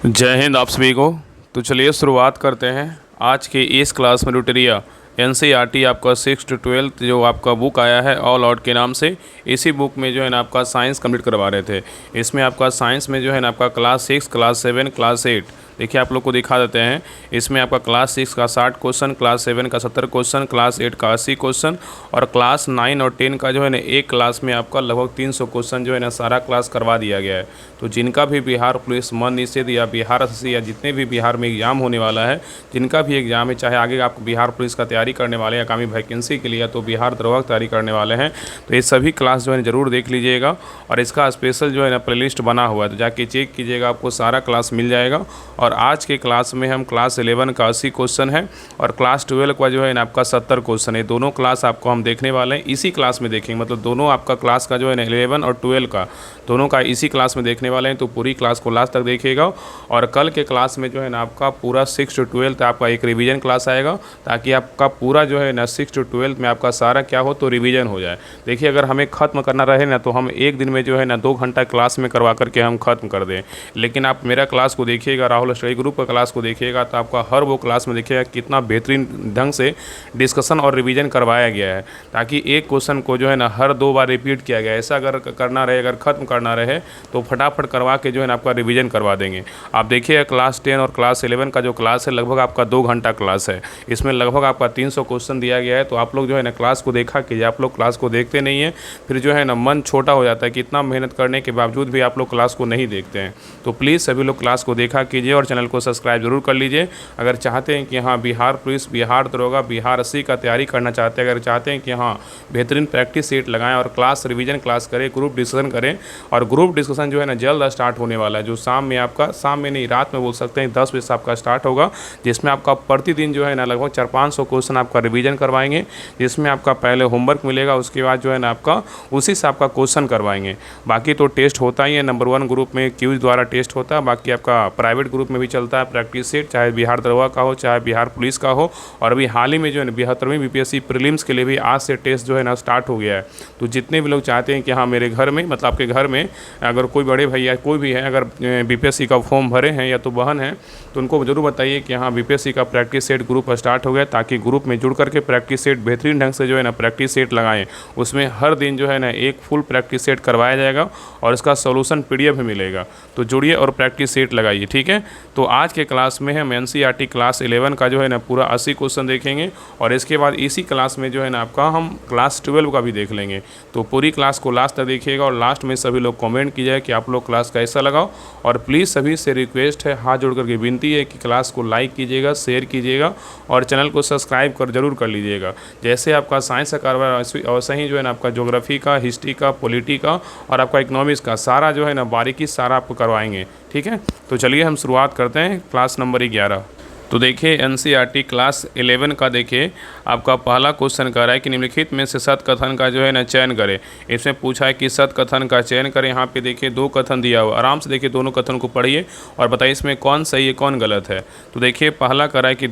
जय हिंद आप सभी को। तो चलिए शुरुआत करते हैं आज के इस क्लास में ट्यूटोरियल एनसीईआरटी आपका 6 to 12 जो आपका बुक आया है ऑल आउट के नाम से। इसी बुक में जो है ना आपका साइंस कंप्लीट करवा रहे थे। इसमें आपका साइंस में जो है ना आपका क्लास 6, क्लास 7, क्लास 8 देखिए आप लोग को दिखा देते हैं। इसमें आपका क्लास 6 का 60 क्वेश्चन, क्लास 7 का 70 क्वेश्चन, क्लास 8 का 80 क्वेश्चन और क्लास 9 और 10 का जो है ना एक क्लास में आपका लगभग 300 क्वेश्चन जो है ना सारा क्लास करवा दिया गया है। तो जिनका भी बिहार पुलिस मन निषेध या बिहार एसएससी या जितने भी बिहार में एग्जाम होने वाला है, जिनका भी एग्जाम है, चाहे आगे आप बिहार पुलिस का तैयारी करने वाले हैं आगामी वैकेंसी के लिए, तो बिहार दरोगा की तैयारी करने वाले हैं, तो ये सभी क्लास जो है ज़रूर देख लीजिएगा। और इसका स्पेशल जो है ना प्ले लिस्ट बना हुआ है, तो जाके चेक कीजिएगा, आपको सारा क्लास मिल जाएगा। और आज के क्लास में हम क्लास 11 का 80 क्वेश्चन है और क्लास 12 का जो है ना आपका 70 क्वेश्चन है। दोनों क्लास आपको हम देखने वाले हैं, इसी क्लास में देखेंगे। मतलब दोनों आपका क्लास का जो है ना 11 और 12 का दोनों का इसी क्लास में देखने वाले हैं। तो पूरी क्लास को लास्ट तक देखिएगा। और कल के क्लास में जो है ना आपका पूरा 6 to 12 आपका एक रिवीजन क्लास आएगा, ताकि आपका पूरा जो है ना 6 to 12 में आपका सारा क्या हो तो रिवीजन हो जाए। देखिए अगर हमें ख़त्म करना रहे ना, तो हम एक दिन में जो है ना 2 घंटा क्लास में करवा करके हम ख़त्म कर दें। लेकिन आप मेरा क्लास को देखिएगा, राहुल स्टडी ग्रुप का क्लास को देखिएगा, तो आपका हर वो क्लास में देखिएगा कितना बेहतरीन ढंग से डिस्कशन और रिवीजन करवाया गया है, ताकि एक क्वेश्चन को जो है ना हर 2 बार रिपीट किया गया है। ऐसा अगर करना रहे, अगर ख़त्म करना रहे, तो फटाफट करवा के जो है ना आपका रिवीजन करवा देंगे। आप देखिए क्लास 10 और क्लास 11 का जो क्लास है लगभग आपका 2 घंटा क्लास है। इसमें लगभग आपका 300 क्वेश्चन दिया गया है। तो आप लोग जो है ना क्लास को देखा कीजिए। आप लोग क्लास को देखते नहीं हैं, फिर जो है ना मन छोटा हो जाता है कि इतना मेहनत करने के बावजूद भी आप लोग क्लास को नहीं देखते हैं। तो प्लीज़ सभी लोग क्लास को देखा कीजिए और चैनल को सब्सक्राइब जरूर कर लीजिए। अगर चाहते हैं कि हाँ बिहार पुलिस, बिहार दरोगा, बिहार एसएससी का तैयारी करना चाहते हैं, अगर चाहते हैं कि हाँ बेहतरीन प्रैक्टिस सेट लगाएं और क्लास रिवीजन क्लास करें, ग्रुप डिस्कशन करें। और ग्रुप डिस्कशन जो है ना जल्द स्टार्ट होने वाला है, जो शाम में आपका, शाम में नहीं रात में बोल सकते हैं, 10 बजे से आपका स्टार्ट होगा, जिसमें आपका प्रतिदिन जो है ना लगभग 400-500 क्वेश्चन आपका रिवीजन करवाएंगे। जिसमें आपका पहले होमवर्क मिलेगा, उसके बाद जो है ना आपका उसी से आपका क्वेश्चन करवाएंगे। बाकी तो टेस्ट होता ही है, नंबर 1 ग्रुप में क्यूज द्वारा टेस्ट होता है, बाकी आपका प्राइवेट ग्रुप में भी चलता है प्रैक्टिस सेट, चाहे बिहार दरोगा का हो चाहे बिहार पुलिस का हो। और अभी हाल ही में जो है ना 72वीं बीपीएससी प्रीलिम्स के लिए भी आज से टेस्ट जो है ना स्टार्ट हो गया है। तो जितने भी लोग चाहते हैं कि हाँ मेरे घर में, मतलब आपके घर में अगर कोई बड़े भैया कोई भी है, अगर बीपीएससी का फॉर्म भरे हैं या तो बहन है, तो उनको ज़रूर बताइए कि हाँ बीपीएससी का प्रैक्टिस सेट ग्रुप स्टार्ट हो गया, ताकि ग्रुप में जुड़ करके प्रैक्टिस सेट बेहतरीन ढंग से जो है ना प्रैक्टिस सेट लगाएं। उसमें हर दिन जो है ना एक फुल प्रैक्टिस सेट करवाया जाएगा और इसका सोल्यूशन पीडीएफ भी मिलेगा। तो जुड़िए और प्रैक्टिस सेट लगाइए, ठीक है। तो आज के क्लास में हम एनसीईआरटी क्लास 11 का जो है ना पूरा 80 क्वेश्चन देखेंगे और इसके बाद इसी क्लास में जो है ना आपका हम क्लास 12 का भी देख लेंगे। तो पूरी क्लास को लास्ट तक देखिएगा और लास्ट में सभी लोग कमेंट कीजिए कि आप लोग क्लास कैसा लगा। और प्लीज़ सभी से रिक्वेस्ट है, हाथ जोड़ करके विनती है कि क्लास को लाइक कीजिएगा, शेयर कीजिएगा और चैनल को सब्सक्राइब जरूर कर लीजिएगा। जैसे आपका साइंस का कारवार वैसे ही जो है ना आपका ज्योग्राफी का, हिस्ट्री का, पॉलिटी का और आपका इकोनॉमिक्स का सारा जो है ना बारीकी सारा आपको करवाएंगे, ठीक है। तो चलिए हम शुरुआत करते हैं क्लास नंबर 11। तो देखिए एनसीईआरटी क्लास 11 का देखिए आपका पहला क्वेश्चन कर रहा है कि निम्नलिखित में से सत कथन का जो है ना चयन करें। इसमें पूछा है कि सत कथन का चयन करें। यहाँ पे देखिए 2 कथन दिया हुआ, आराम से देखिए दोनों कथन को पढ़िए और बताइए इसमें कौन सही है कौन गलत है। तो देखिए पहला कर रहा है कि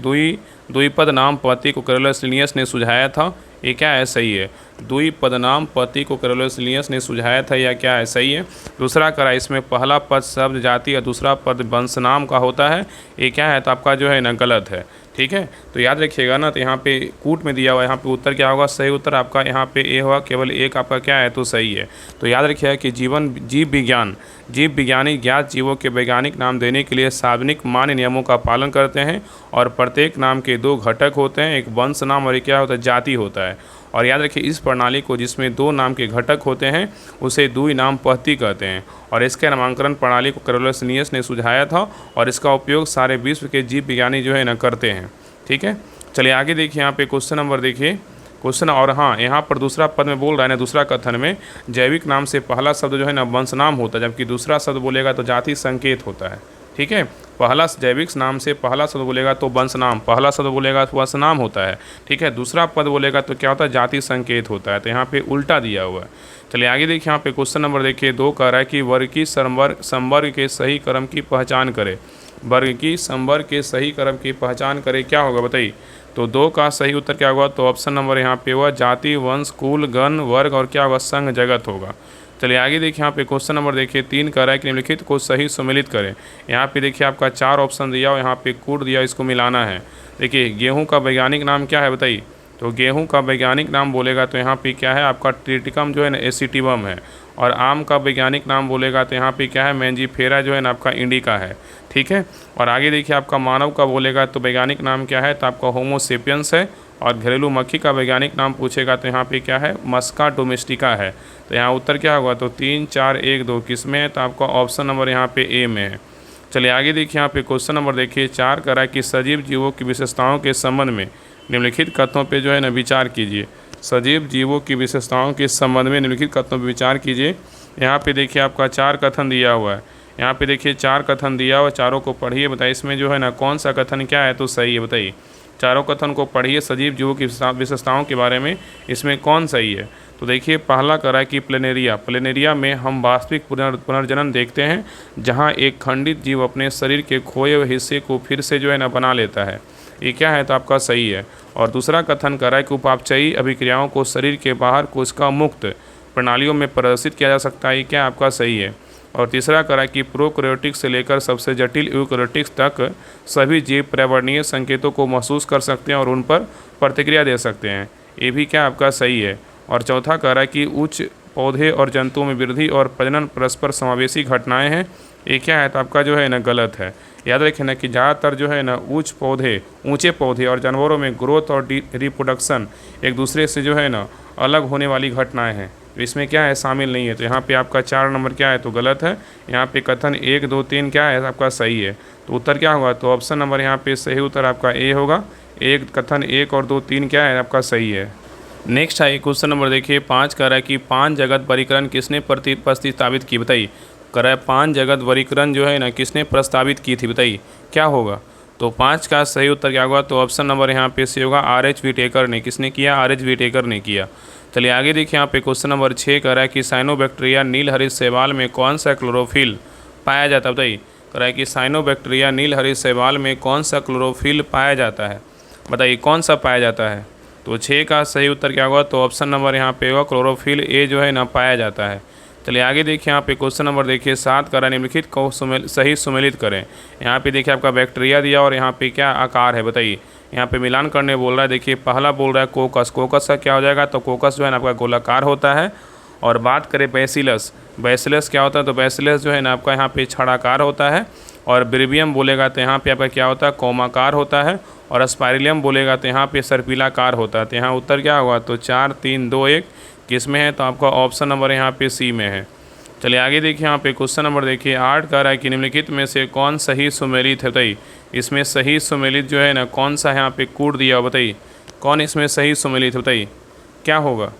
द्विपद नाम पति को कैरोलस लिनियस ने सुझाया था, ये क्या है सही है। द्विपद नाम पति को कैरोलस लिनियस ने सुझाया था, या क्या है सही है। दूसरा करा इसमें पहला पद शब्द जाति और दूसरा पद वंश नाम का होता है, ये क्या है तो आपका जो है ना गलत है, ठीक है। तो याद रखिएगा ना, तो यहाँ पे कूट में दिया हुआ है, यहाँ पे उत्तर क्या होगा, सही उत्तर आपका यहाँ पे ए होगा, केवल एक आपका क्या है तो सही है। तो याद रखिएगा कि जीव विज्ञानी ज्ञात जीवों के वैज्ञानिक नाम देने के लिए सार्वजनिक मान्य नियमों का पालन करते हैं और प्रत्येक नाम के 2 घटक होते हैं, एक वंश नाम और एक क्या होता है जाति होता है। और याद रखिए इस प्रणाली को जिसमें 2 नाम के घटक होते हैं उसे द्वि नाम पद्धति कहते हैं। और इसके नामांकन प्रणाली को कैरोलस लिनियस ने सुझाया था और इसका उपयोग सारे विश्व के जीव विज्ञानी जो है ना करते हैं, ठीक है। चलिए आगे देखिए, यहाँ पे क्वेश्चन नंबर देखिए क्वेश्चन। और हाँ यहाँ पर दूसरा पद में बोल रहा है ना, दूसरा कथन में जैविक नाम से पहला शब्द जो है ना वंश नाम होता है, जबकि दूसरा शब्द बोलेगा तो जाति संकेत होता है, ठीक है। पहला जैविक नाम से पहला शब्द बोलेगा तो वंश नाम, पहला शब्द बोलेगा तो वंश नाम होता है, ठीक है। दूसरा पद बोलेगा तो क्या होता है जाति संकेत होता है। तो यहाँ पे उल्टा दिया हुआ है। चलिए आगे देखिए, यहाँ पे क्वेश्चन नंबर देखिए 2 कह रहा है कि वर्ग की संवर्ग के सही क्रम की पहचान करें। वर्ग की संवर्ग के सही क्रम की पहचान करें, क्या होगा बताइए। तो 2 का सही उत्तर क्या होगा, तो ऑप्शन नंबर यहाँ पे हुआ जाति, वंश, कुल, गण, वर्ग और क्या होगा संघ, जगत होगा। चलिए आगे देखिए यहाँ पे क्वेश्चन नंबर देखिए 3 कह रहा है कि निम्नलिखित को सही सुमेलित करें। यहाँ पे देखिए आपका 4 ऑप्शन दिया और यहाँ पे कूट दिया, इसको मिलाना है। देखिए गेहूँ का वैज्ञानिक नाम क्या है बताइए। तो गेहूं का वैज्ञानिक नाम बोलेगा तो यहाँ पे क्या है आपका ट्रिटिकम जो है ना एसिटिवम है। और आम का वैज्ञानिक नाम बोलेगा तो यहाँ पे क्या है मैंजीफेरा जो है ना आपका इंडिका है। ठीक है। और आगे देखिए आपका मानव का बोलेगा तो वैज्ञानिक नाम क्या है, तो आपका होमोसेपियंस है। और घरेलू मक्खी का वैज्ञानिक नाम पूछेगा तो यहाँ पे क्या है मस्का डोमेस्टिका है। तो यहाँ उत्तर क्या होगा, तो 3 4 1 2 किस में है, तो आपका ऑप्शन नंबर यहाँ पे ए में है। चलिए आगे देखिए यहाँ पे क्वेश्चन नंबर देखिए 4 कह रहा है कि सजीव जीवों की विशेषताओं के संबंध में निम्नलिखित कथनों पे जो है ना विचार कीजिए। सजीव जीवों की विशेषताओं के संबंध में निम्नलिखित कथनों पे विचार कीजिए। यहाँ पे देखिए आपका 4 कथन दिया हुआ है। यहाँ पे देखिए 4 कथन दिया हुआ, चारों को पढ़िए, बताइए इसमें जो है ना कौन सा कथन क्या है तो सही है। बताइए चारों कथन को पढ़िए, सजीव जीवों की विशेषताओं के बारे में इसमें कौन सही है। तो देखिए पहला कह रहा है कि प्लेनेरिया में हम वास्तविक पुनर्जनन देखते हैं, जहाँ एक खंडित जीव अपने शरीर के खोए हुए हिस्से को फिर से जो है ना बना लेता है। ये क्या है, तो आपका सही है। और दूसरा कथन कर रहा है कि उपापचयी अभिक्रियाओं को शरीर के बाहर कोशिका मुक्त प्रणालियों में प्रदर्शित किया जा सकता है। ये क्या आपका सही है। और तीसरा कह रहा है कि प्रोकैरियोटिक्स से लेकर सबसे जटिल यूकैरियोटिक्स तक सभी जीव पर्यावरणीय संकेतों को महसूस कर सकते हैं और उन पर प्रतिक्रिया दे सकते हैं। ये भी क्या आपका सही है। और चौथा कह रहा है कि उच्च पौधे और जंतुओं में वृद्धि और प्रजनन परस्पर समावेशी घटनाएं हैं। ये क्या है, तो आपका जो है ना गलत है। याद रखें ना कि ज़्यादातर जो है ना ऊंचे पौधे और जानवरों में ग्रोथ और रिप्रोडक्शन एक दूसरे से जो है ना अलग होने वाली घटनाएं हैं। तो इसमें क्या है शामिल नहीं है। तो यहाँ पे आपका 4 नंबर क्या है, तो गलत है। यहाँ पे कथन 1 2 3 क्या है आपका सही है। तो उत्तर क्या होगा, तो ऑप्शन नंबर यहाँ पे सही उत्तर आपका ए होगा। एक कथन 1 और 2 3 क्या है आपका सही है। नेक्स्ट है क्वेश्चन नंबर देखिए 5 कह रहा है कि 5 जगत वर्गीकरण किसने प्रस्तावित की। बताइए कह रहा है 5 जगत वर्गीकरण जो है ना किसने प्रस्तावित की थी, बताइए क्या होगा। तो 5 का सही उत्तर क्या होगा, तो ऑप्शन नंबर यहाँ पे से होगा R.H. व्हिटेकर ने। किसने किया, R.H. व्हिटेकर ने किया। चलिए आगे देखिए यहाँ पे क्वेश्चन नंबर 6 कह रहा है कि साइनोबैक्टीरिया नीलहरित शैवाल में कौन सा क्लोरोफिल पाया जाता है। बताइए कह रहा है कि साइनोबैक्टीरिया नीलहरित शैवाल में कौन सा क्लोरोफिल पाया जाता है। बताइए कौन सा पाया जाता है। तो 6 का सही उत्तर क्या होगा, तो ऑप्शन नंबर यहाँ पे होगा क्लोरोफिल ए जो है ना पाया जाता है। चलिए आगे देखिए यहाँ पे क्वेश्चन नंबर देखिए 7 कह रहा है निम्नलिखित को सही सुमेलित करें। यहाँ पे देखिए आपका बैक्टीरिया दिया और यहाँ पे क्या आकार है। बताइए यहाँ पे मिलान करने बोल रहा है। देखिए पहला बोल रहा है कोकस का क्या हो जाएगा, तो कोकस जो है ना आपका गोलाकार होता है। और बात करें बैसिलस क्या होता है, तो बैसिलस जो है ना आपका यहाँ पे छड़ाकार होता है। और ब्रिवियम बोलेगा तो यहाँ पे आपका क्या होता है, कौमाकार होता है। और स्पाइरिलियम बोलेगा तो यहाँ पे सर्पिलाकार होता है। तो यहाँ उत्तर क्या होगा, तो 4 3 2 1 किस में है, तो आपका ऑप्शन नंबर यहाँ पे सी में है। चलिए आगे देखिए यहाँ पे क्वेश्चन नंबर देखिए 8 कह रहा है कि निम्नलिखित में से कौन सही सुमेलित है। बताइए इसमें सही सुमेलित जो है ना कौन सा यहाँ पे कूट दिया हो। बताइए कौन इसमें सही सुमेलित है, बताइए क्या होगा।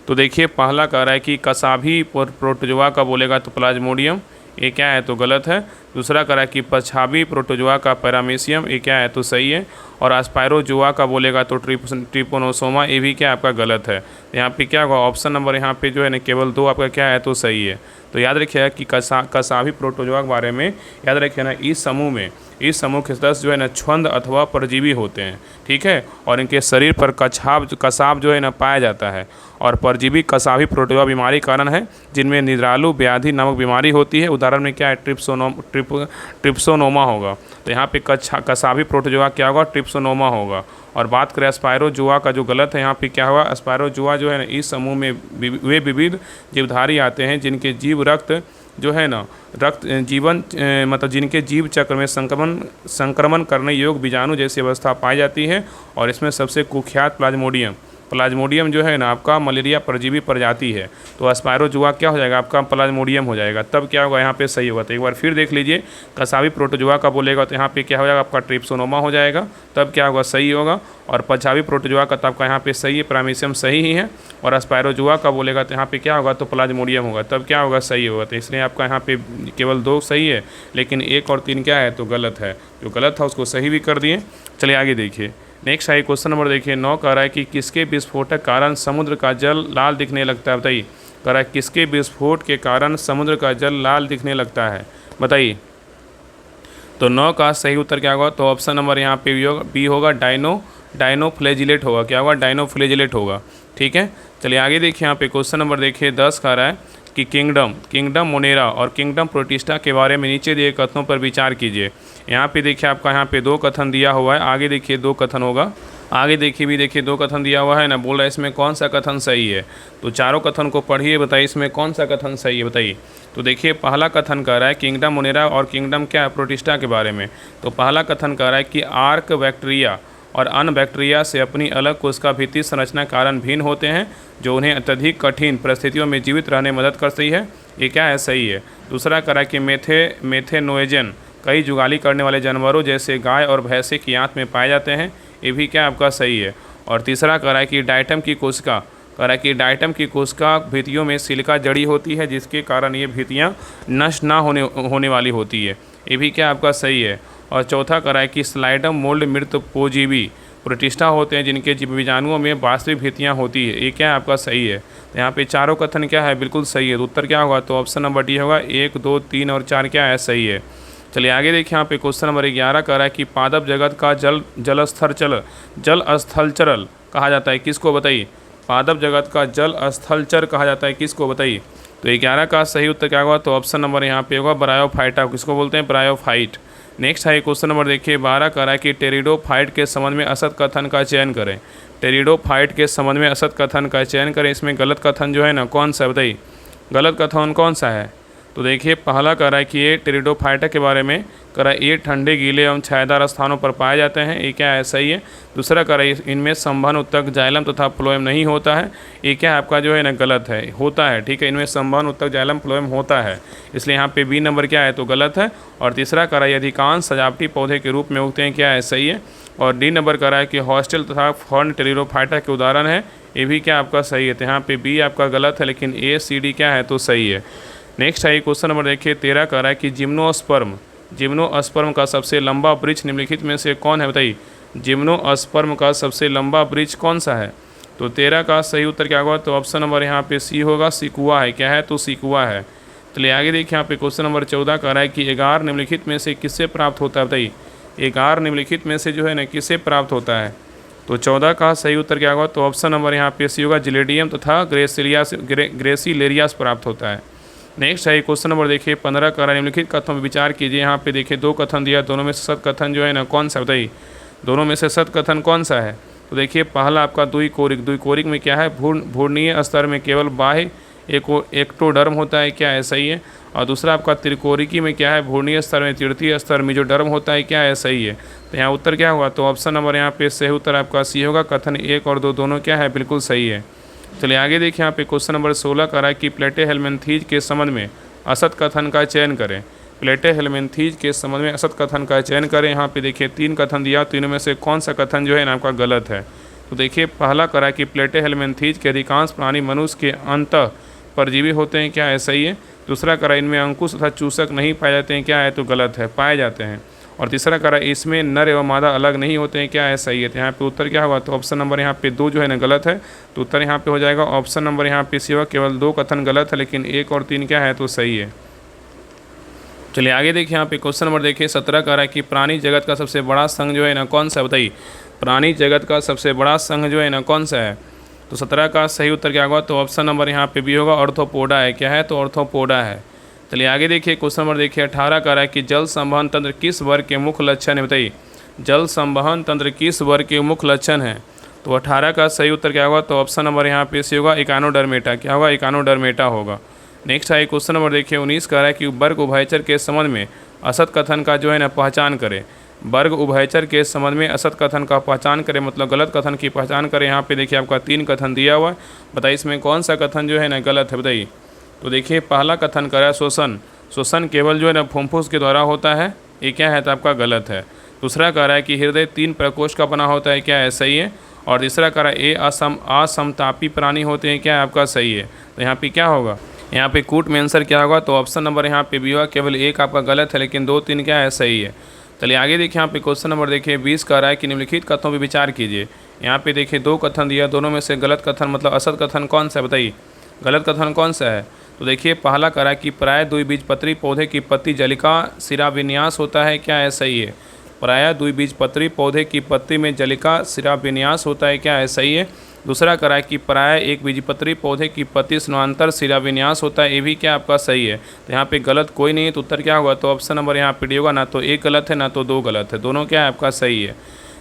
तो देखिए पहला कह रहा है कि कसाभी प्रोटोजोआ का बोलेगा तो प्लाज्मोडियम, ये क्या है, तो गलत है। दूसरा कह रहा है कि पछाबी प्रोटोजोआ का पैरामीशियम, ये क्या है, तो सही है। और एस्पायरोजोआ का बोलेगा तो ट्रिपोनोसोमा, ये भी क्या आपका गलत है। यहाँ पे क्या होगा, ऑप्शन नंबर यहाँ पे जो है ना केवल 2 आपका क्या है, तो सही है। तो याद रखिएगा कि कसाभी प्रोटोजोआ के बारे में याद रखिए ना इस समूह के सदस्य जो है ना छुंद अथवा परजीवी होते हैं। ठीक है। और इनके शरीर पर कसाब जो है ना पाया जाता है। और परजीवी कसाभी प्रोटोजोआ बीमारी कारण है जिनमें निद्रालु व्याधि नामक बीमारी होती है। उदाहरण में क्या है, ट्रिप्सोनोमा होगा। तो यहाँ पे कसाभी प्रोटोजोआ क्या होगा, ट्रिप्सोनोमा होगा। और बात करें एस्पायरोजोआ का जो गलत है, यहाँ पे क्या होगा, एस्पायरोजोआ जो है ना इस समूह में वे विविध जीवधारी आते हैं जिनके जीव रक्त जो है ना मतलब जिनके जीव चक्र में संक्रमण करने योग्य बीजाणु जैसी अवस्था पाई जाती है। और इसमें सबसे कुख्यात प्लाज्मोडियम जो है ना आपका मलेरिया परजीवी प्रजाति है। तो एस्पायरोजोआ क्या हो जाएगा, आपका प्लाज्मोडियम हो जाएगा। तब क्या होगा, यहाँ पे सही होगा। तो एक बार फिर देख लीजिए, कसावी प्रोटोजोआ का बोलेगा तो यहाँ पे क्या हो जाएगा, आपका ट्रिप्सोनोमा हो जाएगा। तब क्या होगा, सही होगा। और पछावी प्रोटोजोआ का तब का यहाँ पे सही है, पैरामीशियम सही ही है। और एस्पायरोजोआ का बोलेगा तो यहाँ पे क्या होगा, तो प्लाज्मोडियम होगा। तब क्या होगा, सही होगा। तो इसलिए आपका यहाँ पे केवल 2 सही है, लेकिन 1 और 3 क्या है, तो गलत है। जो गलत था उसको सही भी कर दिए। चलिए आगे देखिए नेक्स्ट है क्वेश्चन नंबर देखिए 9 कह रहा है कि किसके विस्फोटक कारण समुद्र का जल लाल दिखने लगता है। बताइए कह रहा है किसके विस्फोट के कारण समुद्र का जल लाल दिखने लगता है। बताइए तो 9 का सही उत्तर क्या होगा, तो ऑप्शन नंबर यहाँ पे बी होगा, डाइनोफ्लैजिलेट होगा। क्या होगा, डाइनोफ्लैजिलेट होगा। ठीक है। चलिए आगे देखिए यहाँ पे क्वेश्चन नंबर देखिए 10 कह रहा है कि किंगडम मोनेरा और किंगडम प्रोटिस्टा के बारे में नीचे दिए कथनों पर विचार कीजिए। यहाँ पे देखिए आपका यहाँ पे 2 कथन दिया हुआ है, आगे देखिए 2 कथन होगा, आगे देखिए 2 कथन दिया हुआ है ना, बोल रहा है इसमें कौन सा कथन सही है। तो चारों कथन को पढ़िए, बताइए इसमें कौन सा कथन सही है, बताइए। तो देखिए पहला कथन कह रहा है किंगडम मोनेरा और किंगडम क्या है, प्रोटिस्टा के बारे में। तो पहला कथन कह रहा है कि आर्क बैक्टीरिया और अन्य बैक्टीरिया से अपनी अलग कोशिका भित्ति संरचना कारण भिन्न होते हैं, जो उन्हें अत्यधिक कठिन परिस्थितियों में जीवित रहने में मदद करती है। ये क्या है, सही है। दूसरा कह रहा है कि मेथेनोएजन कई जुगाली करने वाले जानवरों जैसे गाय और भैंसे की आंत में पाए जाते हैं। ये भी क्या आपका सही है। और तीसरा कह रहा है कि डाइटम की कोशिका भित्तियों में सिलिका जड़ी होती है, जिसके कारण ये भित्तियाँ नष्ट ना होने वाली होती है। ये भी क्या आपका सही है। और चौथा कह रहा है कि स्लाइडम मोल्ड मृत पोजीवी प्रोटिस्टा होते हैं, जिनके बीजाणुओं में वास्तविक भित्तियाँ होती है। ये क्या आपका सही है। तो यहाँ पे चारों कथन क्या है, बिल्कुल सही है। तो उत्तर क्या होगा, तो ऑप्शन नंबर डी होगा। 1, 2, 3 और 4 क्या है, सही है। चलिए आगे देखिए, यहाँ पे क्वेश्चन नंबर 11 कह रहा है कि पादप जगत का जल स्थलचर कहा जाता है, किसको बताइए। पादप जगत का जल स्थलचर कहा जाता है, किसको बताइए। तो 11 का सही उत्तर क्या होगा, तो ऑप्शन नंबर यहाँ पे होगा ब्रायोफाइटा, किसको बोलते हैं, ब्रायोफाइट। नेक्स्ट है क्वेश्चन नंबर देखिए 12 कह रहा है कि टेरिडोफाइट के संबंध में असत कथन का चयन करें। टेरिडोफाइट के संबंध में असत कथन का चयन करें। इसमें गलत कथन जो है ना, कौन सा बताइए, गलत कथन कौन सा है। तो देखिए पहला कह रहा है कि ये टेरिडोफाइटा के बारे में कह रहा है ये ठंडे गीले एवं छायादार स्थानों पर पाए जाते हैं, ये क्या है, सही है। दूसरा कह रहा है इनमें संवहन उत्तक जाइलम तथा फ्लोएम नहीं होता है, ये क्या आपका जो है ना, गलत है, होता है, ठीक है, इनमें संवहन उत्तक जाइलम फ्लोएम होता है, इसलिए यहाँ पे बी नंबर क्या है, तो गलत है। और तीसरा कह रहा है अधिकांश सजावटी पौधे के रूप में उगते हैं, क्या है, सही है। और डी नंबर कह रहा है कि हॉस्टल तथा फर्न टेरिडोफाइटा के उदाहरण है, ये भी क्या आपका सही है। तो यहाँ पे बी आपका गलत है, लेकिन ए सी डी क्या है, तो सही है। नेक्स्ट है क्वेश्चन नंबर देखिए 13 कह रहा है कि जिम्नोस्पर्म का सबसे लंबा वृक्ष निम्नलिखित में से कौन है, बताइए। जिम्नोस्पर्म का सबसे लंबा वृक्ष कौन सा है। तो 13 का सही उत्तर क्या होगा, तो ऑप्शन नंबर यहाँ पे सी होगा, सिकुआ है, क्या है, तो सिकुआ है। चलिए आगे देखिए, यहाँ पे क्वेश्चन नंबर 14 कह रहा है कि एगार निम्नलिखित में से किससे प्राप्त होता है, बताइए। एगार निम्नलिखित में से जो है ना, किससे प्राप्त होता है। तो 14 का सही उत्तर क्या होगा, तो ऑप्शन नंबर यहाँ पे सी होगा, जिलेडियम तथा ग्रेसिलेरियास प्राप्त होता है। नेक्स्ट है क्वेश्चन नंबर देखिए 15 कह रहा है निम्नलिखित कथनों में विचार कीजिए। यहाँ पे देखिए 2 कथन दिया, दोनों में से सत कथन जो है ना, कौन सा, बताइए। दोनों में से सत कथन कौन सा है। तो देखिए पहला आपका द्विकोरिक में क्या है, भूर्णीय स्तर में केवल बाह्य एक्टोडर्म होता है, क्या है, सही है। और दूसरा आपका त्रिकोरिकी में क्या है, भूर्णीय स्तर में तृतीय स्तर मेजोडर्म होता है, क्या है, सही है। तो यहाँ उत्तर क्या हुआ, तो ऑप्शन नंबर यहाँ पे सही उत्तर आपका सी होगा। कथन 1 और 2 दोनों क्या है, बिल्कुल सही है। चलिए आगे देखिए, यहाँ पे क्वेश्चन नंबर 16 कह रहा है कि प्लेटेहेल्मिन्थीज के संबंध में असत कथन का चयन करें। प्लेटेहेल्मिन्थीज के संबंध में असत कथन का चयन करें। यहाँ पे देखिए 3 कथन दिया, तीनों में से कौन सा कथन जो है ना, आपका गलत है। तो देखिए पहला कह रहा है कि प्लेटेहेल्मिन्थीज के अधिकांश प्राणी मनुष्य के अंतः परजीवी होते हैं, क्या है, सही है। दूसरा कह रहा है इनमें अंकुश तथा चूसक नहीं पाए जाते हैं, क्या है, तो गलत है, पाए जाते हैं। और तीसरा कह रहा है इसमें नर एवं मादा अलग नहीं होते हैं, क्या है, सही है। तो यहाँ पे उत्तर क्या होगा, तो ऑप्शन नंबर यहाँ पे 2 जो है ना, गलत है। तो उत्तर यहाँ पे हो जाएगा ऑप्शन नंबर यहाँ पे सी होगा। केवल 2 कथन गलत है, लेकिन 1 और 3 क्या है, तो सही है। चलिए आगे देखिए, यहाँ पे क्वेश्चन नंबर देखिए 17 कह रहा है कि प्राणी जगत का सबसे बड़ा संघ जो है ना, कौन सा, बताइए। प्राणी जगत का सबसे बड़ा संघ जो है ना, कौन सा है। तो 17 का सही उत्तर क्या होगा, तो ऑप्शन नंबर यहाँ पे भी होगा, ऑर्थोपोडा है, क्या है, तो ऑर्थोपोडा है। चलिए आगे देखिए, क्वेश्चन नंबर देखिए 18 कह रहा है कि जल संवहन तंत्र किस वर्ग के मुख्य लक्षण है, बताइए। जल संवहन तंत्र किस वर्ग के मुख्य लक्षण है। तो 18 का सही उत्तर क्या होगा, तो ऑप्शन नंबर यहाँ पे सी होगा, इकानोडर्मेटा, क्या होगा, इकानोडर्मेटा होगा। नेक्स्ट है क्वेश्चन नंबर देखिए 19 कह रहा है कि वर्ग उभयचर के संबंध में असत कथन का जो है ना, पहचान करें। वर्ग उभयचर के संबंध में असत कथन का पहचान करें, मतलब गलत कथन की पहचान करें। यहाँ पे देखिए आपका 3 कथन दिया हुआ है, बताइए इसमें कौन सा कथन जो है ना, गलत है, बताइए। तो देखिए पहला कथन कह रहा है शोषण केवल जो है ना, फुफ्फुस के द्वारा होता है, ये क्या है, तो आपका गलत है। दूसरा कह रहा है कि हृदय 3 प्रकोष्ठ का बना होता है, क्या है, सही है। और तीसरा कह रहा है ये असमतापी प्राणी होते हैं, क्या है, आपका सही है। तो यहाँ पे क्या होगा, यहाँ पे कूट में आंसर क्या होगा, तो ऑप्शन नंबर यहाँ पे भी होगा। केवल 1 आपका गलत है, लेकिन 2, 3 क्या है, सही है। चलिए आगे देखिए, यहाँ पे क्वेश्चन नंबर देखिए 20 कह रहा है कि निम्नलिखित कथनों पर विचार कीजिए। यहाँ पे देखिए 2 कथन दिया, दोनों में से गलत कथन मतलब असत कथन कौन सा है, बताइए। गलत कथन कौन सा है। तो देखिए पहला कह रहा है कि प्राय द्विबीजपत्री पौधे की पत्ती जलिका सिरा विन्यास होता है, क्या है, सही है। प्राय द्विबीजपत्री पौधे की पत्ती में जलिका सिरा विन्यास होता है, क्या है, सही है। दूसरा करा है कि प्राय एक बीजपत्री पौधे की पत्ती समानांतर सिरा विन्यास होता है, ये भी क्या आपका सही है। तो यहाँ पे गलत कोई नहीं है, तो उत्तर क्या होगा, तो ऑप्शन नंबर यहाँ पे डी होगा। ना तो एक गलत है ना तो दो गलत है, दोनों क्या है आपका सही है।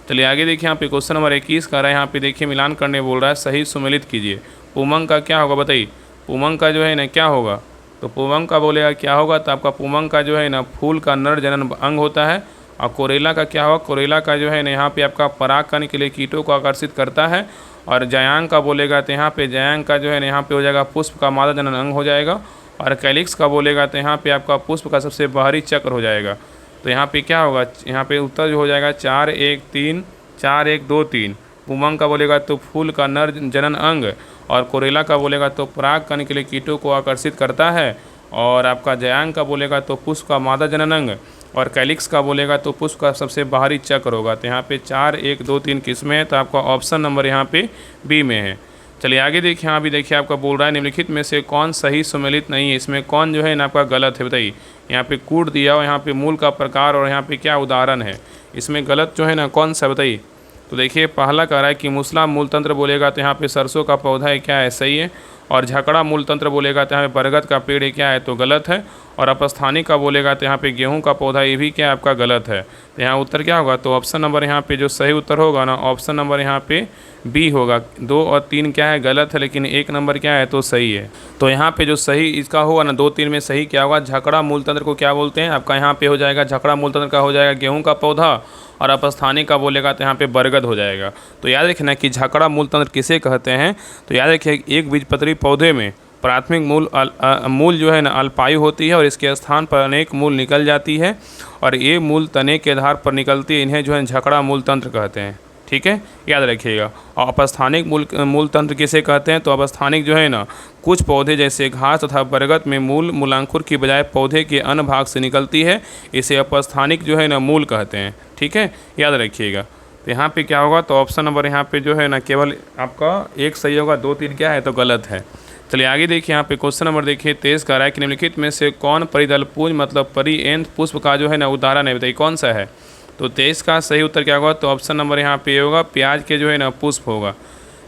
चलिए आगे देखिए, यहाँ पे क्वेश्चन नंबर 21 का है, यहाँ पे देखिए मिलान करने बोल रहा है, सही सुमेलित कीजिए। पुमंग का क्या होगा बताइए, पुमंग का जो है ना क्या होगा, तो पुमंग का बोलेगा क्या होगा, तो आपका पुमंग का जो है ना फूल का नर जनन अंग होता है। और कोरेला का क्या होगा, कोरेला का जो है ना यहाँ पे आपका परागकण के लिए कीटों को आकर्षित करता है। और जयांग का बोलेगा तो यहाँ पे जयांग का जो है ना यहाँ पे हो जाएगा पुष्प का मादा जनन अंग हो जाएगा। और कैलिक्स का बोलेगा तो यहाँ पे आपका पुष्प का सबसे बाहरी चक्र हो जाएगा। तो यहाँ पे क्या होगा, यहाँ पे उत्तर जो हो जाएगा 4 1 3 4 1 2 3। पुमंग का बोलेगा तो फूल का नर जनन अंग, और कोरेला का बोलेगा तो परागकण के लिए कीटों को आकर्षित करता है। और आपका जयांग का बोलेगा तो पुष्प का मादा जनन अंग, और कैलिक्स का बोलेगा तो पुष्प का सबसे बाहरी चक्र होगा। तो यहाँ पे 4 1 2 3 किस में है, तो आपका ऑप्शन नंबर यहाँ पे बी में है। चलिए आगे देखिए, यहाँ भी देखिए आपका बोल रहा है निम्नलिखित में से कौन सही सुमेलित नहीं है, इसमें कौन जो है ना आपका गलत है बताइए। यहाँ पे कूट दिया और यहाँ पे मूल का प्रकार और यहाँ पे क्या उदाहरण है, इसमें गलत जो है ना कौन सा बताइए। तो देखिए पहला कह रहा है कि मूसला मूल तंत्र बोलेगा तो यहाँ पे सरसों का पौधा है, क्या है सही है। और झकड़ा मूल तंत्र बोलेगा तो यहाँ पे बरगद का पेड़ है, क्या है तो गलत है। और अपस्थानिक का बोलेगा तो यहाँ पे गेहूं का पौधा, ये भी क्या आपका गलत है। तो यहाँ उत्तर क्या होगा, तो ऑप्शन नंबर यहाँ पे जो सही उत्तर होगा ना, ऑप्शन नंबर यहाँ पे बी होगा। 2 और 3 क्या है गलत है, लेकिन 1 नंबर क्या है तो सही है। तो यहाँ पे जो सही इसका होगा ना 2 3 में सही क्या होगा, झकड़ा मूल तंत्र को क्या बोलते हैं आपका, यहाँ पे हो जाएगा झकड़ा मूल तंत्र का हो जाएगा गेहूँ का पौधा। और अपस्थानिक का बोलेगा तो यहाँ पे बरगद हो जाएगा। तो याद रखना कि झकड़ा मूल तंत्र किसे कहते हैं, तो याद रखिए एक बीजपत्री पौधे में प्राथमिक मूल जो है ना अल्पायु होती है, और इसके स्थान पर अनेक मूल निकल जाती है, और ये मूल तने के आधार पर निकलती है, इन्हें जो है झकड़ा मूल तंत्र कहते हैं। ठीक है, याद रखिएगा। और अपस्थानिक मूल तंत्र किसे कहते हैं, तो अपस्थानिक जो है ना कुछ पौधे जैसे घास तथा बरगद में मूलांकुर की बजाय पौधे के अन्य भाग से निकलती है, इसे अपस्थानिक जो है ना मूल कहते हैं। ठीक है, याद रखिएगा। तो यहाँ पे क्या होगा, तो ऑप्शन नंबर यहाँ पे जो है ना केवल आपका एक सही होगा, 2 3 क्या है तो गलत है। चलिए आगे देखिए, यहाँ पे क्वेश्चन नंबर देखिए 23 का है कि निम्नलिखित में से कौन परिदलपुंज मतलब परिएंथ पुष्प का जो है ना उदाहरण है, बताइए कौन सा है। तो 23 का सही उत्तर क्या होगा, तो ऑप्शन नंबर यहाँ पे होगा प्याज के जो है ना पुष्प होगा।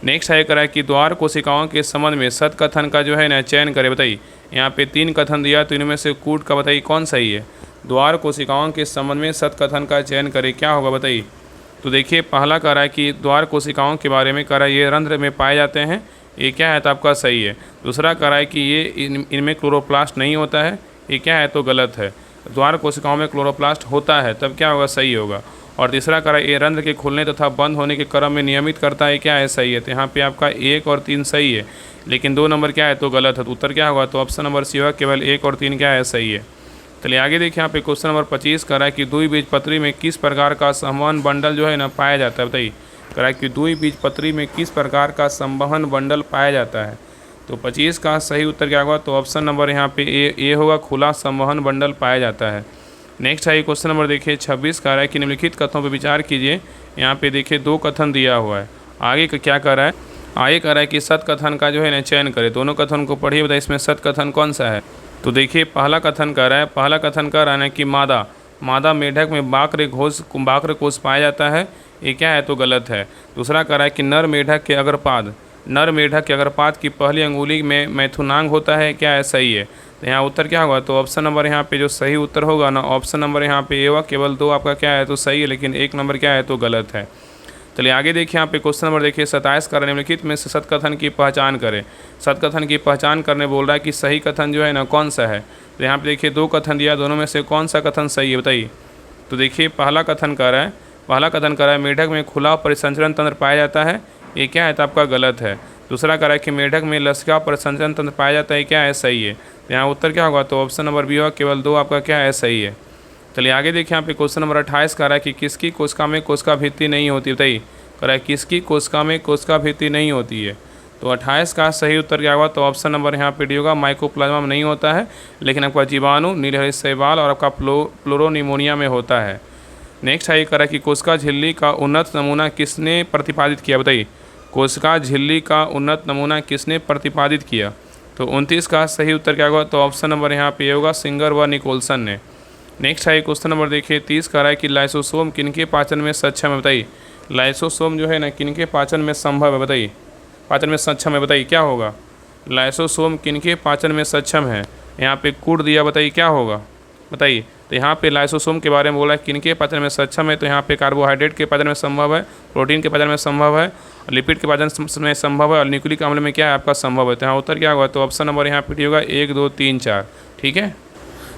नेक्स्ट है करा कि द्वार कोशिकाओं के संबंध में सत कथन का जो है ना चयन करें, बताइए। यहाँ पे 3 कथन दिया, तो इनमें से कूट का बताइए कौन सही है। द्वार कोशिकाओं के संबंध में सत कथन का चयन करें, क्या होगा बताइए। तो देखिए पहला कह रहा है कि द्वार कोशिकाओं के बारे में कह रहा है ये रंध्र में पाए जाते हैं, ये क्या है तो आपका सही है। दूसरा कह रहा है कि ये इनमें क्लोरोप्लास्ट नहीं होता है, ये क्या है तो गलत है। द्वार कोशिकाओं में क्लोरोप्लास्ट होता है, तब क्या होगा सही होगा। और तीसरा कह रहा है ये रंध्र के खुलने तथा बंद होने के क्रम में नियमित करता है, क्या है सही है। तो यहाँ पे आपका 1 और 3 सही है, लेकिन 2 नंबर क्या है तो गलत है। तो उत्तर क्या होगा, तो ऑप्शन नंबर सी होगा, केवल 1 और 3 क्या है सही है। चलिए आगे देखिए, यहाँ पे क्वेश्चन नंबर 25 कर रहा है कि द्विबीजपत्री में किस प्रकार का संवहन बंडल जो है ना पाया जाता है, बताइए। कह रहा है कि द्विबीजपत्री में किस प्रकार का संवहन बंडल पाया जाता है। तो 25 का सही उत्तर क्या होगा, तो ऑप्शन नंबर यहाँ पे ए होगा, खुला संवहन बंडल पाया जाता है। नेक्स्ट है क्वेश्चन नंबर देखिए 26 का है कि निम्नलिखित कथनों पर विचार कीजिए। यहाँ पे देखिए 2 कथन दिया हुआ है, आगे का क्या कर रहा है, आगे कह रहा है कि सत कथन का जो है ना चयन करें। दोनों कथन को पढ़िए, बताइए इसमें सत कथन कौन सा है। तो देखिए पहला कथन कर रहा है, पहला कथन कर रहा है कि मादा मेढक में बाक्र कोष पाया जाता है, ये क्या है तो गलत है। दूसरा कह रहा है कि नर मेढक के अग्रपाद की पहली अंगुली में मैथुनांग होता है, क्या है सही है। तो यहाँ उत्तर क्या होगा, तो ऑप्शन नंबर यहाँ पे जो सही उत्तर होगा ना, ऑप्शन नंबर यहाँ पे ए होगा, केवल 2 आपका क्या है तो सही है, लेकिन 1 नंबर क्या है तो गलत है। चलिए आगे देखिए, यहाँ पे क्वेश्चन नंबर देखिए 27 का निम्नलिखित में से सतकथन की पहचान करें। सतकथन की पहचान करने बोल रहा है कि सही कथन जो है ना कौन सा है। तो यहाँ पे देखिए 2 कथन दिया, दोनों में से कौन सा कथन सही है, बताइए। तो देखिए पहला कथन कर रहा है मेढक में खुला परिसंचरण तंत्र पाया जाता है, ये क्या है तो आपका गलत है। दूसरा कह रहा है कि मेढक में लसिका परिसंचरण तंत्र पाया जाता है, क्या है सही है। तो यहाँ उत्तर क्या होगा, तो ऑप्शन नंबर बी होगा, केवल 2 आपका क्या है सही है। चलिए आगे देखिए, यहाँ पे क्वेश्चन नंबर 28 का है कि किसकी कोशिका में कोशिका भित्ति नहीं होती, बताइए। कह रहा है किसकी कोशिका में कोशिका भित्ति नहीं होती है। तो 28 का सही उत्तर क्या होगा, तो ऑप्शन नंबर यहाँ पे डी होगा, माइकोप्लाज्मा में नहीं होता है, लेकिन आपका जीवाणु, नीलहरित शैवाल और आपका प्लोरोनिमोनिया में होता है। नेक्स्ट है कह रहा है कि कोशिका झिल्ली का उन्नत नमूना किसने प्रतिपादित किया, बताइए। कोशिका झिल्ली का उन्नत नमूना किसने प्रतिपादित किया। तो 29 का सही उत्तर क्या होगा, तो ऑप्शन नंबर यहाँ पे होगा, सिंगर व निकोलसन ने। नेक्स्ट है क्वेश्चन नंबर देखिए 30 का है कि लाइसोसोम किनके पाचन में सक्षम है, बताइए। लाइसोसोम जो है ना किनके पाचन में संभव है, बताइए। पाचन में सक्षम है, बताइए क्या होगा। लाइसोसोम किनके पाचन में सक्षम है। यहाँ पे कूट दिया, बताइए क्या होगा, बताइए। तो यहाँ पे लाइसोसोम के बारे में बोला है किनके पाचन में सक्षम है, तो यहाँ पे कार्बोहाइड्रेट के पाचन में संभव है, प्रोटीन के पाचन में संभव है, लिपिड के पाचन में संभव है, और न्यूक्लिक अम्ल में क्या है आपका संभव है। तो यहाँ उत्तर क्या होगा, तो ऑप्शन नंबर यहाँ पे होगा 1 2 3 4। ठीक है।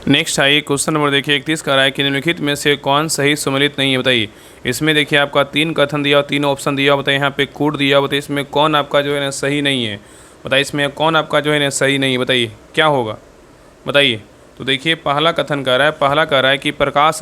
नेक्स्ट आइए क्वेश्चन नंबर देखिए 31 का रहा है कि निम्नलिखित में से कौन सही सम्मिलित नहीं है, बताइए। इसमें देखिए आपका 3 कथन दिया और 3 ऑप्शन दिया, बताइए। यहाँ पे कूट दिया, बताइए इसमें कौन आपका जो है ना सही नहीं है, बताइए। इसमें कौन आपका जो है ना सही नहीं है, बताइए क्या होगा, बताइए। तो देखिए पहला कथन कह रहा है, पहला कह रहा है कि प्रकाश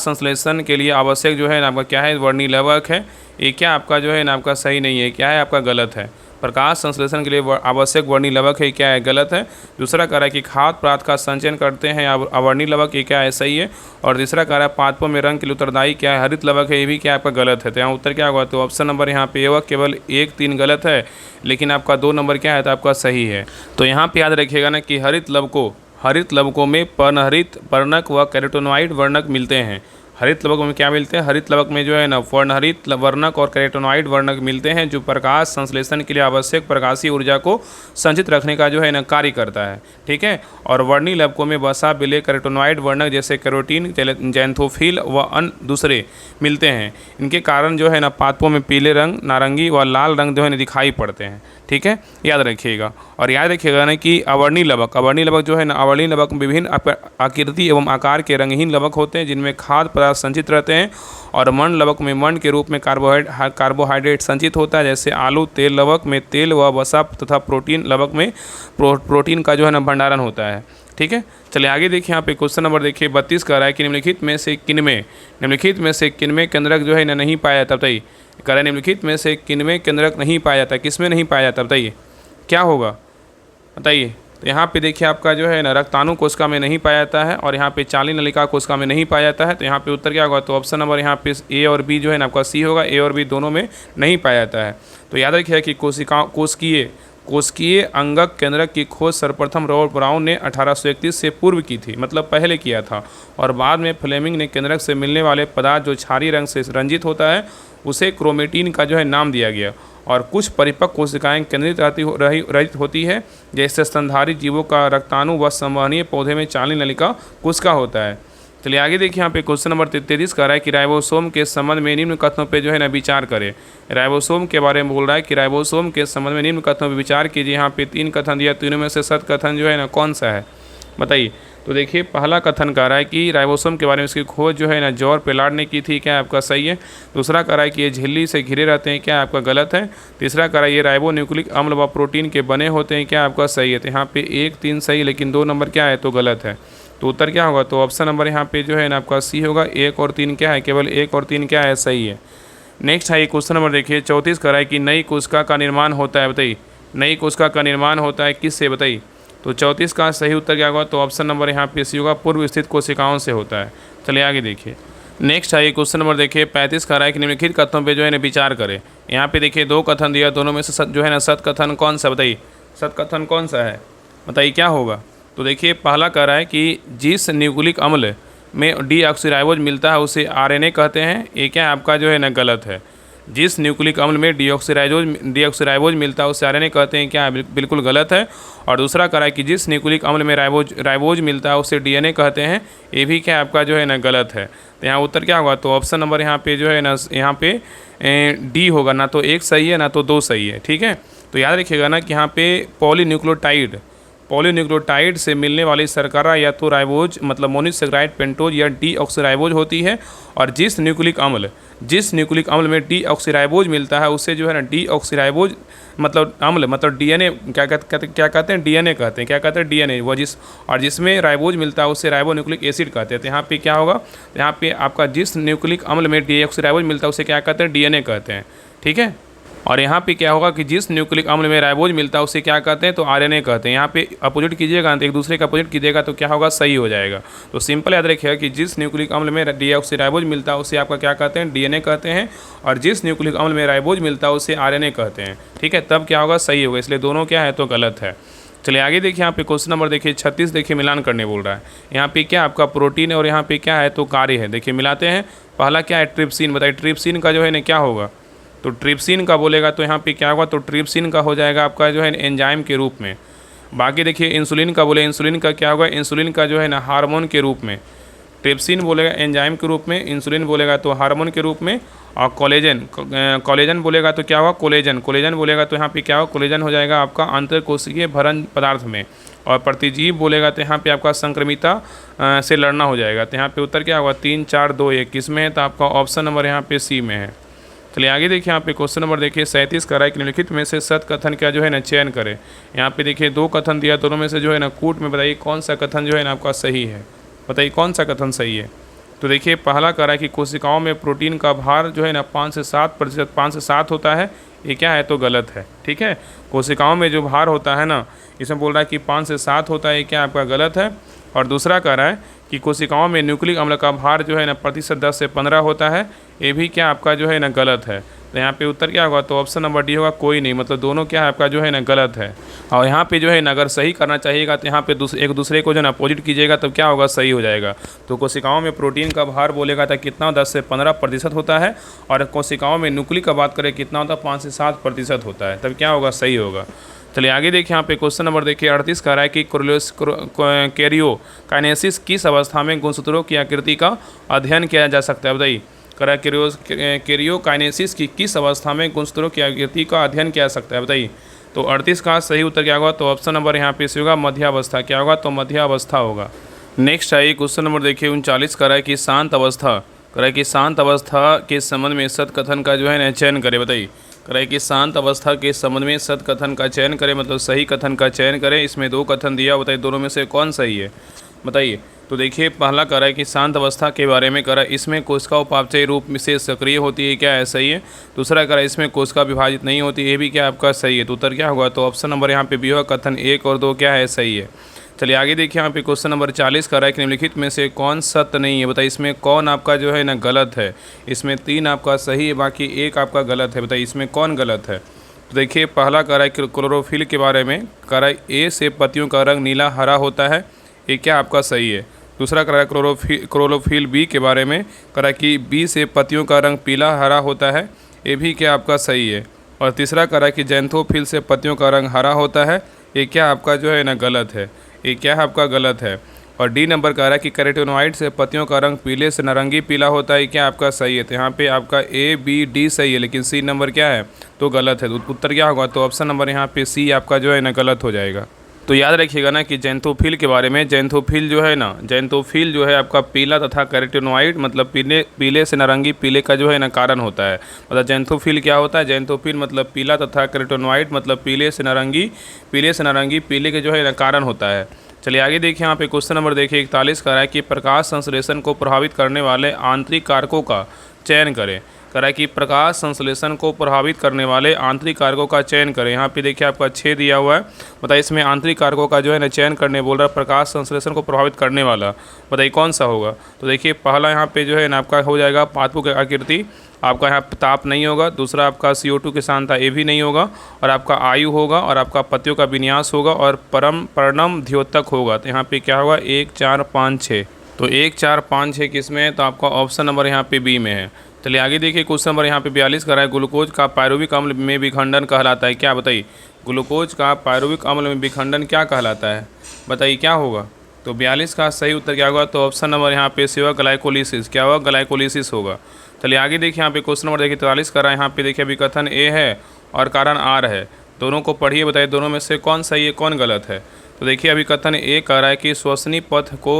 संश्लेषण के लिए आवश्यक जो है ना आपका क्या है, वर्णिलवक है। ये क्या आपका जो है ना आपका सही नहीं है, क्या है आपका गलत है। प्रकाश संश्लेषण के लिए आवश्यक वर्णिलवक है, क्या है गलत है। दूसरा कह रहा है कि खाद्य पदार्थ का संचयन करते हैं अवर्णिलवक, ये क्या है सही है। और तीसरा कह रहा है पादपों में रंग के लिए उत्तरदायी क्या है, हरित लवक है, ये भी क्या आपका गलत है। तो यहाँ उत्तर क्या होगा, तो ऑप्शन नंबर यहाँ पे वह केवल 1 3 गलत है, लेकिन आपका 2 नंबर क्या है तो आपका सही है। तो यहाँ पे याद रखिएगा ना कि हरित लवकों में पर्णहरित, पर्णक व कैरोटेनॉइड वर्णक मिलते हैं। हरित लवक में क्या मिलते हैं, हरित लवक में जो है ना वर्णहरित वर्णक और कैरोटेनॉइड वर्णक मिलते हैं, जो प्रकाश संश्लेषण के लिए आवश्यक प्रकाशीय ऊर्जा को संचित रखने का जो है ना कार्य करता है। ठीक है। और वर्णी लवकों में वसा, विलेय, कैरोटेनॉइड वर्णक जैसे कैरोटीन, जैंथोफिल व अन्य दूसरे मिलते हैं। इनके कारण जो है ना पादपों में पीले रंग, नारंगी व लाल रंग जो है ना दिखाई पड़ते हैं। ठीक है, याद रखिएगा। और याद रखिएगा ना कि अवर्णी लवक जो है ना, अवर्णी लवक में विभिन्न आकृति एवं आकार के रंगहीन लवक होते हैं, जिनमें खाद्य पदार्थ संचित रहते हैं। और मण लवक में मण के रूप में कार्बोहाइड्रेट संचित होता है, जैसे आलू। तेल लवक में तेल व वसा तथा प्रोटीन लवक में प्रोटीन का जो है ना भंडारण होता है। ठीक है। चलिए आगे देखिए, यहाँ पे क्वेश्चन नंबर देखिए 32 का रहा है कि निम्नलिखित में से किनमें केंद्रक जो है ना नहीं पाया जाता, बताइए। कह रहा है निम्नलिखित में से किनमें केंद्रक नहीं पाया जाता, किसमें नहीं पाया जाता, बताइए क्या होगा, बताइए। तो यहाँ पे देखिए आपका जो है ना रक्ताणु कोशिका में नहीं पाया जाता है, और यहाँ पे चाली नलिका कोशिका में नहीं पाया जाता है। तो यहाँ पे उत्तर क्या होगा, तो ऑप्शन नंबर यहाँ पे ए और बी जो है ना आपका सी होगा। ए और बी दोनों में नहीं पाया जाता है। तो याद रखिए कि कोशिकीय अंगक केंद्रक की खोज सर्वप्रथम रॉबर्ट ब्राउन ने 1831 से पूर्व की थी, मतलब पहले किया था। और बाद में फ्लेमिंग ने केंद्रक से मिलने वाले पदार्थ जो क्षारीय रंग से रंजित होता है उसे क्रोमेटिन का जो है नाम दिया गया। और कुछ परिपक्व कोशिकाएं केंद्रित रहित होती है, जैसे स्तनधारी जीवों का रक्ताणु व संवहनीय पौधे में चालनी नलिका कोशिका होता है। चलिए आगे देखिए, यहाँ पे क्वेश्चन नंबर 33 का रहा है कि राइबोसोम के संबंध में निम्न कथनों पे जो है ना विचार करें। राइबोसोम के बारे में बोल रहा है कि राइबोसोम के संबंध में निम्न कथनों पे विचार कीजिए। यहाँ पे 3 कथन दिया, तीनों में से सत कथन जो है ना कौन सा है, बताइए। तो देखिए पहला कथन कह रहा है कि राइबोसोम के बारे में इसकी खोज जो है ना जॉर पेलार्ड ने की थी, क्या आपका सही है। दूसरा कह रहा है कि ये झिल्ली से घिरे रहते हैं, क्या आपका गलत है। तीसरा कह रहा है ये राइबो न्यूक्लिक अम्ल व प्रोटीन के बने होते हैं, क्या आपका सही है। तो यहाँ पे 1 3 सही, लेकिन 2 नंबर क्या है तो गलत है। तो उत्तर क्या होगा, तो ऑप्शन नंबर यहाँ पे जो है ना आपका सी होगा। 1 और 3 क्या है, केवल 1 और 3 क्या है सही है। नेक्स्ट है क्वेश्चन नंबर देखिए 34 कह रहा है कि नई कोशिका का निर्माण होता है, बताइए। नई कोशिका का निर्माण होता है किससे, बताइए। तो 34 का सही उत्तर क्या होगा, तो ऑप्शन नंबर यहाँ पे सी होगा, पूर्व स्थित कोशिकाओं से होता है। चलिए आगे देखिए। नेक्स्ट है क्वेश्चन नंबर देखिए 35 का रहा है कि निम्नलिखित कथनों पे जो है ना विचार करें। यहाँ पे देखिए 2 कथन दिया, दोनों में से जो है ना सत कथन कौन सा, बताइए। सत कथन कौन सा है, बताइए क्या होगा। तो देखिए पहला कह रहा है कि जिस न्यूक्लिक अम्ल में डीऑक्सीराइबोज मिलता है उसे आरएनए कहते हैं, ये क्या आपका जो है ना गलत है। जिस न्यूक्लिक अम्ल में डीऑक्सीराइबोज मिलता है उसे आरएनए कहते हैं, क्या बिल्कुल गलत है। और दूसरा कह रहा है कि जिस न्यूक्लिक अम्ल में राइबोज मिलता है उसे डीएनए कहते हैं, ये भी क्या आपका जो है ना गलत है। तो यहाँ उत्तर क्या होगा, तो ऑप्शन नंबर यहाँ पे जो है ना यहाँ पे डी होगा, ना तो 1 सही है ना तो 2 सही है। ठीक है। तो याद रखिएगा ना कि यहाँ पे पॉलीन्यूक्लियोटाइड से मिलने वाली शर्करा या तो राइबोज मतलब मोनोसेकेराइड पेंटोज या डीऑक्सीराइबोज होती है। और जिस न्यूक्लिक अम्ल में डीऑक्सीराइबोज मिलता है उससे जो है ना डीऑक्सीराइबोज मतलब अम्ल मतलब डीएनए क्या कहते हैं, डीएनए कहते हैं, क्या कहते हैं डीएनए। वो जिसमें राइबोज मिलता है उससे राइबो न्यूक्लिक एसिड कहते हैं। तो यहाँ पे क्या होगा, तो यहाँ पे आपका जिस न्यूक्लिक अम्ल में डीऑक्सीराइबोज मिलता है उसे क्या कहते हैं, डीएनए कहते हैं। ठीक है। और यहाँ पे क्या होगा कि जिस न्यूक्लिक अम्ल में राइबोज मिलता है उसे क्या कहते हैं, तो आरएनए कहते हैं। यहाँ पे अपोजिट कीजिएगा तो एक दूसरे का अपोजिट कीजिएगा तो क्या होगा, सही हो जाएगा। तो सिंपल याद रखिएगा कि जिस न्यूक्लिक अम्ल में डीऑक्सीराइबोज मिलता है उसे आपका क्या कहते हैं, डीएनए कहते हैं। और जिस न्यूक्लिक अम्ल में राइबोज मिलता है उसे आरएनए कहते हैं। ठीक है, तब क्या होगा, सही होगा। इसलिए दोनों क्या है तो गलत है। चलिए आगे देखिए, यहाँ पे क्वेश्चन नंबर देखिए 36 देखिए मिलान करने बोल रहा है। यहाँ पे क्या आपका प्रोटीन है और यहाँ पे क्या है तो कार्य है। देखिए मिलाते हैं। पहला क्या है, ट्रिप्सिन, बताइए ट्रिप्सिन का जो है ना क्या होगा, तो ट्रिप्सिन का बोलेगा तो यहाँ पे क्या होगा, तो ट्रिप्सिन का हो जाएगा आपका जो है एंजाइम के रूप में। बाकी देखिए इंसुलिन का बोले, इंसुलिन का क्या होगा, इंसुलिन का जो है ना हार्मोन के रूप में। ट्रिप्सिन बोलेगा एंजाइम के रूप में, इंसुलिन बोलेगा तो हार्मोन के रूप में, और कोलेजन बोलेगा तो क्या होगा, कोलेजन बोलेगा तो यहाँ पे क्या होगा, कोलेजन हो जाएगा आपका अंतरकोशिकीय भरण पदार्थ में। और प्रतिजीव बोलेगा तो यहाँ पे आपका संक्रमिता से लड़ना हो जाएगा। तो यहाँ पे उत्तर क्या होगा, 3 4 2 1 किस में है, तो आपका ऑप्शन नंबर यहाँ पे सी में है। चलिए आगे देखिए, यहाँ पे क्वेश्चन नंबर देखिए 37 का है कि निम्नलिखित में से सत कथन क्या जो है ना चयन करें। यहाँ पे देखिए 2 कथन दिया, दोनों में से जो है ना कूट में बताइए कौन सा कथन जो है ना आपका सही है, बताइए कौन सा कथन सही है। तो देखिए पहला कह रहा है कि कोशिकाओं में प्रोटीन का भार जो है ना 5 से 7%, 5 से 7 होता है, ये क्या है, तो गलत है। ठीक है, कोशिकाओं में जो भार होता है ना, इसमें बोल रहा है कि 5 से 7 होता है, ये क्या आपका गलत है। और दूसरा कह रहा है कि कोशिकाओं में न्यूक्लिक अम्ल का भार जो है ना प्रतिशत 10 से 15 होता है, ये भी क्या आपका जो है ना गलत है। तो यहाँ पे उत्तर क्या होगा, तो ऑप्शन नंबर डी होगा, कोई नहीं, मतलब दोनों क्या है आपका जो है ना गलत है। और यहाँ पे जो है ना अगर सही करना चाहिएगा तो यहाँ पे एक दूसरे को जो ना अपोजिट कीजिएगा तब क्या होगा, सही हो जाएगा। तो कोशिकाओं में प्रोटीन का भार बोलेगा था कितना, 10 से 15% होता है, और कोशिकाओं में न्यूक्लिक का बात करें कितना होता है, 5 से 7% होता है, तब क्या होगा, सही होगा। चलिए आगे देखिए, यहाँ पे क्वेश्चन नंबर देखिए 38 का है कि कैरियोकाइनेसिस किस अवस्था में गुणसूत्रों की आकृति का अध्ययन किया जा सकता है, बताइए। कैरियोकाइनेसिस की किस अवस्था में गुणसूत्रों की आकृति का अध्ययन किया जा सकता है, बताइए। तो 38 का सही उत्तर क्या होगा, तो ऑप्शन नंबर यहाँ पे होगा मध्यावस्था। क्या होगा, तो मध्यावस्था होगा। नेक्स्ट आइए क्वेश्चन नंबर देखिए 39 का है कि शांत अवस्था, कह रहा है कि शांत अवस्था के संबंध में सत कथन का जो है ना चयन करें, बताइए। कह रहा है कि शांत अवस्था के संबंध में सत कथन का चयन करें, मतलब सही कथन का चयन करें। इसमें 2 कथन दिया, बताइए दोनों में से कौन सही है, बताइए। तो देखिए पहला कह रहा है कि शांत अवस्था के बारे में कह रहा है इसमें कोशिका उपापचयी रूप से सक्रिय होती है, क्या है, सही है। दूसरा कह रहा है इसमें कोशिका विभाजित नहीं होती, ये भी क्या आपका सही है। तो उत्तर क्या होगा, तो ऑप्शन नंबर यहाँ पे भी होगा, कथन 1 और 2 क्या है, सही है। चलिए आगे देखिए, यहाँ पे क्वेश्चन नंबर 40 का है कि निम्नलिखित में से कौन सत्य नहीं है, बताइए। इसमें कौन आपका जो है ना गलत है। इसमें 3 आपका सही है, बाकी 1 आपका गलत है, बताइए इसमें कौन गलत है। तो देखिए पहला कह रहा है कि क्लोरोफिल के बारे में कह रहा है ए से पत्तियों का रंग नीला हरा होता है, ये क्या आपका सही है। दूसरा कह रहा है क्लोरोफिल बी के बारे में कह रहा है कि बी से पत्तियों का रंग पीला हरा होता है, ये भी क्या आपका सही है। और तीसरा कह रहा है कि जैंथोफिल से पत्तियों का रंग हरा होता है, ये क्या आपका जो है ना गलत है, ये क्या है आपका गलत है। और डी नंबर कह रहा है कि कैरोटीनॉइड से पत्तियों का रंग पीले से नारंगी पीला होता है, क्या आपका सही है। तो यहाँ पे आपका ए बी डी सही है, लेकिन सी नंबर क्या है, तो गलत है। तो उत्तर क्या होगा, तो ऑप्शन नंबर यहाँ पे सी आपका जो है ना गलत हो जाएगा। तो याद रखिएगा ना कि जैंथोफिल के बारे में, जैंथोफिल जो है ना, जैंथोफिल जो है आपका पीला तथा कैरोटीनॉइड मतलब पीले से नारंगी पीले का जो है ना कारण होता है। मतलब जैंथोफिल क्या होता है, जैंथोफिल मतलब पीला तथा कैरोटीनॉइड मतलब पीले से नारंगी पीले के जो है ना कारण होता है। चलिए आगे देखिए, यहाँ पे क्वेश्चन नंबर देखिए 41 का है कि प्रकाश संश्लेषण को प्रभावित करने वाले आंतरिक कारकों का चयन करें। कह रहा है कि प्रकाश संश्लेषण को प्रभावित करने वाले आंतरिक कारकों का चयन करें। यहाँ पे देखिए आपका 6 दिया हुआ है, बताइए इसमें आंतरिक कारकों का जो है ना चयन करने बोल रहा है, प्रकाश संश्लेषण को प्रभावित करने वाला, बताइए कौन सा होगा। तो देखिए पहला यहाँ पे जो है ना आपका हो जाएगा पादपों की आकृति, आपका यहाँ ताप नहीं होगा। दूसरा आपका CO2 की सांद्रता, ये भी नहीं होगा। और आपका आयु होगा, और आपका पत्तियों का विन्यास होगा, और पर्णम द्योतक होगा। तो यहाँ पे क्या होगा, 1 4 5 6। तो 1 4 5 6 किस में है, तो आपका ऑप्शन नंबर यहाँ पे बी में है। चलिए आगे देखिए, क्वेश्चन नंबर यहाँ पे 42 का है, ग्लूकोज का पायरुविक अम्ल में विखंडन कहलाता है, क्या, बताइए। ग्लूकोज का पायरुविक अम्ल में विखंडन क्या कहलाता है, बताइए क्या होगा। तो 42 का सही उत्तर क्या होगा, तो ऑप्शन नंबर यहाँ पे होगा ग्लाइकोलिसिस, क्या होगा, ग्लाइकोलिसिस होगा। चलिए आगे देखिए, यहाँ पे क्वेश्चन नंबर देखिए 43 का है, यहाँ पे देखिए विकथन ए है और कारण आर है, दोनों को पढ़िए, बताइए दोनों में से कौन सही है कौन गलत है। तो देखिए अभी कथन ए कह रहा है कि श्वसनी पथ को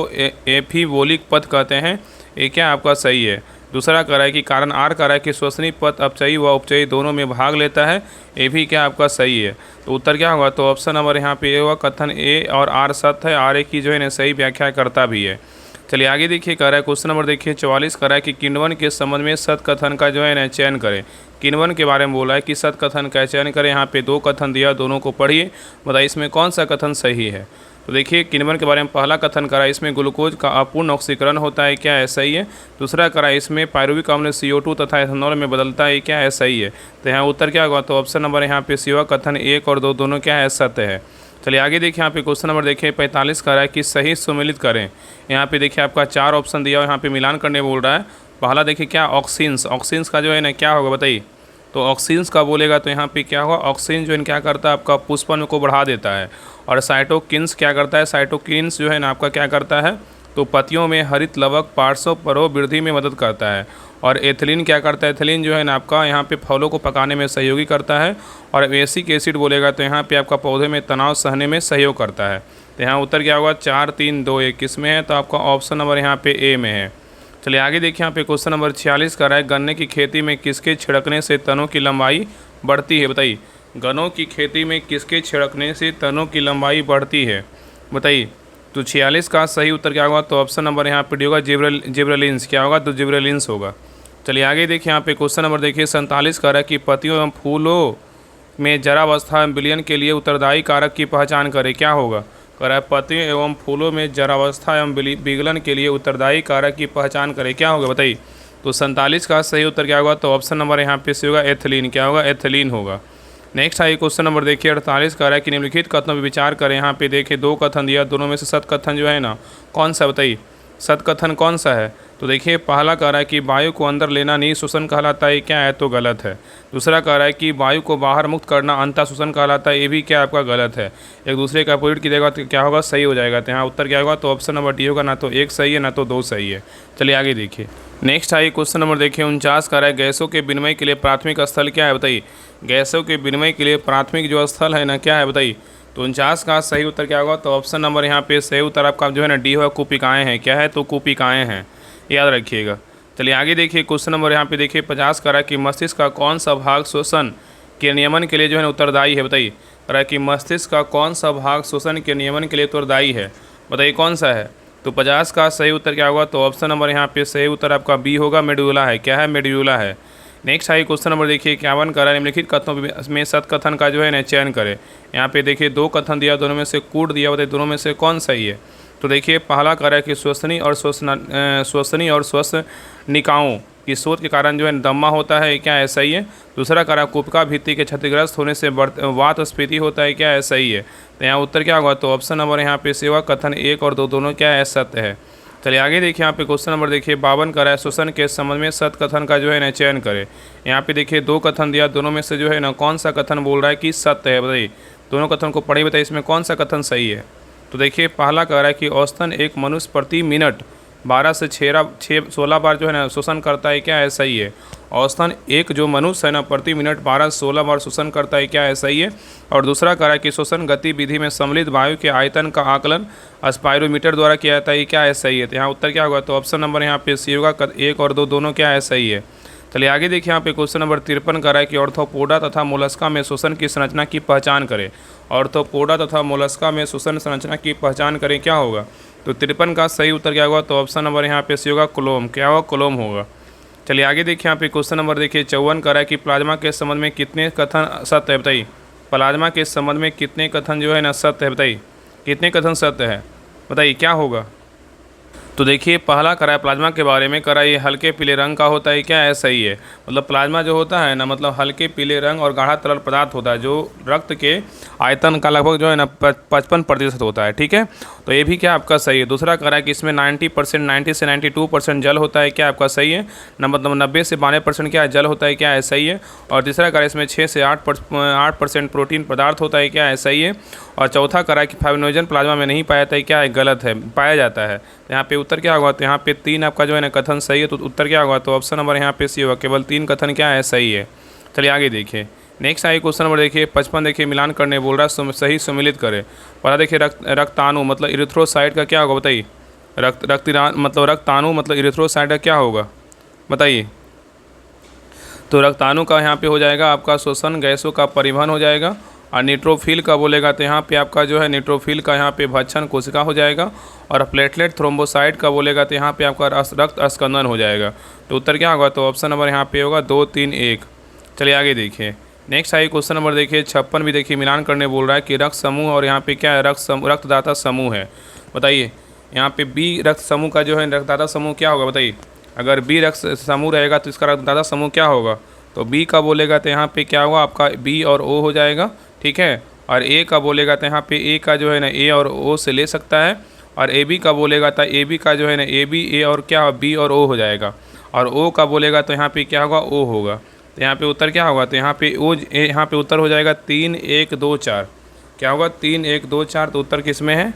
एफिबोलिक पथ कहते हैं, ये क्या आपका सही है। दूसरा कह रहा है कि कारण आर कह रहा है कि श्वसनी पथ अपचयी व उपचयी दोनों में भाग लेता है, ये भी क्या आपका सही है। तो उत्तर क्या होगा, तो ऑप्शन नंबर यहाँ पे होगा कथन ए और आर सत्य है, आर ए की जो है ना सही व्याख्या करता भी है। चलिए आगे देखिए, कह रहा है क्वेश्चन नंबर देखिए 44 कह रहा है कि किण्वन के संबंध में सत कथन का जो है ना चयन करें। किण्वन के बारे में बोला है कि सत कथन का चयन करें। यहाँ पे 2 कथन दिया, दोनों को पढ़िए, बताइए इसमें कौन सा कथन सही है। तो देखिए किण्वन के बारे में पहला कथन करा है, इसमें ग्लूकोज का अपूर्ण ऑक्सीकरण होता है, क्या है, सही है। दूसरा करा है इसमें पायरुविक अम्ल CO2 तथा एथेनॉल में बदलता है, क्या है, सही है। तो यहाँ उत्तर क्या होगा, तो ऑप्शन नंबर यहाँ पे सी होगा कथन 1 और 2 दोनों क्या है, सत्य है। चलिए आगे देखिए, यहाँ पे क्वेश्चन नंबर देखिए 45 का है कि सही सुमेलित करें। यहाँ पे देखिए आपका 4 ऑप्शन दिया हुआ, यहाँ पे मिलान करने बोल रहा है। पहला देखिए क्या, ऑक्सीन्स, ऑक्सीन्स का जो है ना क्या होगा, बताइए। तो ऑक्सीन्स का बोलेगा तो यहाँ पे क्या होगा, ऑक्सीन जो है क्या करता है आपका पुष्पन को बढ़ा देता है। और साइटोकिन्स क्या करता है, साइटोकिन्स जो है ना आपका क्या करता है, तो पत्तियों में हरित लवक पार्श्व परोह वृद्धि में मदद करता है। और एथिलीन क्या करता है, एथिलीन जो है ना आपका यहाँ पे फलों को पकाने में सहयोगी करता है। और एसिक एसिड बोलेगा तो यहाँ पे आपका पौधे में तनाव सहने में सहयोग करता है। तो यहाँ उत्तर क्या होगा, 4 3 2 1 किस में है, तो आपका ऑप्शन नंबर यहाँ पे ए में है। चलिए आगे देखिए, यहाँ पे क्वेश्चन नंबर 46 का रहा है, गन्ने की खेती में किसके छिड़कने से तनों की लंबाई बढ़ती है, बताइए। गन्नों की खेती में किसके छिड़कने से तनों की लंबाई बढ़ती है, बताइए। तो 46 का सही उत्तर क्या होगा, तो ऑप्शन नंबर यहाँ पे डी होगा, जिब्रेलिन्स। क्या होगा, तो जिब्रेलिन्स होगा। चलिए आगे देखिए, यहाँ पे क्वेश्चन नंबर देखिए 47 का रहा है कि पत्तियों एवं फूलों में जरावस्था विलयन के लिए उत्तरदायी कारक की पहचान करें, क्या होगा। कह रहा है पत्तियों एवं फूलों में जरावस्था एवं विगलन के लिए उत्तरदायी कारक की पहचान करें, क्या होगा, बताइए। तो 47 का सही उत्तर क्या होगा, तो ऑप्शन नंबर यहाँ पे से होगा एथिलीन। क्या होगा, एथिलीन होगा। नेक्स्ट आइए क्वेश्चन नंबर देखिए 48 का रहा है कि निम्नलिखित कथनों पर विचार करें। यहाँ पे देखिए 2 कथन दिया, दोनों में से सत कथन जो है ना कौन सा, बताइए। सत कथन कौन सा है, तो देखिए पहला कह रहा है कि वायु को अंदर लेना नहीं शोषण कहलाता है, क्या है, तो गलत है। दूसरा कह रहा है कि वायु को बाहर मुक्त करना अंतः शोषण कहलाता है, ये भी क्या आपका गलत है। एक दूसरे का अपोजिट की देगा तो क्या होगा, सही हो जाएगा। तो यहाँ उत्तर क्या होगा, तो ऑप्शन नंबर डी होगा, ना तो 1 सही है ना तो 2 सही है। चलिए आगे देखिए, नेक्स्ट आइए क्वेश्चन नंबर देखिए 49 का रहा है, गैसों के विनिमय के लिए प्राथमिक स्थल क्या है, बताइए। गैसों के विनिमय के लिए प्राथमिक जो स्थल है ना क्या है, बताइए। तो 49 का सही उत्तर क्या होगा, तो ऑप्शन नंबर यहाँ पे सही उत्तर आपका जो है ना डी होगा, कूपिकाएँ हैं। क्या है, तो कूपिकाएँ हैं, याद रखिएगा। चलिए आगे देखिए क्वेश्चन नंबर यहाँ पे देखिए 50 का रहा है कि मस्तिष्क का कौन सा भाग शोषण के नियमन के लिए जो है ना उत्तरदायी है, बताइए। कह रहा है कि मस्तिष्क का कौन सा भाग शोषण के नियमन के लिए उत्तरदायी है, बताइए कौन सा है। तो 50 का सही उत्तर क्या होगा, तो ऑप्शन नंबर यहाँ पे सही उत्तर आपका बी होगा, मेड्यूला है। क्या है, मेड्यूला है। नेक्स्ट आइए क्वेश्चन नंबर देखिए 51 का रहा है, निम्नलिखित कथनों में सत कथन का जो है ना चयन करें। यहाँ पे देखिए 2 कथन दिया, दोनों में से कूट दिया, बताइए दोनों में से कौन सही है। तो देखिए पहला कह रहा है कि श्वसनी और श्वसनिकाओं की शोथ के कारण जो है दम्मा होता है, क्या ऐसा ही है। दूसरा कह रहा है कुपका भित्ति के क्षतिग्रस्त होने से वातस्फीति होता है, क्या ऐसा ही है। तो यहाँ उत्तर क्या होगा, तो ऑप्शन नंबर यहाँ पे सेवा कथन 1 और 2 दोनों क्या है, सत्य है। चलिए आगे देखिए, यहाँ पे क्वेश्चन नंबर देखिए 52 का रहा है, श्वसन के संबंध में सत कथन का जो है ना चयन करें। यहाँ पे देखिए 2 कथन दिया, दोनों में से जो है ना कौन सा कथन बोल रहा है कि सत्य है, बताइए। दोनों कथन को पढ़िए, बताइए इसमें कौन सा कथन सही है। तो देखिए पहला कह रहा है कि औसतन एक मनुष्य प्रति मिनट 12 से 16 बार जो है ना शोषण करता है, क्या ऐसा ही है। औसतन एक जो मनुष्य है ना प्रति मिनट 12 से 16 बार शोषण करता है, क्या ऐसा ही है। और दूसरा कह रहा है कि शोषण गतिविधि में सम्मिलित वायु के आयतन का आकलन स्पायरोमीटर द्वारा किया जाता है, क्या ऐसा ही है। तो यहाँ उत्तर क्या होगा, तो ऑप्शन नंबर यहाँ पे सी होगा, 1 और 2 दोनों क्या ऐसा ही है। चलिए आगे देखिए, यहाँ पे क्वेश्चन नंबर 53 का रहा है कि ऑर्थोपोडा तथा मोलस्का में शोषण की संरचना की पहचान करें। ऑर्थोपोडा तथा मोलस्का में शोषण संरचना की पहचान करें, क्या होगा। तो 53 का सही उत्तर क्या होगा, तो ऑप्शन नंबर यहाँ पे सी होगा, कोलोम। क्या होगा, कोलोम होगा। चलिए आगे देखिए, यहाँ पे क्वेश्चन नंबर देखिए 54 का रहा है कि प्लाज्मा के संबंध में कितने कथन सत्य है, बताइए। प्लाज्मा के संबंध में कितने कथन जो है ना सत्य है, बताइए। कितने कथन सत्य है, बताइए क्या होगा। तो देखिए पहला करा है प्लाज्मा के बारे में, करा ये हल्के पीले रंग का होता है, क्या ऐसा ही है। मतलब प्लाज्मा जो होता है ना, मतलब हल्के पीले रंग और गाढ़ा तरल पदार्थ होता है, जो रक्त के आयतन का लगभग जो है ना 55% होता है, ठीक है। तो ये भी क्या आपका सही है। दूसरा कह रहा है कि इसमें 90 से 92% जल होता है, क्या आपका सही है। मतलब 90 से 92% क्या जल होता है, क्या ऐसा ही है। और तीसरा कह रहा है इसमें 6 से 8% प्रोटीन पदार्थ होता है, क्या ऐसा ही है। और चौथा कह रहा है कि फाइब्रिनोजन प्लाज्मा में नहीं पाया जाता है, क्या है, गलत है, पाया जाता है। तो यहाँ पे उत्तर क्या होगा, तो यहाँ पे 3 आपका जो है ना कथन सही है। तो उत्तर क्या होगा, तो ऑप्शन नंबर यहाँ पे सी होगा, केवल 3 कथन क्या है, सही है। चलिए आगे देखिए, नेक्स्ट आइए क्वेश्चन नंबर देखिए 55 देखिए मिलान करने बोल रहा है, सही सम्मिलित करें। पहला देखिए रक्ताणु मतलब इरिथ्रोसाइट का क्या होगा, बताइए। रक्ताणु मतलब इरिथ्रोसाइट का क्या होगा, बताइए। तो रक्ताणु का यहाँ पे हो जाएगा आपका शोषण, गैसों का परिवहन हो जाएगा। और न्यूट्रोफिल का बोलेगा तो यहाँ पे आपका जो है न्यूट्रोफिल का यहाँ पे भक्षण कोशिका हो जाएगा। और प्लेटलेट थ्रोम्बोसाइट का बोलेगा तो यहाँ पे आपका रक्त स्कंदन हो जाएगा। तो उत्तर क्या होगा, तो ऑप्शन नंबर यहाँ पे होगा 2 3 1। चलिए आगे देखिए, नेक्स्ट आइए क्वेश्चन नंबर देखिए 56 भी देखिए मिलान करने बोल रहा है कि रक्त समूह और यहाँ पे क्या है, रक्तदाता समूह है, बताइए। यहाँ पे बी रक्त समूह का जो है रक्तदाता समूह क्या होगा, बताइए। अगर बी रक्त समूह रहेगा तो इसका रक्तदाता समूह क्या होगा, तो बी का बोलेगा तो यहाँ पे क्या होगा आपका बी और ओ हो जाएगा, ठीक है। और ए का बोलेगा तो यहाँ पे ए का जो है ना ए और ओ से ले सकता है। और ए बी का बोलेगा तो ए बी का जो है ना ए बी ए और क्या बी और ओ हो जाएगा। और ओ का बोलेगा तो यहाँ पे क्या होगा, ओ होगा। तो यहाँ पे उत्तर क्या होगा, तो यहाँ पे उत्तर हो जाएगा 3 1 2 4। क्या होगा 3 1 2 4, तो उत्तर किस में है,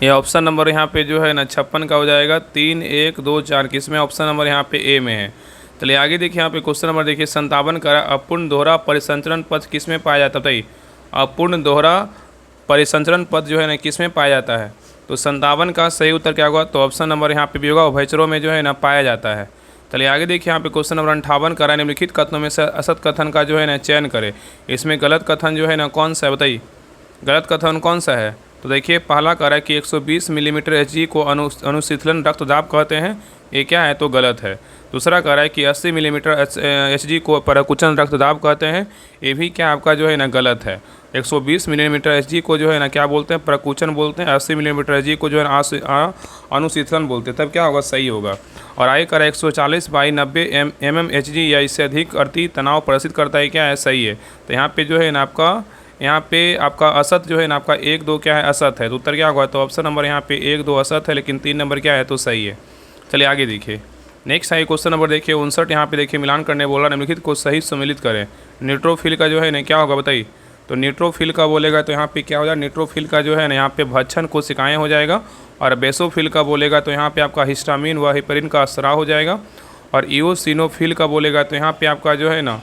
ये ऑप्शन नंबर यहाँ पे जो है ना 56 का हो जाएगा। 3 1 2 4 किस में, ऑप्शन नंबर यहाँ पे ए में है। चलिए आगे देखिए, यहाँ पे क्वेश्चन नंबर देखिए 57 का अपूर्ण दोहरा परिसंचरण पद किस में पाया जाता है, बताइए अपूर्ण दोहरा परिसंचरण पद जो है ना किस में पाया जाता है। तो 57 का सही उत्तर क्या होगा, तो ऑप्शन नंबर यहाँ पे भी होगा, उभयचरों में जो है ना पाया जाता है। चलिए आगे देखिए, यहाँ पे क्वेश्चन नंबर 58 का निम्नलिखित कथनों में से असत कथन का जो है ना चयन करें। इसमें गलत कथन जो है ना कौन सा है, बताइए गलत कथन कौन सा है। तो देखिए पहला कह रहा है कि 120 मिलीमीटर एचजी को अनुशीतलन रक्तदाब कहते हैं, ये क्या है, तो गलत है। दूसरा कह रहा है कि 80 मिलीमीटर एचजी को परकुचन रक्तदाब कहते हैं, ये भी क्या आपका जो है ना गलत है। 120 मिलीमीटर एचजी को जो है ना क्या बोलते हैं, प्रकुचन बोलते हैं। 80 मिलीमीटर एचजी को जो है ना अनुशीतलन बोलते हैं, तब क्या होगा, सही होगा। और आगे कह रहा है 140/90 mm एचजी या इससे अधिक अति तनाव प्रदर्शित करता है, क्या है, सही है। तो यहाँ पे जो है ना यहाँ पे आपका असत जो है ना आपका 1 2 क्या है, असत है। तो उत्तर क्या होगा, तो ऑप्शन नंबर यहाँ पे 1 2 असत है, लेकिन 3 नंबर क्या है, तो सही है। चलिए आगे देखिए, नेक्स्ट है क्वेश्चन नंबर देखिए 59। यहाँ पे देखिए मिलान करने बोला, निम्नलिखित को सही सम्मिलित करें। न्यूट्रोफिल का जो है ना क्या होगा, बताइए। तो न्यूट्रोफिल का बोलेगा तो यहाँ पे क्या हो जाएगा, न्यूट्रोफिल का जो है ना यहाँ पे भक्षण कोशिकाएं हो जाएगा। और बेसोफिल का बोलेगा तो यहाँ पे आपका हिस्टामिन व हिपरिन का स्राव हो जाएगा। और इओसिनोफिल का बोलेगा तो यहाँ पे आपका जो है ना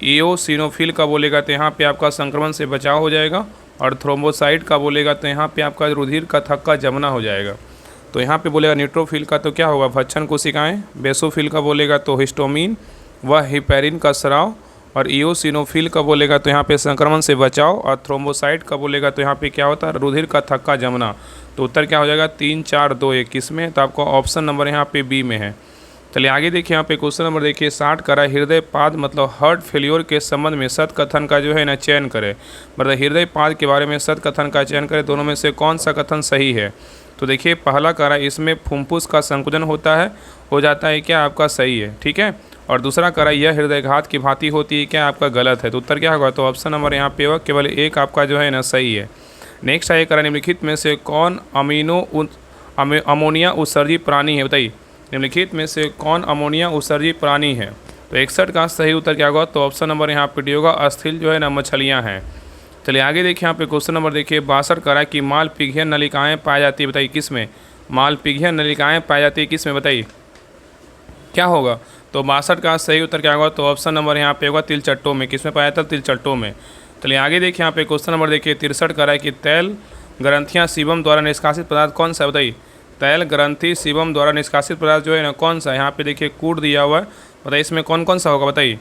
इओसिनोफिल का बोलेगा तो यहाँ पे आपका संक्रमण से बचाव हो जाएगा। और थ्रोम्बोसाइट का बोलेगा तो यहाँ पे आपका रुधिर का थक्का जमना हो जाएगा। तो यहाँ पे बोलेगा न्यूट्रोफिल का तो क्या होगा, भक्षण कोशिकाएं। बेसोफिल का बोलेगा तो हिस्टोमिन व हिपैरिन का स्राव। और इओसिनोफिल का बोलेगा तो यहाँ पे संक्रमण से बचाव। और थ्रोम्बोसाइट का बोलेगा तो यहाँ पे क्या होता है, रुधिर का थक्का जमना। तो उत्तर क्या हो जाएगा, 3 4 2 1 किस में, तो आपका ऑप्शन नंबर यहाँ पे बी में है। चलिए आगे देखिए, यहाँ पे क्वेश्चन नंबर देखिए 60 करा हृदय पाद मतलब हार्ट फेल्योर के संबंध में सत कथन का जो है ना चयन करें। मतलब हृदय पाद के बारे में सत कथन का चयन करें, दोनों में से कौन सा कथन सही है। तो देखिए पहला करा इसमें फुफ्फुस का संकुचन होता है, हो जाता है, क्या आपका सही है, ठीक है। और दूसरा करा यह हृदयघात की भांति होती है, क्या आपका गलत है। तो उत्तर क्या होगा, तो ऑप्शन नंबर यहाँ पे होगा, केवल एक आपका जो है ना सही है। नेक्स्ट है करा निम्नलिखित में से कौन अमोनिया उत्सर्जी प्राणी है, बताइए निम्नलिखित में से कौन अमोनिया उत्सर्जी प्राणी है। तो 61 का सही उत्तर क्या होगा, तो ऑप्शन नंबर यहाँ पे डी होगा, अस्थिल जो है ना मछलियाँ हैं। चलिए आगे देखिए, यहाँ पे क्वेश्चन नंबर देखिए 62 करा कि मालपिघ्य नलिकाएँ पाई जाती है, बताइए किस में, मालपिघ्य नलिकाएँ पाई जाती है किस में, बताइए क्या होगा। तो 62 का सही उत्तर क्या होगा, तो ऑप्शन नंबर यहाँ पे होगा तिलचट्टों में। किस में पाया जाता है, तिलचट्टों में। चलिए आगे देखिए, यहाँ पे क्वेश्चन नंबर देखिए 63 करा कि तैल ग्रंथियाँ सीबम द्वारा निष्कासित पदार्थ कौन सा है, बताइए तैल ग्रंथि सीबम द्वारा निष्कासित पदार्थ जो है ना कौन सा है। यहाँ पे देखिए कूट दिया हुआ है, बताइए इसमें कौन कौन सा होगा, बताइए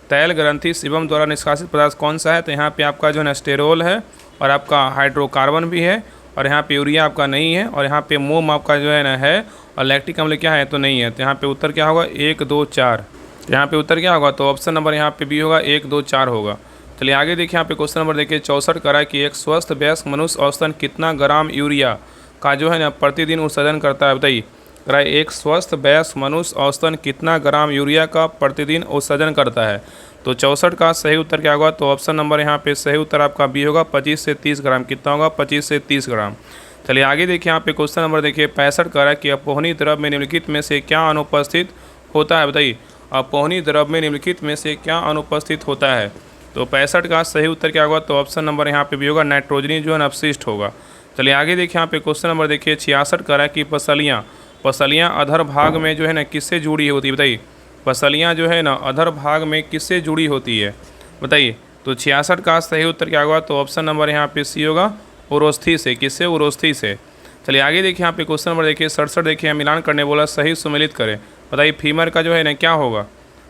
तैल ग्रंथि सीबम द्वारा निष्कासित पदार्थ कौन सा है। तो यहाँ पे आपका जो है ना स्टेरोल है, और आपका हाइड्रोकार्बन भी है, और यहाँ पे यूरिया आपका नहीं है, और यहाँ पे मोम आपका जो है ना है, और लैक्टिक अम्ल क्या है, तो नहीं है। तो यहाँ पे उत्तर क्या होगा, 1 2 4। यहाँ पे उत्तर क्या होगा, तो ऑप्शन नंबर यहाँ पे बी होगा, 1 2 4 होगा। चलिए आगे देखिए, यहाँ पे क्वेश्चन नंबर देखिए 64 करा कि एक स्वस्थ वयस्क मनुष्य औसतन कितना ग्राम यूरिया का जो है ना प्रतिदिन उत्सर्जन करता है, बताइए एक स्वस्थ वयस्क मनुष्य औसतन कितना ग्राम यूरिया का प्रतिदिन उत्सर्जन करता है। तो 64 का सही उत्तर क्या होगा, तो ऑप्शन नंबर यहाँ पे सही उत्तर आपका बी होगा, 25 से 30 ग्राम। कितना होगा, 25 से 30 ग्राम। चलिए आगे देखिए, यहाँ पे क्वेश्चन नंबर देखिए 65 करा कि अपोहनी द्रव में निम्नलिखित में से क्या अनुपस्थित होता है, बताइए अपोहनी द्रव में निम्नलिखित में से क्या अनुपस्थित होता है। तो 65 का सही उत्तर क्या होगा, तो ऑप्शन नंबर यहाँ पे भी होगा, नाइट्रोजनी जो है ना अपशिष्ट होगा। चलिए आगे देखिए, यहाँ पे क्वेश्चन नंबर देखिए 66 करा कि पसलियाँ अधर भाग में जो है ना किससे जुड़ी होती है, बताइए पसलियाँ जो है ना अधर भाग में किससे जुड़ी होती है, बताइए। तो 66 का सही उत्तर क्या होगा, तो ऑप्शन नंबर यहाँ पे सी होगा, उरोस्थी से। किससे, उरोस्थी से। चलिए आगे देखिए, यहाँ पे क्वेश्चन नंबर देखिए 67 देखिए मिलान करने बोला, सही सुमेलित करें। बताइए फीमर का जो है ना क्या होगा,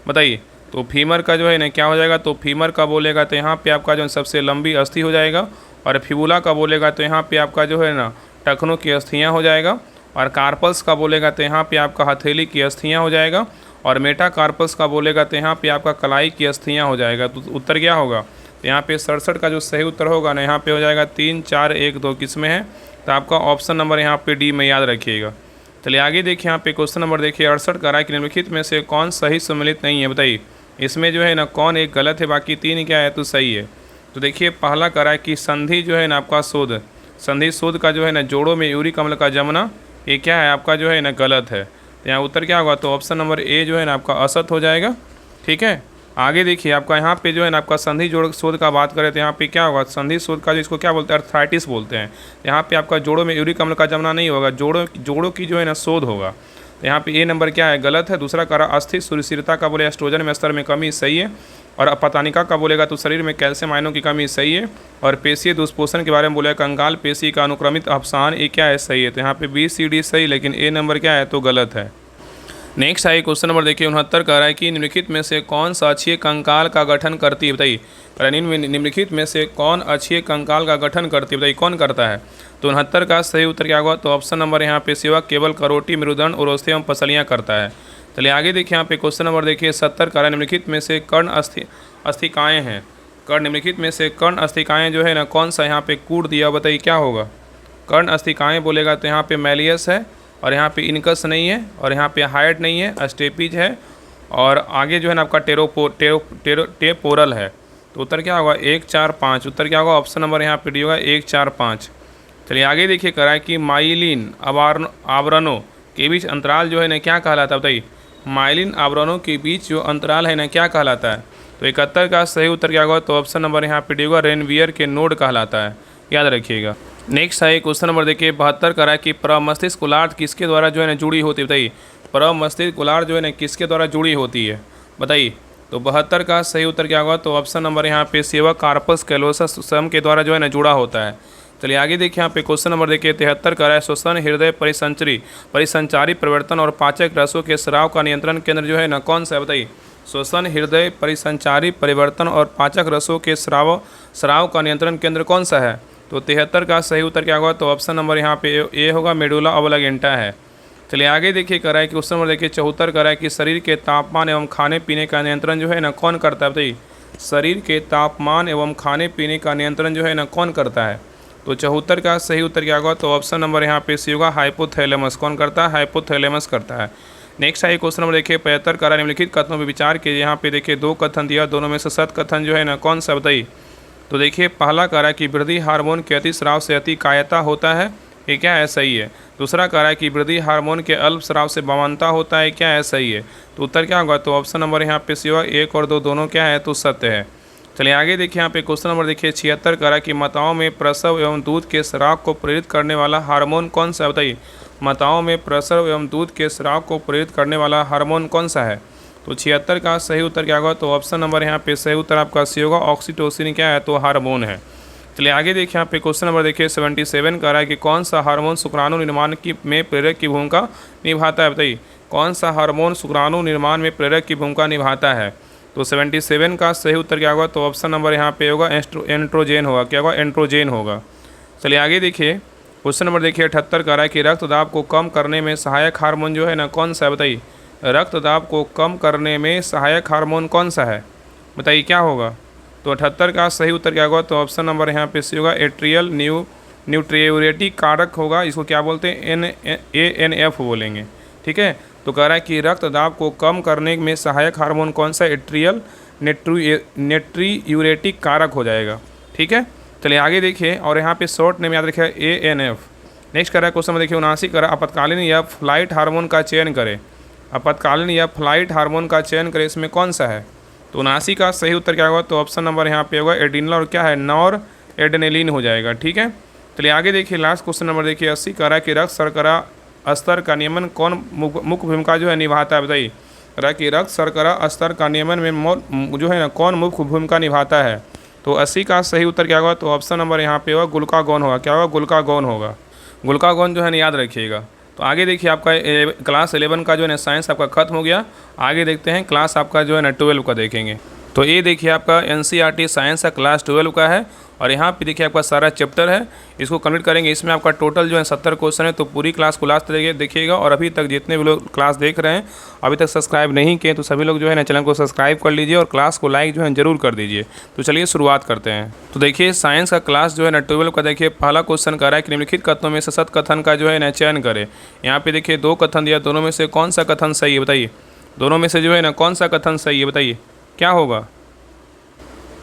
बताइए। तो फीमर का जो है ना क्या हो जाएगा, तो फीमर का बोलेगा तो यहाँ पे आपका जो सबसे लंबी अस्थि हो जाएगा। और फिबुला का बोलेगा तो यहाँ पे आपका जो है ना टखनों की अस्थियाँ हो जाएगा। और कार्पल्स का बोलेगा तो यहाँ पे आपका हथेली की अस्थियाँ हो जाएगा। और मेटाकार्पस का बोलेगा तो यहाँ पे आपका कलाई की अस्थियाँ हो जाएगा। तो उत्तर क्या होगा, तो यहाँ पे 67 का जो सही उत्तर होगा ना यहाँ पे हो जाएगा 3 4 1 2 किस में है, तो आपका ऑप्शन नंबर यहाँ पे डी में याद रखिएगा। चलिए आगे देखिए, यहाँ पे क्वेश्चन नंबर देखिए 68 करा कि निम्नलिखित में से कौन सही सम्मिलित नहीं है, बताइए इसमें जो है ना कौन एक गलत है, बाकी 3 क्या है तो सही है। तो देखिए पहला करा कि संधि जो है ना आपका शोध, संधि शोध का जो है ना जोड़ों में यूरिक अम्ल का जमना, ये क्या है आपका जो है ना गलत है। तो यहाँ उत्तर क्या होगा, तो ऑप्शन नंबर ए जो है ना आपका असत हो जाएगा, ठीक है। आगे देखिए आपका यहाँ पे जो है ना आपका संधि जोड़ शोध का बात करें तो यहाँ पे क्या होगा, संधि शोध का जो इसको क्या बोलते हैं, अर्थराइटिस बोलते हैं। यहाँ पे आपका जोड़ों में यूरिक अम्ल का जमना नहीं होगा, जोड़ों की जो है ना शोध होगा। तो यहाँ पे ए नंबर क्या है, गलत है। दूसरा करा अस्थिर सुरक्षिरता का बोले एस्ट्रोजन में स्तर में कमी, सही है। और अपतानिका का बोलेगा तो शरीर में कैल्शियम आयनों की कमी, सही है। और पेशीय दुष्पोषण के बारे में बोलेगा कंगाल पेशी का अनुक्रमित अपसान, ये क्या है, सही है। तो यहाँ पे बी सी डी सही, लेकिन ए नंबर क्या है तो गलत है। नेक्स्ट है क्वेश्चन नंबर देखिए 69 कह रहा है कि निम्नलिखित में से कौन सा अक्षीय कंकाल का गठन करती है, बताइए। निम्नलिखित में से कौन अक्षीय कंकाल का गठन करती है, बताइए कौन करता है। तो 69 का सही उत्तर क्या होगा, तो ऑप्शन नंबर यहाँ पे सेवक केवल करोटी मेरुदंड उरोस्थी एवं पसलियाँ करता है। चलिए आगे देखिए यहाँ पे क्वेश्चन नंबर देखिए 70 कह रहा है निम्नलिखित में से कर्ण अस्थिकाएँ हैं। निम्नलिखित में से कर्ण अस्थिकाएँ जो है ना कौन सा यहाँ पे कूट दिया, बताइए क्या होगा। कर्ण अस्थिकाएँ बोलेगा तो यहाँ पे मैलियस है, और यहाँ पे इनकस नहीं है, और यहाँ पे हाइट नहीं है, स्टेपिज है, और आगे जो है ना आपका टेपोरल है। तो उत्तर क्या होगा 1 4 5। उत्तर क्या होगा, ऑप्शन नंबर यहाँ पे डी होगा 1 4 5। चलिए आगे देखिए कह रहा है कि माइलिन आवरणों के बीच अंतराल जो है ना क्या कहलाता है, बताइए। माइलिन आवरणों के बीच जो अंतराल है ना क्या कहलाता है। तो 71 का सही उत्तर क्या होगा, तो ऑप्शन नंबर यहाँ पे डी होगा रेनवियर के नोड कहलाता है, याद रखिएगा। नेक्स्ट है क्वेश्चन नंबर देखिए 72 करा है कि प्रमस्तिष्क गोलार्ध किसके द्वारा जो है ना जुड़ी होती है, बताइए। प्रमस्तिष्क गोलार्ध जो है ना किसके द्वारा जुड़ी होती है, बताइए। तो 72 का सही उत्तर क्या होगा, तो ऑप्शन नंबर यहाँ पे सेवक कार्पस कैलोसम के द्वारा जो है ना जुड़ा होता है। चलिए आगे देखिए यहाँ पे क्वेश्चन नंबर देखिए 73 करा है श्वसन हृदय परिसंचारी परिवर्तन और पाचक रसों के स्राव का नियंत्रण केंद्र जो है ना कौन सा है, बताइए। श्वसन हृदय परिसंचारी परिवर्तन और पाचक रसों के स्राव का नियंत्रण केंद्र कौन सा है। तो 73 का सही उत्तर क्या होगा, तो ऑप्शन नंबर यहाँ पे ए होगा मेडुला ऑब्लिगेंटा है। चलिए आगे देखिए कह रहा है कि क्वेश्चन नंबर देखिए 74 कह रहा है कि शरीर के तापमान एवं खाने पीने का नियंत्रण जो है ना कौन करता है, बताइए। शरीर के तापमान एवं खाने पीने का नियंत्रण जो है ना कौन करता है। तो 74 का सही उत्तर क्या होगा, तो ऑप्शन नंबर यहाँ पे सी होगा हाइपोथैलेमस। कौन करता है, हाइपोथैलेमस करता है। नेक्स्ट है क्वेश्चन नंबर देखिए 75 कह रहा है निम्नलिखित कथनों पर विचार कीजिए। यहाँ पे देखिए 2 कथन दिया, दोनों में से सत कथन जो है ना कौन सा, बताइए। तो देखिए पहला कह रहा है कि वृद्धि हार्मोन के अति स्राव से अति कायता होता है, ये क्या है, सही है। दूसरा कह रहा है कि वृद्धि हार्मोन के अल्प स्राव से बवानता होता है, क्या है, सही है। तो उत्तर क्या होगा, तो ऑप्शन नंबर यहाँ पे सी होगा 1 और 2 दोनों क्या है तो सत्य है। चलिए आगे देखिए यहाँ पे क्वेश्चन नंबर देखिए 76 कह रहा है कि माताओं में प्रसव एवं दूध के स्राव को प्रेरित करने वाला हार्मोन कौन सा है, बताइए। माताओं में प्रसव एवं दूध के स्राव को प्रेरित करने वाला हार्मोन कौन सा है। तो 76 का सही उत्तर क्या होगा, तो ऑप्शन नंबर यहाँ पे सही उत्तर आपका सी होगा ऑक्सीटोसिन क्या है तो हार्मोन है। चलिए आगे देखिए यहाँ पे क्वेश्चन नंबर देखिए 77 कह रहा है कि कौन सा हार्मोन शुक्राणु निर्माण में प्रेरक की भूमिका निभाता है, बताइए। कौन सा हार्मोन शुक्राणु निर्माण में प्रेरक की भूमिका निभाता है। तो 77 का सही उत्तर क्या होगा, तो ऑप्शन नंबर यहाँ पे होगा एंड्रोजन होगा, क्या होगा, एंड्रोजन होगा। चलिए आगे देखिए क्वेश्चन नंबर देखिए 78 कह रहा है कि रक्तदाब को कम करने में सहायक हार्मोन जो है ना कौन सा है, बताइए। रक्तदाब को कम करने में सहायक हार्मोन कौन सा है, बताइए क्या होगा। तो 78 का सही उत्तर क्या होगा, तो ऑप्शन नंबर यहाँ पे सी होगा एट्रियल न्यूट्रियूरेटिक कारक होगा, इसको क्या बोलते हैं, ANF बोलेंगे, ठीक है। तो कह रहा है कि रक्तदाब को कम करने में सहायक हार्मोन कौन सा, एट्रियल नेट्रियूरेटिक कारक हो जाएगा, ठीक है। चलिए आगे देखिए और यहाँ पे शॉर्ट नेम याद रखिए ANF। नेक्स्ट कर रहा है क्वेश्चन में देखिए 79 कर रहा है आपातकालीन या फ्लाइट हार्मोन का चयन करें। आपातकालीन या फ्लाइट हार्मोन का चयन करें, इसमें कौन सा है। तो 79 का सही उत्तर क्या होगा, तो ऑप्शन नंबर यहाँ पे होगा एड्रिनल और क्या है नॉर एड्रेनलिन हो जाएगा, ठीक है। चलिए आगे देखिए लास्ट क्वेश्चन नंबर देखिए 80 कह रहा है कि रक्त शर्करा स्तर का नियमन कौन मुख्य भूमिका जो है निभाता है, बताइए। रहा कि रक्त शर्करा स्तर का नियमन में जो है ना कौन मुख्य भूमिका निभाता है। तो 80 का सही उत्तर क्या होगा, तो ऑप्शन नंबर यहाँ पे होगा ग्लूकागॉन होगा, क्या होगा, ग्लूकागॉन होगा। ग्लूकागॉन जो है ना याद रखिएगा। तो आगे देखिए आपका क्लास 11 का जो है ना साइंस आपका खत्म हो गया। आगे देखते हैं क्लास आपका जो है ना 12 का देखेंगे। तो ये देखिए आपका NCERT साइंस का क्लास 12 का है और यहाँ पे देखिए आपका सारा चैप्टर है, इसको कंप्लीट करेंगे। इसमें आपका टोटल जो है 70 क्वेश्चन है। तो पूरी क्लास को लास्ट तक देखिएगा। और अभी तक जितने भी लोग क्लास देख रहे हैं अभी तक सब्सक्राइब नहीं किए तो सभी लोग जो है ना चैनल को सब्सक्राइब कर लीजिए और क्लास को लाइक जो है जरूर कर दीजिए। तो चलिए शुरुआत करते हैं। तो देखिए साइंस का क्लास जो है ना 12 का देखिए पहला क्वेश्चन कर रहा है कि निम्नलिखित कथनों में से सत कथन का जो है ना चयन करें। यहाँ पे देखिए 2 कथन दिया, दोनों में से कौन सा कथन सही है, बताइए। दोनों में से जो है ना कौन सा कथन सही है, बताइए क्या होगा।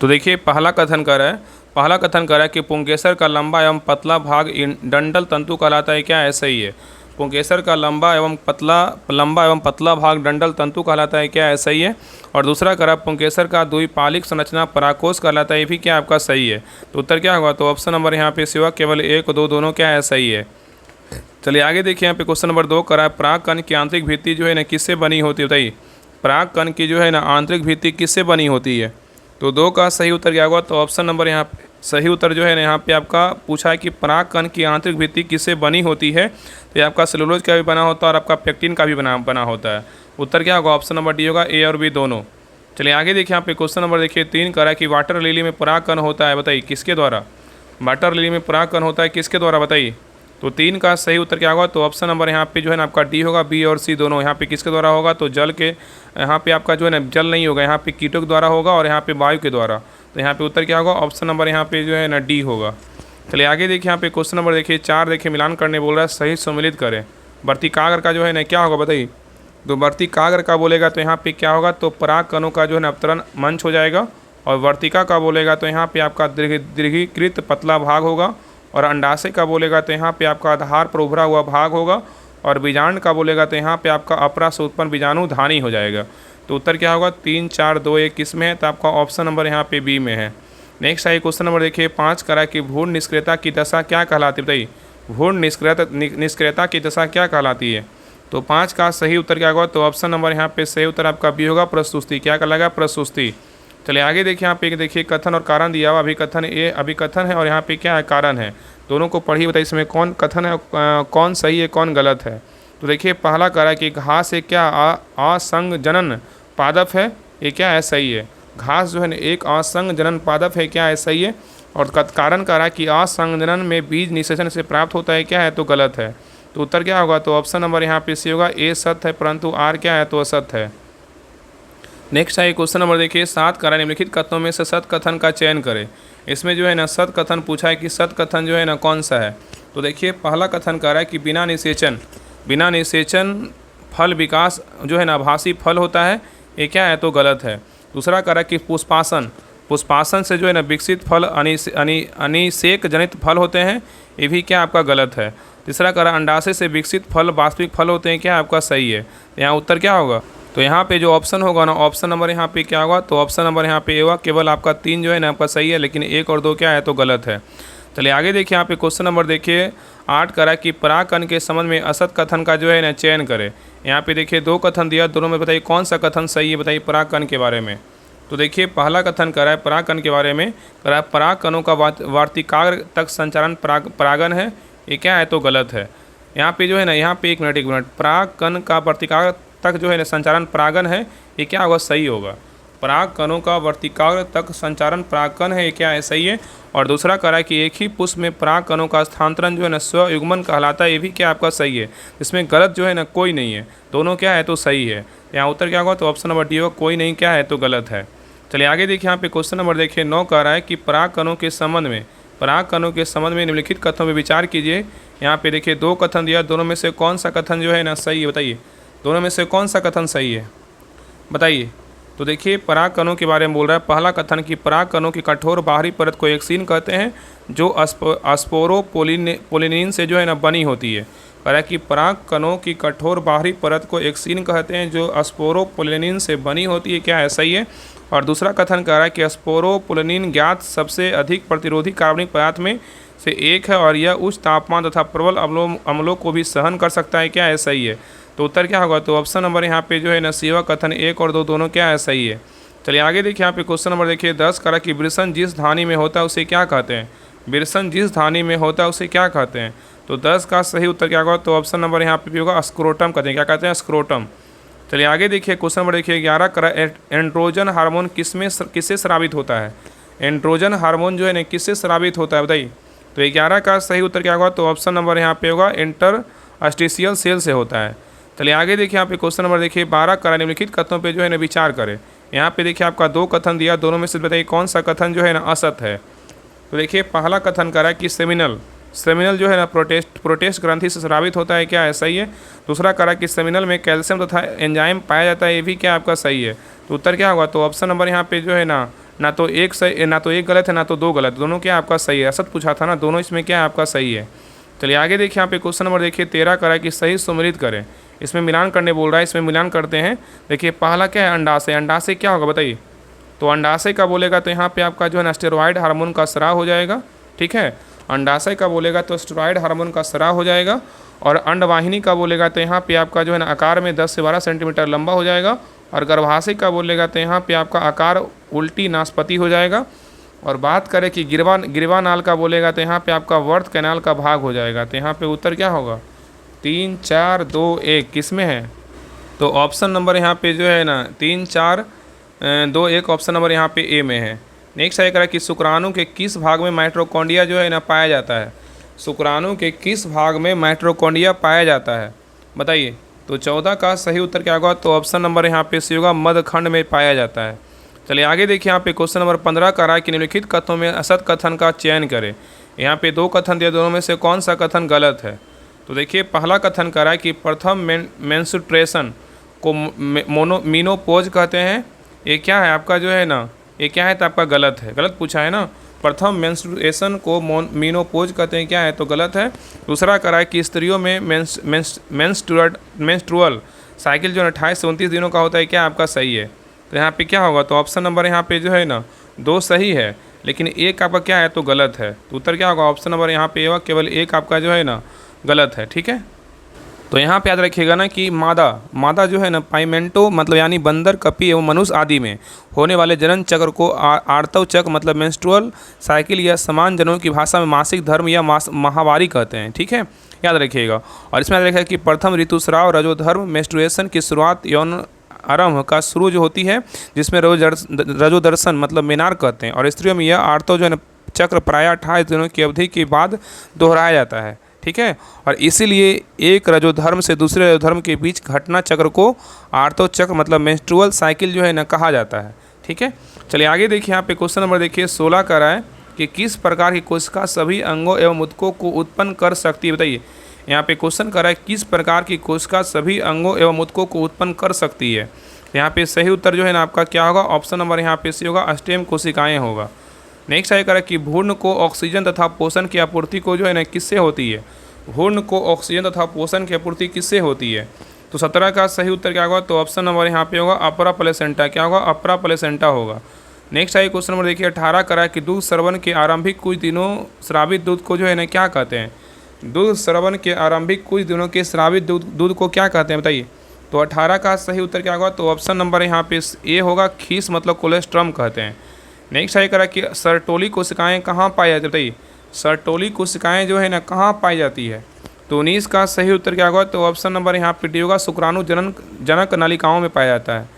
तो देखिए पहला कथन कर रहा है कि पुंकेसर का लंबा एवं पतला भाग डंडल तंतु कहलाता है, क्या है, सही है। पुंकेसर का लंबा एवं पतला भाग डंडल तंतु कहलाता है, क्या है सही है। और दूसरा करा पुंकेसर का द्विपालिक संरचना पराकोष कहलाता है, ये भी क्या आपका सही है। तो उत्तर क्या होगा, तो ऑप्शन नंबर यहाँ पे सिवा केवल 1 और 2 दोनों क्या है सही है। चलिए आगे देखिए यहाँ पे क्वेश्चन नंबर 2 करा पराग कण की आंतरिक भित्ति जो है ना किससे बनी होती है, बताइए पराग कण की जो है ना आंतरिक भित्ति किससे बनी होती है। तो 2 का सही उत्तर क्या होगा, तो ऑप्शन नंबर यहाँ सही उत्तर जो है ना यहाँ पे आपका पूछा है कि पराग कण की आंतरिक भित्ति किससे बनी होती है। तो ये आपका सेलुलोज का भी बना होता है और आपका पेक्टिन का भी बना होता है। उत्तर क्या होगा, ऑप्शन नंबर डी होगा, ए और बी दोनों। चलिए आगे देखिए यहाँ पे क्वेश्चन नंबर देखिए 3 करा कि वाटर लिली में पराग कण होता है, बताइए किसके द्वारा। वाटर लिली में पराग कण होता है किसके द्वारा, बताइए। तो 3 का सही उत्तर क्या होगा, तो ऑप्शन नंबर यहाँ पे जो है ना आपका डी होगा, बी और सी दोनों। यहाँ पे किसके द्वारा होगा, तो जल के, यहाँ पे आपका जो है ना जल नहीं होगा, यहाँ पे कीटों के द्वारा होगा और यहाँ पे वायु के द्वारा। तो यहाँ पे उत्तर क्या होगा, ऑप्शन नंबर यहाँ पे जो है ना डी होगा। चलिए आगे देखिए यहाँ पे क्वेश्चन नंबर देखिए 4 देखिए मिलान करने बोल रहा है, सही सम्मिलित करें। वर्तिकाग्र का जो है ना क्या होगा, बताइए। तो वर्तिकाग्र का बोलेगा तो यहाँ पे क्या होगा, तो पराग कणों का जो है ना अवतरण मंच हो जाएगा। और वर्तिका का बोलेगा तो यहाँ पे आपका दीर्घीकृत पतला भाग होगा। और अंडाशय का बोलेगा तो यहाँ पे आपका आधार पर उभरा हुआ भाग होगा। और बीजांड का बोलेगा तो यहाँ पे आपका अपरा से उत्पन्न बीजाणु धानी हो जाएगा। तो उत्तर क्या होगा, 3 4 2 1 किस में है, तो आपका ऑप्शन नंबर यहाँ पे बी में है। नेक्स्ट आइए क्वेश्चन नंबर देखिए 5 करा कि भ्रूण निष्क्रियता की दशा क्या कहलाती है, बताइए भ्रूण निष्क्रियता की दशा क्या कहलाती है। तो 5 का सही उत्तर क्या होगा, तो ऑप्शन नंबर यहाँ पे सही उत्तर आपका बी होगा, प्रस्तुति। क्या कहलाएगा, प्रस्तुति। चलिए आगे देखिए यहाँ पे एक देखिए कथन और कारण दिया हुआ, अभिकथन ए अभिकथन है और यहाँ पे क्या है, कारण है। दोनों को पढ़िए, बताइए इसमें कौन कथन है, कौन सही है कौन गलत है। तो देखिए पहला करा कि घास से क्या असंग जनन पादप है, ये क्या है सही है। घास जो है ना एक असंग जनन पादप है, क्या है सही है। और कारण करा कि असंग जनन में बीज निषेचन से प्राप्त होता है, क्या है, तो गलत है। तो उत्तर क्या होगा, तो ऑप्शन नंबर यहाँ पे सी होगा, ए सत्य है परंतु आर क्या है, तो असत्य है। नेक्स्ट है क्वेश्चन नंबर देखिए 7 करा निम्नलिखित कथनों में से सत कथन का चयन करें। इसमें जो है ना सत कथन पूछा है कि सत कथन जो है ना कौन सा है। तो देखिए पहला कथन कह रहा है कि बिना निषेचन फल विकास जो है ना आभासी फल होता है, ये क्या है, तो गलत है। दूसरा कह रहा है कि पुष्पासन से जो है ना विकसित फल अनिषेक जनित फल होते हैं, ये भी क्या आपका गलत है। तीसरा कह रहा है अंडाशय से विकसित फल वास्तविक फल होते हैं, क्या आपका सही है। यहाँ उत्तर क्या होगा, तो यहाँ पे जो ऑप्शन होगा ना ऑप्शन नंबर यहाँ पे क्या होगा, तो ऑप्शन नंबर यहाँ पे होगा, केवल आपका 3 जो है ना आपका सही है, लेकिन 1 और 2 क्या है, तो गलत है। चलिए आगे देखिए यहाँ पे क्वेश्चन नंबर देखिए 8 करा कि पराग कण के संबंध में असत कथन का जो है ना चयन करें। यहाँ पे देखिए 2 कथन दिया, दोनों में बताइए कौन सा कथन सही है, बताइए पराग कण के बारे में। तो देखिए पहला कथन करा है पराग कण के बारे में, करा है पराग कणों का वार्तिकाग्र तक संचारण परागन है, ये क्या है, तो गलत है। यहाँ पे जो है ना यहाँ पे एक मिनट पराग कण का वर्तिकाग्र तक जो है ना संचारण परागन है, ये क्या होगा, सही होगा। पराग कणों का वर्तिकाग्र तक संचारण परागकण है, ये क्या है, सही है। और दूसरा कह रहा है कि एक ही पुष्प में पराग कणों का स्थानांतरण जो है ना स्वयुग्मन कहलाता है, ये भी क्या आपका सही है। इसमें गलत जो है ना कोई नहीं है, दोनों क्या है, तो सही है। यहाँ उत्तर क्या होगा, तो ऑप्शन नंबर डी होगा, कोई नहीं क्या है, तो गलत है। चलिए आगे देखिए यहाँ पे क्वेश्चन नंबर देखिए 9 कह रहा है कि पराग कणों के संबंध में निम्नलिखित कथनों में विचार कीजिए। यहाँ पे देखिए 2 कथन दिया, दोनों में से कौन सा कथन जो है ना सही है, बताइए दोनों में से कौन सा कथन सही है, बताइए। तो देखिए पराग कणों के बारे में बोल रहा है। पहला कथन कि पराग कणों की कठोर बाहरी परत को एक्सीन कहते हैं, जो अस्पोरोपोलिनिन से जो है ना बनी होती है। कह रहा है कि पराग कणों की कठोर बाहरी परत को एक्सीन कहते हैं, जो अस्पोरोपोलिनिन से बनी होती है, क्या है, सही है। और दूसरा कथन कह रहा है कि अस्पोरोपोलिनिन ज्ञात सबसे अधिक प्रतिरोधी कार्बनिक पदार्थ में से एक है और यह उच्च तापमान तथा प्रबल अम्लों को भी सहन कर सकता है, क्या है, सही है। तो उत्तर क्या होगा, तो ऑप्शन नंबर यहाँ पे जो है ना सेवा कथन 1 और 2 दोनों क्या है, सही है। चलिए आगे देखिए यहाँ पे क्वेश्चन नंबर देखिए 10 करा कि वृषण जिस धानी में होता है उसे क्या कहते हैं। वृषण जिस धानी में होता है उसे क्या कहते हैं। तो 10 का सही उत्तर क्या होगा, तो ऑप्शन नंबर यहाँ पे भी होगा, स्क्रोटम कहते हैं, क्या कहते हैं, स्क्रोटम। चलिए आगे देखिए क्वेश्चन नंबर देखिए 11 करा एंड्रोजन हार्मोन किससे स्रावित होता है। एंड्रोजन हार्मोन जो है ना किससे स्रावित होता है, बताइए। तो 11 का सही उत्तर क्या होगा, तो ऑप्शन नंबर यहाँ पे होगा, इंटरस्टिशियल सेल से होता है। चलिए आगे देखिए यहाँ पे क्वेश्चन नंबर देखिए 12 करा निम्नलिखित कथनों पे जो है ना विचार करें। यहाँ पे देखिए आपका 2 कथन दिया, दोनों में से बताइए कौन सा कथन जो है ना असत है। तो देखिए पहला कथन करा है कि सेमिनल जो है ना प्रोटेस्ट ग्रंथि से स्रावित होता है, क्या है, सही है। दूसरा करा कि सेमिनल में कैल्शियम तथा एंजाइम पाया जाता है, ये भी क्या आपका सही है। तो उत्तर क्या होगा, तो ऑप्शन नंबर यहाँ पे जो है ना तो एक गलत है ना तो 2 गलत, दोनों क्या आपका सही है। असत पूछा था ना, दोनों इसमें क्या आपका सही है। चलिए आगे देखिए, यहाँ पे क्वेश्चन नंबर देखिए 13 करा कि सही सम्मिलित करें। इसमें मिलान करने बोल रहा है, इसमें मिलान करते हैं। देखिए पहला क्या है, अंडाशय। अंडाशय क्या होगा बताइए। तो अंडाशय का बोलेगा तो यहाँ पे आपका जो है ना स्टेरॉयड हार्मोन का स्राव हो जाएगा। ठीक है, अंडाशय का बोलेगा तो स्टेरॉयड हार्मोन का स्राव हो जाएगा। और अंडवाहिनी का बोलेगा तो यहाँ पे आपका जो है ना आकार में 10 से 12 सेंटीमीटर लंबा हो जाएगा। और गर्भाशय का बोलेगा तो यहाँ पे आपका आकार उल्टी नाशपाती हो जाएगा। और बात करें कि गिरवा नाल का बोलेगा तो यहाँ पे आपका वर्थ कैनाल का भाग हो जाएगा। तो यहाँ पे उत्तर क्या होगा, 3 4 2 1 किस में है। तो ऑप्शन नंबर यहाँ पे जो है ना 3 4 2 1 ऑप्शन नंबर यहाँ पे ए में है। नेक्स्ट आएगा कि शुक्राणु के किस भाग में माइटोकॉन्ड्रिया जो है ना पाया जाता है। शुक्राणु के किस भाग में माइटोकॉन्ड्रिया पाया जाता है बताइए। तो 14 का सही उत्तर क्या होगा, तो ऑप्शन नंबर यहाँ पे सी होगा, मध्य खंड में पाया जाता है। चलिए आगे देखिए, यहाँ पे क्वेश्चन नंबर 15 का रहा है कि निम्नलिखित कथनों में असत कथन का चयन करें। यहाँ पे 2 कथन दिए, दोनों में से कौन सा कथन गलत है। तो देखिए पहला कथन कर रहा है कि प्रथम मेंस्ट्रुएशन को मीनोपोज कहते हैं। ये क्या है आपका जो है ना, ये क्या है तो आपका गलत है, गलत पूछा है ना। प्रथम मेंस्ट्रुएशन को मीनोपोज कहते हैं, क्या है तो गलत है। दूसरा करा है कि स्त्रियों में मेंस्ट्रुअल साइकिल जो 28 से 29 दिनों का होता है, क्या आपका सही है। तो यहाँ पे क्या होगा, तो ऑप्शन नंबर यहाँ पे जो है ना 2 सही है, लेकिन 1 आपका क्या है तो गलत है। तो उत्तर क्या होगा, ऑप्शन नंबर यहाँ पे होगा, केवल 1 आपका जो है ना गलत है। ठीक है, तो यहाँ पे याद रखिएगा ना कि मादा जो है ना पाइमेंटो मतलब यानी बंदर, कपी एवं मनुष्य आदि में होने वाले जनन चक्र को आर्तव चक्र मतलब मेंस्ट्रुअल साइकिल या समान जनों की भाषा में मासिक धर्म या माहवारी कहते हैं। ठीक है, याद रखिएगा। और इसमें याद रखिएगा कि प्रथम ऋतुस्राव रजोधर्म मेंस्ट्रुएशन की शुरुआत यौन आरंभ का शुरू जो होती है, जिसमें रजोदर्शन मतलब मीनार कहते हैं। और स्त्रियों में यह आर्तव जो है चक्र प्रायः 28 दिनों की अवधि के बाद दोहराया जाता है। ठीक है, और इसीलिए एक रजोधर्म से दूसरे रजोधर्म के बीच घटना चक्र को आर्तव चक्र मतलब मेंस्ट्रुअल साइकिल जो है ना कहा जाता है। ठीक है, चलिए आगे देखिए, यहाँ पे क्वेश्चन नंबर देखिए 16 का है कि किस प्रकार की कोशिका सभी अंगों एवं ऊतकों को उत्पन्न कर सकती है बताइए। यहाँ पे क्वेश्चन कर रहा है किस प्रकार की कोशिका सभी अंगों एवं ऊतकों को उत्पन्न कर सकती है। यहाँ पे सही उत्तर जो है ना आपका क्या होगा, ऑप्शन नंबर यहाँ पे सी होगा, स्टेम कोशिकाएं होगा। नेक्स्ट आएगा कि भ्रूण को ऑक्सीजन तथा पोषण की आपूर्ति को जो है ना किससे होती है। भ्रूण को ऑक्सीजन तथा पोषण की आपूर्ति किससे होती है। तो 17 का सही उत्तर क्या होगा, तो ऑप्शन नंबर यहाँ पे होगा, अपर प्लेसेंटा। क्या होगा, अपर प्लेसेंटा होगा। नेक्स्ट आइए क्वेश्चन नंबर देखिए 18 करा कि दूध श्रवण के आरंभिक कुछ दिनों श्रावित दूध को जो है ना क्या कहते हैं। दूध श्रवण के आरंभिक कुछ दिनों के श्रावित दूध को क्या कहते हैं बताइए। तो 18 का सही उत्तर क्या होगा, तो ऑप्शन नंबर यहाँ पे ए होगा, खीस मतलब कोलेस्ट्रम कहते हैं। नेक्स्ट आइए करा कि सर्टोली कोशिकाएं कहाँ पाई जाती है बताइए। सर्टोली कोशिकाएं जो है ना कहाँ पाई जाती है। तो 19 का सही उत्तर क्या होगा, तो ऑप्शन नंबर यहाँ पे डी होगा, शुक्राणु जनक नलिकाओं में पाया जाता है।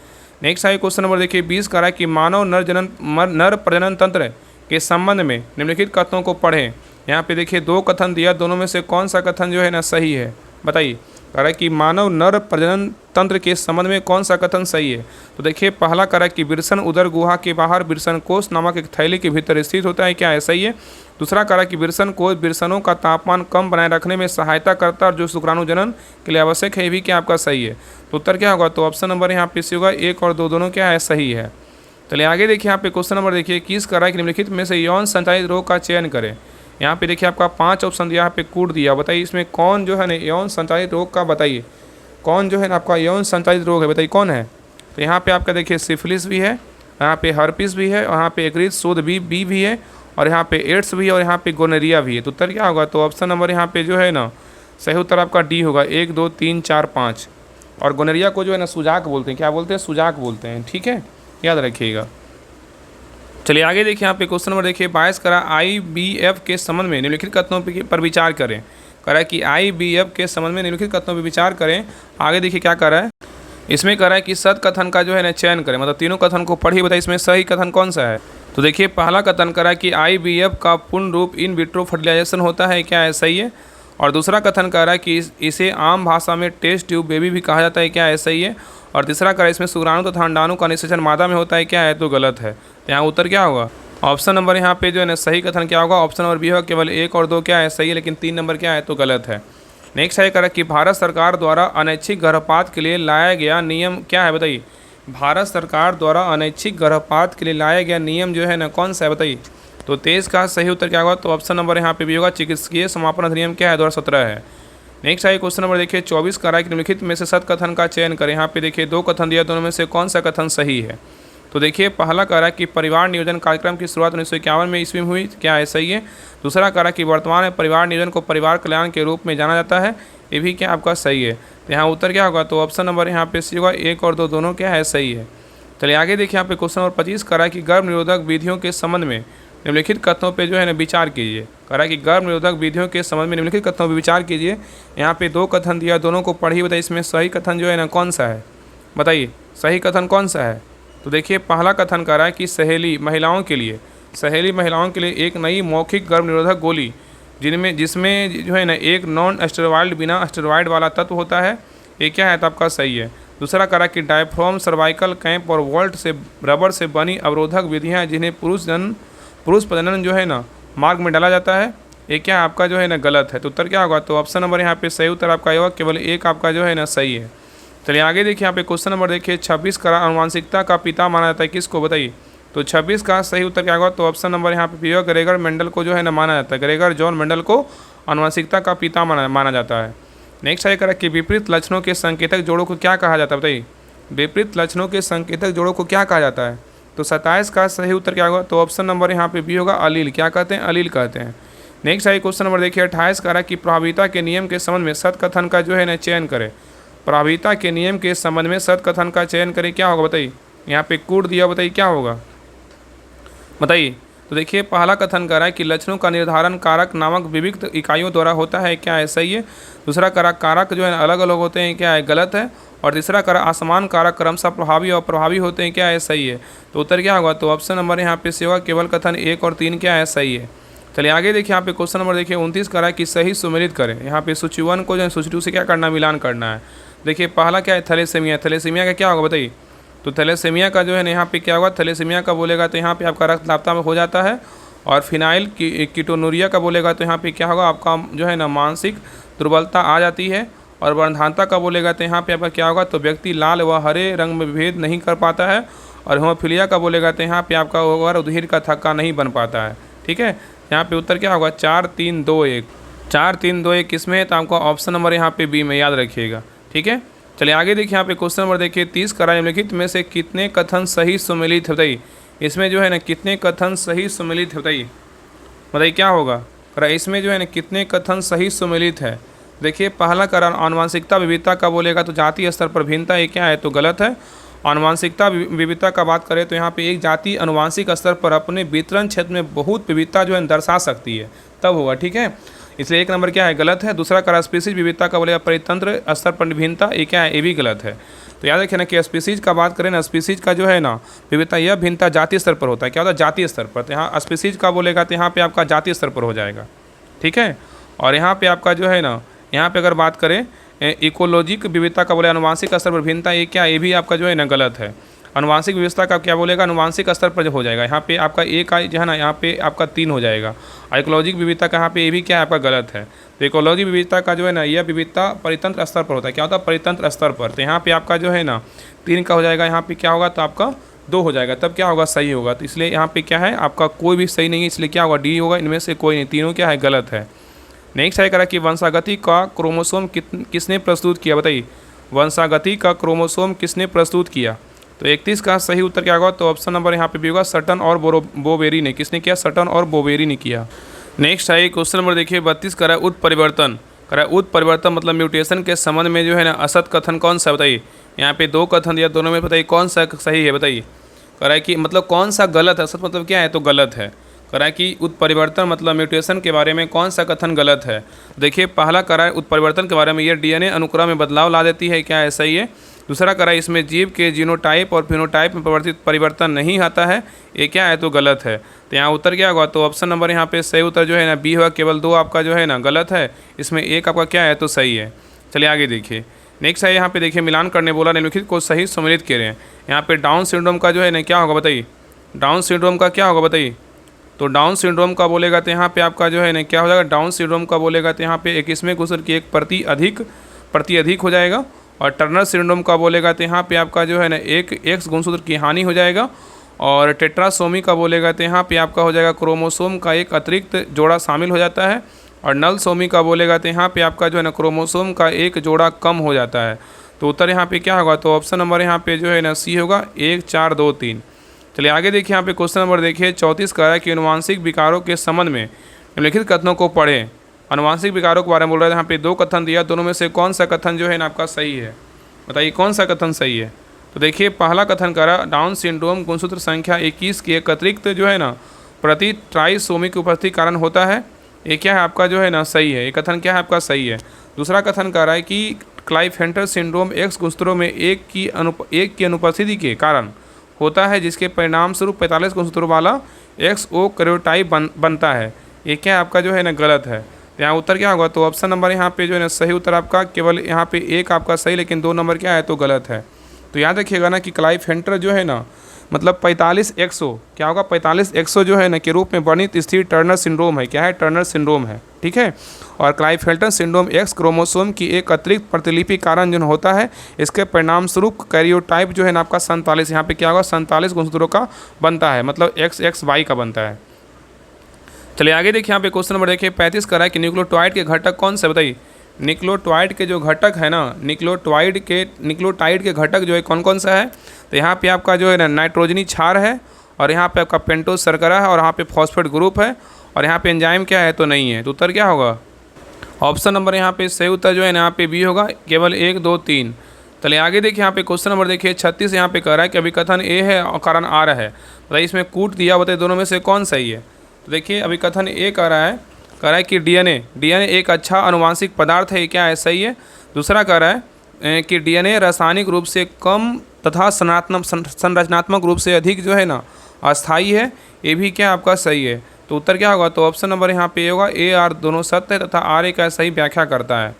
नेक्स्ट आइए क्वेश्चन नंबर देखिए 20 का है कि मानव नर प्रजनन तंत्र के संबंध में निम्नलिखित कथनों को पढ़ें। यहाँ पे देखिए 2 कथन दिया, दोनों में से कौन सा कथन जो है ना सही है बताइए। कह रहा है कि मानव नर प्रजनन तंत्र के संबंध में कौन सा कथन सही है। तो देखिए पहला कह रहा है कि विरसन उदर गुहा के बाहर विरसन कोष नामक एक थैली के भीतर स्थित होता है, क्या है सही है। दूसरा कह रहा है कि विरसन कोष विरसनों का तापमान कम बनाए रखने में सहायता करता है और जो शुक्राणु जनन के लिए आवश्यक है, ये भी क्या आपका सही है। तो उत्तर क्या होगा, तो ऑप्शन नंबर यहाँ पे सी होगा, 1 और 2 दोनों क्या है सही है। चलिए आगे देखिए, यहाँ पे क्वेश्चन नंबर देखिए 21 कह रहा है कि निम्नलिखित में से यौन संचालित रोग का चयन करें। यहाँ पे देखिए आपका 5 ऑप्शन दिया, यहाँ पे कूट दिया, बताइए इसमें कौन जो है ना यौन संचालित रोग का बताइए, कौन जो है ना आपका यौन संचालित रोग है बताइए कौन है। तो यहाँ पे आपका देखिए सिफिलिस भी है, यहाँ पे हर्पिस भी है, और यहाँ पे एग्रीज शोध बी भी है, और यहाँ पे एड्स भी है, और यहाँ पे गोनेरिया भी है। तो उत्तर क्या होगा, तो ऑप्शन नंबर यहाँ पे जो है ना सही उत्तर आपका डी होगा, 1 2 3 4 5। और गोनेरिया को जो है ना सुजाक बोलते हैं, क्या बोलते हैं, सुजाक बोलते हैं। ठीक है, याद रखिएगा। चलिए आगे देखिए, यहाँ पे क्वेश्चन नंबर देखिए 22 करा IVF के संबंध में निम्नलिखित कथनों पर विचार करें। कह रहा है कि IVF के संबंध में निम्नलिखित कथनों पर विचार करें। आगे देखिए क्या कर रहा है, इसमें कह रहा है कि सत कथन का जो है ना चयन करें, मतलब तीनों कथन को पढ़िए, बताइए इसमें सही कथन कौन सा है। तो देखिए पहला कथन कह रहा है कि IVF का पूर्ण रूप इन विट्रो फर्टिलाइजेशन होता है, क्या है सही है। और दूसरा कथन कह रहा है कि इसे आम भाषा में टेस्ट ट्यूब बेबी भी कहा जाता है, क्या है सही है। और तीसरा कह रहा है इसमें शुक्राणु तथा अंडाणु का निषेचन मादा में होता है, क्या है तो गलत है। तो यहाँ उत्तर क्या होगा, ऑप्शन नंबर यहाँ पे जो है ना सही कथन क्या होगा, ऑप्शन नंबर बी होगा, केवल 1 और 2 क्या है सही है, लेकिन 3 नंबर क्या है तो गलत है। नेक्स्ट है कह रहा है कि भारत सरकार द्वारा अनैच्छिक गर्भपात के लिए लाया गया नियम क्या है बताइए। भारत सरकार द्वारा अनैच्छिक गर्भपात के लिए लाया गया नियम जो है ना कौन सा है बताइए। तो 23 का सही उत्तर क्या होगा? तो ऑप्शन नंबर यहाँ पे भी होगा चिकित्सकीय समापन अधिनियम क्या है? 2017 है। नेक्स्ट आइए क्वेश्चन नंबर देखिए 24 का राय निम्नलिखित में से सत्य कथन का चयन करें। यहाँ पे देखिए 2 कथन दिया, दोनों में से कौन सा कथन सही है? तो देखिए पहला कह रहा है कि परिवार नियोजन कार्यक्रम की शुरुआत 1951 में ईस्वी में हुई, क्या है? सही है। दूसरा कह रहा है कि वर्तमान में परिवार नियोजन को परिवार कल्याण के रूप में जाना जाता है, ये भी क्या आपका सही है। तो यहाँ उत्तर क्या होगा? तो ऑप्शन नंबर यहाँ पे सी होगा, 1 और 2 दोनों क्या है? सही है। चलिए आगे देखिए यहाँ पे क्वेश्चन नंबर 25 कह रहा है कि गर्भ निरोधक विधियों के संबंध में निम्नलिखित कथनों पे जो है ना विचार कीजिए। कह रहा है कि गर्भ निरोधक विधियों के संबंध में निम्नलिखित कथनों पर विचार कीजिए। यहाँ पे 2 कथन दिया, दोनों को पढ़िए, बताइए इसमें सही कथन जो है ना कौन सा है? बताइए सही कथन कौन सा है? तो देखिए पहला कथन कह रहा है कि सहेली महिलाओं के लिए एक नई मौखिक गर्भ निरोधक गोली जिसमें जो है ना एक नॉन स्टेरॉइड बिना स्टेरॉइड वाला तत्व होता है, ये क्या है? तो आपका सही है। दूसरा कह रहा है कि डायफ्राम, सर्वाइकल कैंप और वॉल्ट से रबर से बनी अवरोधक विधियाँ जिन्हें पुरुष प्रजनन जो है ना मार्ग में डाला जाता है, ये क्या आपका जो है ना गलत है। तो उत्तर क्या होगा? तो ऑप्शन नंबर यहाँ पे सही उत्तर आपका होगा, केवल 1 आपका जो है ना सही है। चलिए आगे देखिए यहाँ पे क्वेश्चन नंबर देखिए 26 का आनुवंशिकता का पिता माना जाता है, किसको? बताइए। तो 26 का सही उत्तर क्या होगा? तो ऑप्शन नंबर यहाँ पे भी ग्रेगर मेंडल को जो है ना माना जाता है, ग्रेगर जॉन मेंडल को आनुवंशिकता का पिता माना जाता है। नेक्स्ट है कि विपरीत लक्षणों के संकेतक जोड़ों को क्या कहा जाता है? बताइए विपरीत लक्षणों के संकेतक जोड़ों को क्या कहा जाता है? तो 27 का सही उत्तर क्या होगा? तो ऑप्शन नंबर यहाँ पे भी होगा अलील, क्या कहते हैं? अलील कहते हैं। नेक्स्ट है क्वेश्चन नंबर देखिए 28 कह रहा है कि प्रभाविता के नियम के संबंध में सत्य कथन का जो है ना चयन करें। प्रभाविता के नियम के संबंध में सत्य कथन का चयन करें, क्या होगा? बताइए यहाँ पे कूट दिया, बताइए क्या होगा? बताइए। तो देखिए पहला कथन कर रहा है कि लक्षणों का निर्धारण कारक नामक विविध इकाइयों द्वारा होता है, क्या है? सही है। दूसरा कारक जो है अलग अलग होते हैं, क्या है? गलत है। और तीसरा असमान कारक क्रमशः प्रभावी और प्रभावी होते हैं, क्या है? सही है। तो उत्तर क्या होगा? तो ऑप्शन नंबर यहाँ पे से होगा केवल कथन 1 और 3 क्या है? सही है। चलिए आगे देखिए यहाँ पे क्वेश्चन नंबर देखिए 29 कह रहा है कि सही सुमेलित करें। यहाँ पे सूची 1 को जो है सूची 2 से क्या करना, मिलान करना है। देखिए पहला क्या है? थैलेसीमिया। थैलेसीमिया का क्या होगा? बताइए। तो थैलेसीमिया का जो है यहाँ पे क्या होगा? थैलेसीमिया का बोलेगा तो यहाँ पे आपका रक्त लापता में हो जाता है। और फिनाइल कीटोनूरिया का बोलेगा तो यहाँ पे क्या होगा? आपका जो है ना मानसिक दुर्बलता आ जाती है। और वर्धानता का बोलेगा तो यहाँ पे आपका क्या होगा? तो व्यक्ति लाल व हरे रंग में भेद नहीं कर पाता है। और हेमोफीलिया का बोलेगा तो यहाँ पे आपका होगा रुधिर का थक्का नहीं बन पाता है। ठीक है, यहाँ पे उत्तर क्या होगा? 4 3 2 1। 4 3 2 1 किसमें है? तो आपका ऑप्शन नंबर यहाँ पे बी में, याद रखिएगा। ठीक है, चलिए आगे देखिए यहाँ पे क्वेश्चन नंबर देखिए 30 करा निम्नलिखित में से कितने कथन सही सुमेलित है? बताइए इसमें जो है ना कितने कथन सही सुमेलित है? बताइए क्या होगा? इसमें जो है ना कितने कथन सही सुमेलित है? देखिए पहला कारण आनुवंशिकता विविधता का बोलेगा तो जातीय स्तर पर भिन्नता, ये क्या है? तो गलत है। आनुवंशिकता विविधता का बात करें तो यहाँ पे एक जाति अनुवांशिक स्तर पर अपने वितरण क्षेत्र में बहुत विविधता जो है दर्शा सकती है, तब होगा। ठीक है, इसलिए 1 नंबर क्या है? गलत है। दूसरा कारण स्पीसीज विविधता का बोलेगा परितंत्र स्तर पर भिन्नता, ये क्या है? ये भी गलत है। तो याद रखिए ना कि स्पीसीज का बात करें ना, स्पीसीज का जो है ना विविधता, यह भिन्नता जातीय स्तर पर होता है। क्या होता है? जातीय स्तर पर। तो यहाँ स्पीसीज का बोलेगा तो यहाँ पे आपका जातीय स्तर पर हो जाएगा। ठीक है, और यहाँ पे आपका जो है ना, यहाँ पे अगर बात करें इकोलॉजिक विविधता का बोले आनुवांशिक स्तर पर भिन्नता, ये क्या? ये भी आपका जो है ना गलत है। आनुवांशिक विविधता का क्या बोलेगा? आनुवांशिक स्तर पर जो हो जाएगा, यहाँ पे आपका एक जो है ना, यहाँ पे आपका 3 हो जाएगा। इकोलॉजिक विविधता का यहाँ पे ये भी क्या है? आपका गलत है। तो इकोलॉजिक विविधता का जो है ना, यह विविधता परितंत्र स्तर पर होता है। क्या होता है? परितंत्र स्तर पर। तो यहाँ पे आपका जो है ना 3 का हो जाएगा, यहाँ पे क्या होगा? तो आपका 2 हो जाएगा, तब क्या होगा? सही होगा। तो इसलिए यहाँ पे क्या है? आपका कोई भी सही नहीं है, इसलिए क्या होगा? डी होगा। इनमें से कोई नहीं, तीनों क्या है? गलत है। नेक्स्ट है करा कि वंशागति का क्रोमोसोम किसने प्रस्तुत किया? बताइए वंशागति का क्रोमोसोम किसने प्रस्तुत किया? तो 31 का सही उत्तर क्या होगा? तो ऑप्शन नंबर यहाँ पे भी होगा सटन और बोवेरी ने। किसने किया? सटन और बोवेरी ने किया। नेक्स्ट है क्वेश्चन नंबर देखिए 32 करा उत्परिवर्तन। उत्परिवर्तन मतलब म्यूटेशन के संबंध में जो है ना असत कथन कौन सा? बताइए यहाँ पे 2 कथन दिया, दोनों में बताइए कौन सा सही है? बताइए करा कि मतलब कौन सा गलत है? असत मतलब क्या है? तो गलत है। करा कि उत्परिवर्तन मतलब म्यूटेशन के बारे में कौन सा कथन गलत है? देखिए पहला करा उत्परिवर्तन के बारे में, यह डीएनए अनुक्रम में बदलाव ला देती है, क्या है? सही है। दूसरा करा इसमें जीव के जीनोटाइप और फिनोटाइप में परिवर्तन नहीं आता है, ये क्या है? तो गलत है। तो यहाँ उत्तर क्या होगा? तो ऑप्शन नंबर यहाँ पे सही उत्तर जो है ना बी होगा, केवल 2 आपका जो है ना गलत है, इसमें 1 आपका क्या है? तो सही है। चलिए आगे देखिए नेक्स्ट है यहाँ पे देखिए मिलान करने बोला, निम्नलिखित को सही सम्मिलित कर रहे हैं। यहाँ पे डाउन सिंड्रोम का जो है ना क्या होगा? बताइए डाउन सिंड्रोम का क्या होगा? बताइए। तो डाउन सिंड्रोम का बोलेगा तो यहाँ पे आपका जो है ना क्या हो जाएगा? डाउन सिंड्रोम का बोलेगा तो यहाँ पे 21वें गुणसूत्र की 1 प्रति अधिक हो जाएगा। और टर्नर सिंड्रोम का बोलेगा तो यहाँ पे आपका जो है ना 1 X गुणसूत्र की हानि हो जाएगा। और टेट्रासोमी का बोलेगा तो यहाँ पे आपका हो जाएगा क्रोमोसोम का एक अतिरिक्त जोड़ा शामिल हो जाता है। और नल सोमी का बोलेगा तो यहाँ पे आपका जो है ना क्रोमोसोम का एक जोड़ा कम हो जाता है। तो उत्तर यहाँ पे क्या होगा, तो ऑप्शन नंबर यहाँ पे जो है ना सी होगा, 1 4 2 3। चलिए आगे देखिए, यहाँ पे क्वेश्चन नंबर देखिए 34 कह रहा है कि अनुवांशिक विकारों के संबंध में निम्नलिखित कथनों को पढ़ें। अनुवांशिक विकारों के बारे में बोल रहा है। यहाँ पे 2 कथन दिया, दोनों में से कौन सा कथन जो है ना आपका सही है, बताइए कौन सा कथन सही है। तो देखिए पहला कथन कह रहा डाउन सिंड्रोम गुणसूत्र संख्या 21 के एक अतिरिक्त जो है ना प्रति ट्राइसोमी की उपस्थिति कारण होता है। ये क्या है आपका जो है ना सही है, ये कथन क्या है आपका सही है। दूसरा कथन कह रहा है कि क्लाइफेंटर सिंड्रोम एक्स गुणसूत्रों में एक की अनुपस्थिति के कारण होता है, जिसके परिणाम स्वरूप 45 गुणसूत्रों वाला एक्स ओ कैरियोटाइप बनता है। ये क्या आपका जो है ना गलत है। तो यहाँ उत्तर क्या होगा, तो ऑप्शन नंबर यहाँ पे जो है ना सही उत्तर आपका, केवल यहाँ पे 1 आपका सही, लेकिन 2 नंबर क्या है तो गलत है। तो याद रखिएगा ना कि क्लाइफेंटर जो है ना मतलब 45XO क्या होगा, 45XO जो है ना के रूप में वर्णित स्थिर टर्नर सिंड्रोम है। क्या है, टर्नर सिंड्रोम है, ठीक है। और क्लाइफेल्टर सिंड्रोम एक्स क्रोमोसोम की एक अतिरिक्त प्रतिलिपि कारण जो होता है, इसके परिणाम स्वरूप कैरियोटाइप जो है ना आपका 47, यहाँ पे क्या होगा 47 गुणसूत्रों का बनता है, मतलब XXY का बनता है। चलिए आगे देखिए, यहाँ पे क्वेश्चन नंबर देखिए 35 करा है कि न्यूक्लियोटाइड के घटक कौन से, बताइए। निक्लोटाइड के जो घटक है ना, निक्लोटाइड के घटक जो है कौन कौन सा है। तो यहाँ पे आपका जो है ना नाइट्रोजनी क्षार है, और यहाँ पे आपका पेंटोज शर्करा है, और यहाँ पे फॉस्फेट ग्रुप है, और यहाँ पे एंजाइम क्या है तो नहीं है। तो उत्तर क्या होगा, ऑप्शन नंबर यहाँ पे सही उत्तर जो है ना यहाँ पे बी होगा, केवल 1 2 3। चलिए आगे देखिए, यहाँ पे क्वेश्चन नंबर देखिए 36 यहाँ पे कह रहा है कि अभिकथन ए है और कारण आर है, बताइए इसमें कूट दिया, बताइए दोनों में से कौन सही है। तो देखिए अभिकथन ए कह रहा है कि डीएनए एक अच्छा आनुवांशिक पदार्थ है, क्या है सही है। दूसरा कह रहा है कि डीएनए रासायनिक रूप से कम तथा संरचनात्मक रूप से अधिक जो है ना अस्थायी है, ये भी क्या आपका सही है। तो उत्तर क्या होगा, तो ऑप्शन नंबर यहाँ पे होगा ए आर दोनों सत्य है तथा आर एक सही व्याख्या करता है।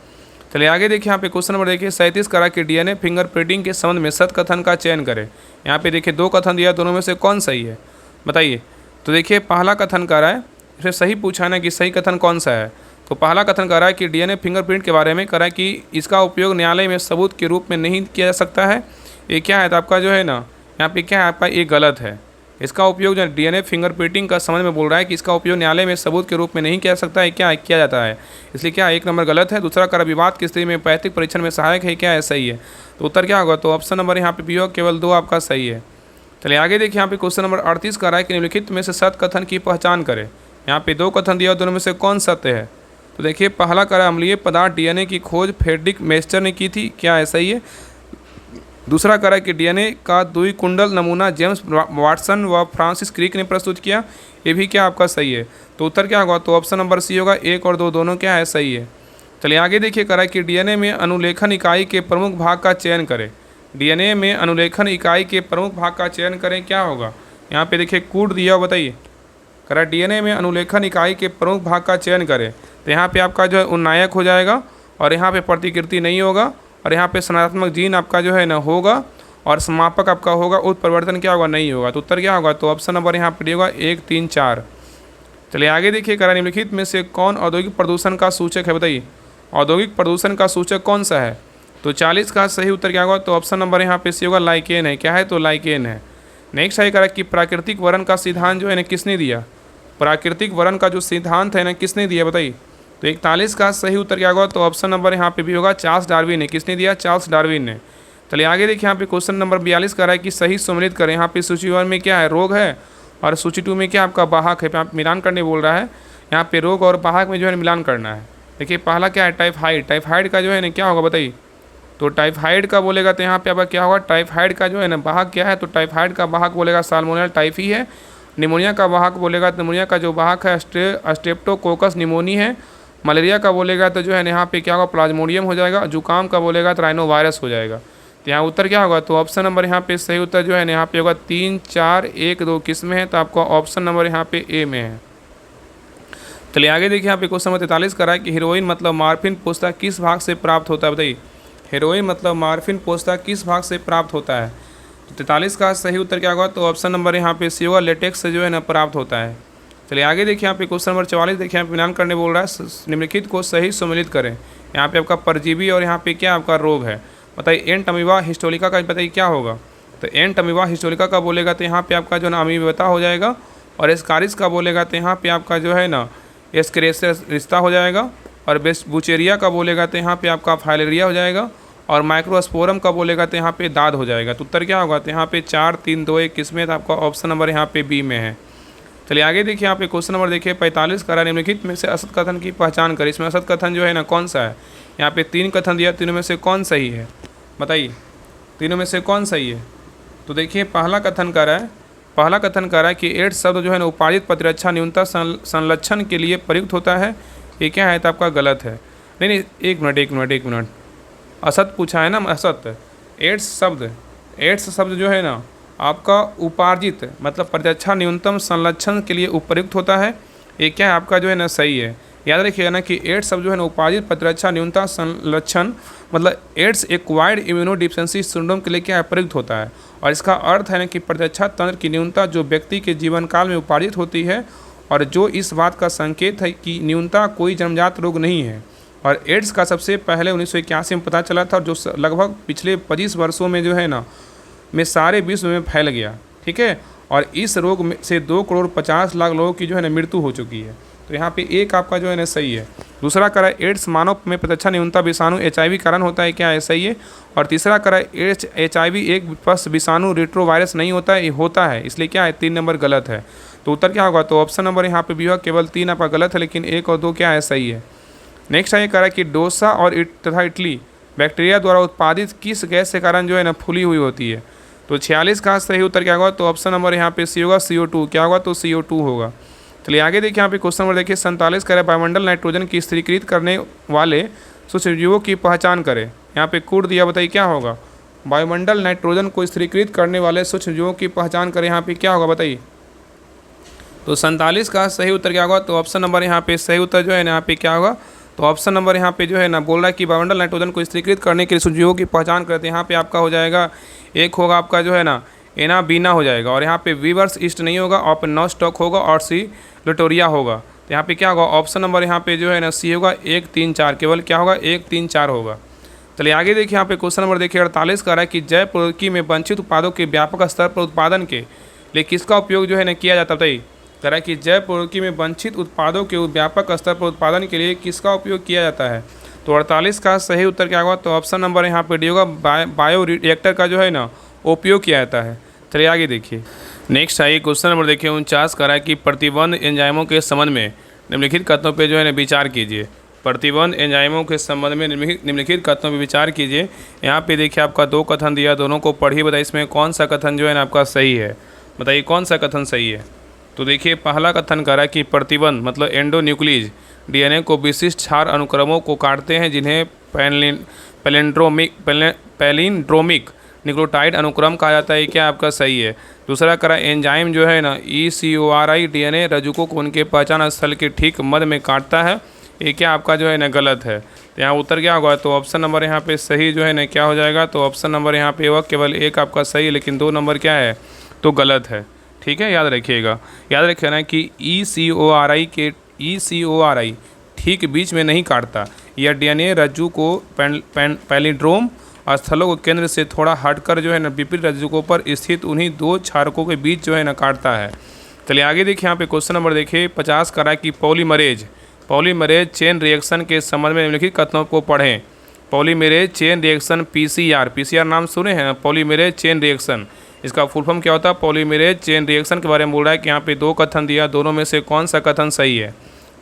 चलिए आगे देखिए, यहाँ पे क्वेश्चन नंबर देखिए 37 करा कि डीएनए फिंगरप्रिंटिंग के संबंध में सत्य कथन का चयन करें। यहाँ पे देखिए 2 कथन दिया, दोनों में से कौन सही है बताइए। तो देखिए पहला कथन कह रहा है, फिर सही पूछा ना कि सही कथन कौन सा है। तो पहला कथन कह रहा है कि डीएनए फिंगरप्रिंट के बारे में कह रहा है कि इसका उपयोग न्यायालय में सबूत के रूप में नहीं किया जा सकता है। ये क्या है, तो आपका जो है ना यहाँ पे क्या है आपका, ये गलत है। इसका उपयोग जो डीएनए फिंगरप्रिंटिंग का समझ में बोल रहा है कि इसका उपयोग न्यायालय में सबूत के रूप में नहीं किया जा सकता है, क्या है किया जाता है, इसलिए क्या 1 नंबर गलत है। दूसरा कर विवाद की स्थिति में पैतृक परीक्षण में सहायक है, क्या है सही है। तो उत्तर क्या होगा, तो ऑप्शन नंबर यहाँ पे भी होगा, केवल 2 आपका सही है। चलिए आगे देखिए, यहाँ पे क्वेश्चन नंबर 38 का रहा है कि निम्नलिखित में से सत्य कथन की पहचान करें। यहाँ पे 2 कथन दिया, दोनों में से कौन सत्य है। तो देखिए पहला करा अम्लीय पदार्थ डीएनए की खोज फ्रेडरिक मेस्टर ने की थी, क्या है सही है। दूसरा करा कि डीएनए का द्विकुंडल नमूना जेम्स वाटसन व फ्रांसिस क्रिक ने प्रस्तुत किया, ये भी क्या आपका सही है। तो उत्तर क्या होगा, तो ऑप्शन नंबर सी होगा, 1 और 2 दोनों क्या है सही है। चलिए आगे देखिए, करा कि डीएनए में अनुलेखन इकाई के प्रमुख भाग का चयन करें। डीएनए में अनुलेखन इकाई के प्रमुख भाग का चयन करें, क्या होगा। यहाँ पे देखिए कूट दिया, बताइए करा डीएनए में अनुलेखन इकाई के प्रमुख भाग का चयन करें। तो यहाँ पे आपका जो है उन्नायक हो जाएगा, और यहाँ पे प्रतिकृति नहीं होगा, और यहाँ पे सनात्मक जीन आपका जो है ना होगा, और समापक आपका होगा, उत्परिवर्तन क्या होगा नहीं होगा। तो उत्तर क्या होगा, तो ऑप्शन नंबर यहाँ पे होगा 1 3 4। चलिए आगे देखिए, करा निम्नलिखित में से कौन औद्योगिक प्रदूषण का सूचक है, बताइए औद्योगिक प्रदूषण का सूचक कौन सा है। तो 40 का सही उत्तर क्या होगा, तो ऑप्शन नंबर यहाँ पे सी होगा, लाइकेन है, क्या है तो लाइकेन है। नेक्स्ट है करा कि प्राकृतिक वर्ण का सिद्धांत जो है ना किसने दिया। प्राकृतिक वर्ण का जो सिद्धांत है ना किसने दिया, बताइए। तो 41 का सही उत्तर क्या होगा, तो ऑप्शन नंबर यहाँ पे भी होगा, चार्ल्स डार्विन ने। किसने दिया, चार्ल्स डार्विन ने। चलिए आगे देखिए, यहाँ पे क्वेश्चन नंबर 42 का रहा है कि सही सम्मिलित करें। यहाँ पे सूची 1 में क्या है, रोग है, और सूची 2 में क्या आपका वाहक है। यहाँ मिलान करने बोल रहा है, यहाँ पे रोग और वाहक में जो है मिलान करना है। देखिए पहला क्या है, टाइफाइड। टाइफाइड का जो है ना क्या होगा, बताइए। तो टाइफाइड का बोलेगा तो यहाँ पे आपका क्या होगा, टाइफाइड का जो है ना वाहक क्या है, तो टाइफाइड का वाहक बोलेगा साल्मोनेला टाइफी है। निमोनिया का वाहक बोलेगा, निमोनिया का जो वाहक है स्ट्रेप्टोकोकस निमोनी है। मलेरिया का बोलेगा तो जो है यहाँ पे क्या होगा, प्लाज्मोडियम हो जाएगा। जुकाम का बोलेगा तो राइनो वायरस हो जाएगा। तो यहाँ उत्तर क्या होगा, तो ऑप्शन नंबर यहाँ पे सही उत्तर जो है यहाँ पे होगा 3 4 1 2 किस में है, तो आपका ऑप्शन नंबर यहाँ पे ए में है। चलिए आगे देखिए, यहाँ पे क्वेश्चन नंबर 43 का रहा है कि हीरोइन मतलब मार्फिन पोस्ता किस भाग से प्राप्त होता है, बताइए। हेरोइन मतलब मार्फिन पोस्ता किस भाग से प्राप्त होता है। तो 43 का सही उत्तर क्या होगा, तो ऑप्शन नंबर यहाँ पे सी होगा, लेटेक्स से जो है ना प्राप्त होता है। चलिए आगे देखिए, यहाँ पे क्वेश्चन नंबर 44 देखिए, यहाँ पे मिलान करने बोल रहा है, निम्नलिखित को सही सम्मिलित करें। यहाँ पे आपका परजीवी और यहाँ पे क्या आपका रोग है, बताइए। एंट अमीबा हिस्टोलिका का बताइए क्या होगा। तो एंट अमीबा हिस्टोरिका का बोलेगा तो यहाँ पे आपका जो ना अमीबा हो जाएगा, और एस्कारिस का बोलेगा तो यहाँ पे आपका जो है ना एस्केरेसिस रिश्ता हो जाएगा, और बेस्ट बुचेरिया का बोलेगा तो यहाँ पे आपका फाइलेरिया हो जाएगा, और माइक्रोस्पोरम का बोलेगा तो यहाँ पे दाद हो जाएगा। तो उत्तर क्या होगा, तो यहाँ पे 4 3 2 1 किसमें, तो आपका ऑप्शन नंबर यहाँ पे बी में है। चलिए आगे देखिए, यहाँ पे क्वेश्चन नंबर देखिए 45 करा निम्नलिखित में से असत कथन की पहचान करें। इसमें असत कथन जो है ना कौन सा है, यहाँ पे 3 कथन दिया, तीनों में से कौन सही है, बताइए तीनों में से कौन सही है। तो देखिए पहला कथन कर रहा है कि एड्स शब्द जो है ना उपार्जित प्रतिरक्षा न्यूनता संलक्षण के लिए प्रयुक्त होता है, ये क्या है, तो आपका गलत है। नहीं, एक मिनट, असत पूछा है ना, असत। एड्स शब्द जो है ना आपका उपार्जित मतलब प्रतिरक्षा न्यूनतम संलक्षण के लिए उपयुक्त होता है, ये क्या है आपका जो है ना सही है। याद रखिएगा ना कि एड्स शब्द जो है ना उपार्जित प्रतिरक्षा न्यूनता संलक्षण मतलब एड्स एक्वायर्ड इम्यूनोडिफिशियेंसी सिंड्रोम के लिए क्या है प्रयुक्त होता है, और इसका अर्थ है ना कि प्रतिरक्षा तंत्र की न्यूनता जो व्यक्ति के जीवन काल में उपार्जित होती है, और जो इस बात का संकेत है कि न्यूनता कोई जन्मजात रोग नहीं है। और एड्स का सबसे पहले 1981 में पता चला था, और जो लगभग पिछले 25 वर्षों में जो है ना में सारे विश्व में फैल गया, ठीक है। और इस रोग में से 2,50,00,000 लोगों की जो है ना मृत्यु हो चुकी है। तो यहाँ पे एक आपका जो है ना सही है। दूसरा करा एड्स मानव में प्रतिरक्षा न्यूनता विषाणु HIV कारण होता है, क्या है सही है। और तीसरा करा एड्स HIV एक बस विषाणु रेट्रोवायरस नहीं होता है, ये होता है, इसलिए क्या है 3 नंबर गलत है। तो उत्तर क्या होगा, तो ऑप्शन नंबर यहाँ पे भी होगा, केवल 3 आपका गलत है, लेकिन 1 और 2 क्या है सही है। नेक्स्ट है करा कि डोसा और तथा इटली बैक्टीरिया द्वारा उत्पादित किस गैस के कारण जो है ना फूली हुई होती है। तो 46 का सही उत्तर क्या होगा, तो ऑप्शन नंबर यहाँ पे सी होगा, CO2 क्या होगा, तो CO2 होगा। चलिए आगे देखिए, यहाँ पे क्वेश्चन नंबर देखिए 47 करें, वायुमंडल नाइट्रोजन की स्थिरीकृत करने वाले सूक्ष्मजीवों की पहचान करें। यहाँ पे कोड दिया, बताइए क्या होगा, वायुमंडल नाइट्रोजन को स्थिरीकृत करने वाले सूक्ष्मजीवों की पहचान करें, यहाँ पे क्या होगा बताइए। तो 47 का सही उत्तर क्या होगा, तो ऑप्शन नंबर यहाँ पे सही उत्तर जो है ना यहाँ पे क्या होगा, तो ऑप्शन नंबर यहाँ पे जो है ना बोल रहा है कि वायुमंडल नाइट्रोजन को स्थिरीकृत करने के लिए सूक्ष्मजीवों की पहचान करते हैं। यहाँ पे आपका हो जाएगा, एक होगा आपका जो है ना एना बीना हो जाएगा, और यहाँ पे वीवर्स ईस्ट नहीं होगा, और पे नॉस्टॉक होगा, और सी लिटोरिया होगा। तो यहाँ पे क्या होगा, ऑप्शन नंबर यहाँ पे जो है ना सी होगा, 1 3 4 केवल क्या होगा 1 3 4 होगा। चलिए आगे देखिए, यहाँ पे क्वेश्चन नंबर देखिए 48 का रहा है कि जैव प्रौद्योगिकी में वंचित उत्पादों के व्यापक स्तर पर उत्पादन के लिए किसका उपयोग जो है ना किया जाता है। कह रहा है कि जैव प्रौद्योगिकी में वंचित उत्पादों के व्यापक स्तर पर उत्पादन के लिए किसका उपयोग किया जाता है। तो 48 का सही उत्तर क्या होगा, तो ऑप्शन नंबर यहाँ पे डी होगा, बायो रिएक्टर का जो है ना उपयोग किया जाता है। चलिए आगे देखिए, नेक्स्ट आइए क्वेश्चन नंबर देखिए 49 का रहा है कि प्रतिबंध एंजाइमों के संबंध में निम्नलिखित कथनों पे जो है ना विचार कीजिए। प्रतिबंध एंजाइमों के संबंध में निम्नलिखित कथनों पर विचार कीजिए। यहाँ पे देखिए आपका 2 कथन दिया, दोनों को पढ़िए, बताइए इसमें कौन सा कथन जो है ना आपका सही है, बताइए कौन सा कथन सही है। तो देखिए पहला कथन कह रहा है कि प्रतिबंध मतलब एंडोन्यूक्लियस DNA को विशिष्ट क्षार अनुक्रमों को काटते हैं, जिन्हें पैलिंड्रोमिक न्यूक्लियोटाइड अनुक्रम कहा जाता है, क्या आपका सही है। दूसरा करा एंजाइम जो है ना ECORI DNA रज्जुकों को उनके पहचान स्थल के ठीक मध्य में काटता है, ये क्या आपका जो है ना गलत है। तो यहाँ उत्तर क्या होगा, तो ऑप्शन नंबर यहाँ पे सही जो है ना क्या हो जाएगा, तो ऑप्शन नंबर यहाँ पे होगा, केवल 1 आपका सही है, लेकिन 2 नंबर क्या है तो गलत है। ठीक है, याद रखिएगा, याद रखना कि ECORI ठीक बीच में नहीं काटता, यह DNA रज्जु को पैलिंड्रोम स्थलों को केंद्र से थोड़ा हटकर जो है ना विपरीत रज्जुकों पर स्थित उन्हीं 2 क्षारकों के बीच जो है ना काटता है। चलिए आगे देखिए, यहाँ पे क्वेश्चन नंबर देखिए 50 का रहा है कि पॉलीमरेज चेन रिएक्शन के संबंध में निम्नलिखित कथनों को पढ़ें। पॉलीमरेज चेन रिएक्शन PCR नाम सुने हैं, पॉलीमरेज चेन रिएक्शन, इसका फुल फॉर्म क्या होता है। पॉलीमरेज चेन रिएक्शन के बारे में बोल रहा है कि यहाँ पे 2 कथन दिया, दोनों में से कौन सा कथन सही है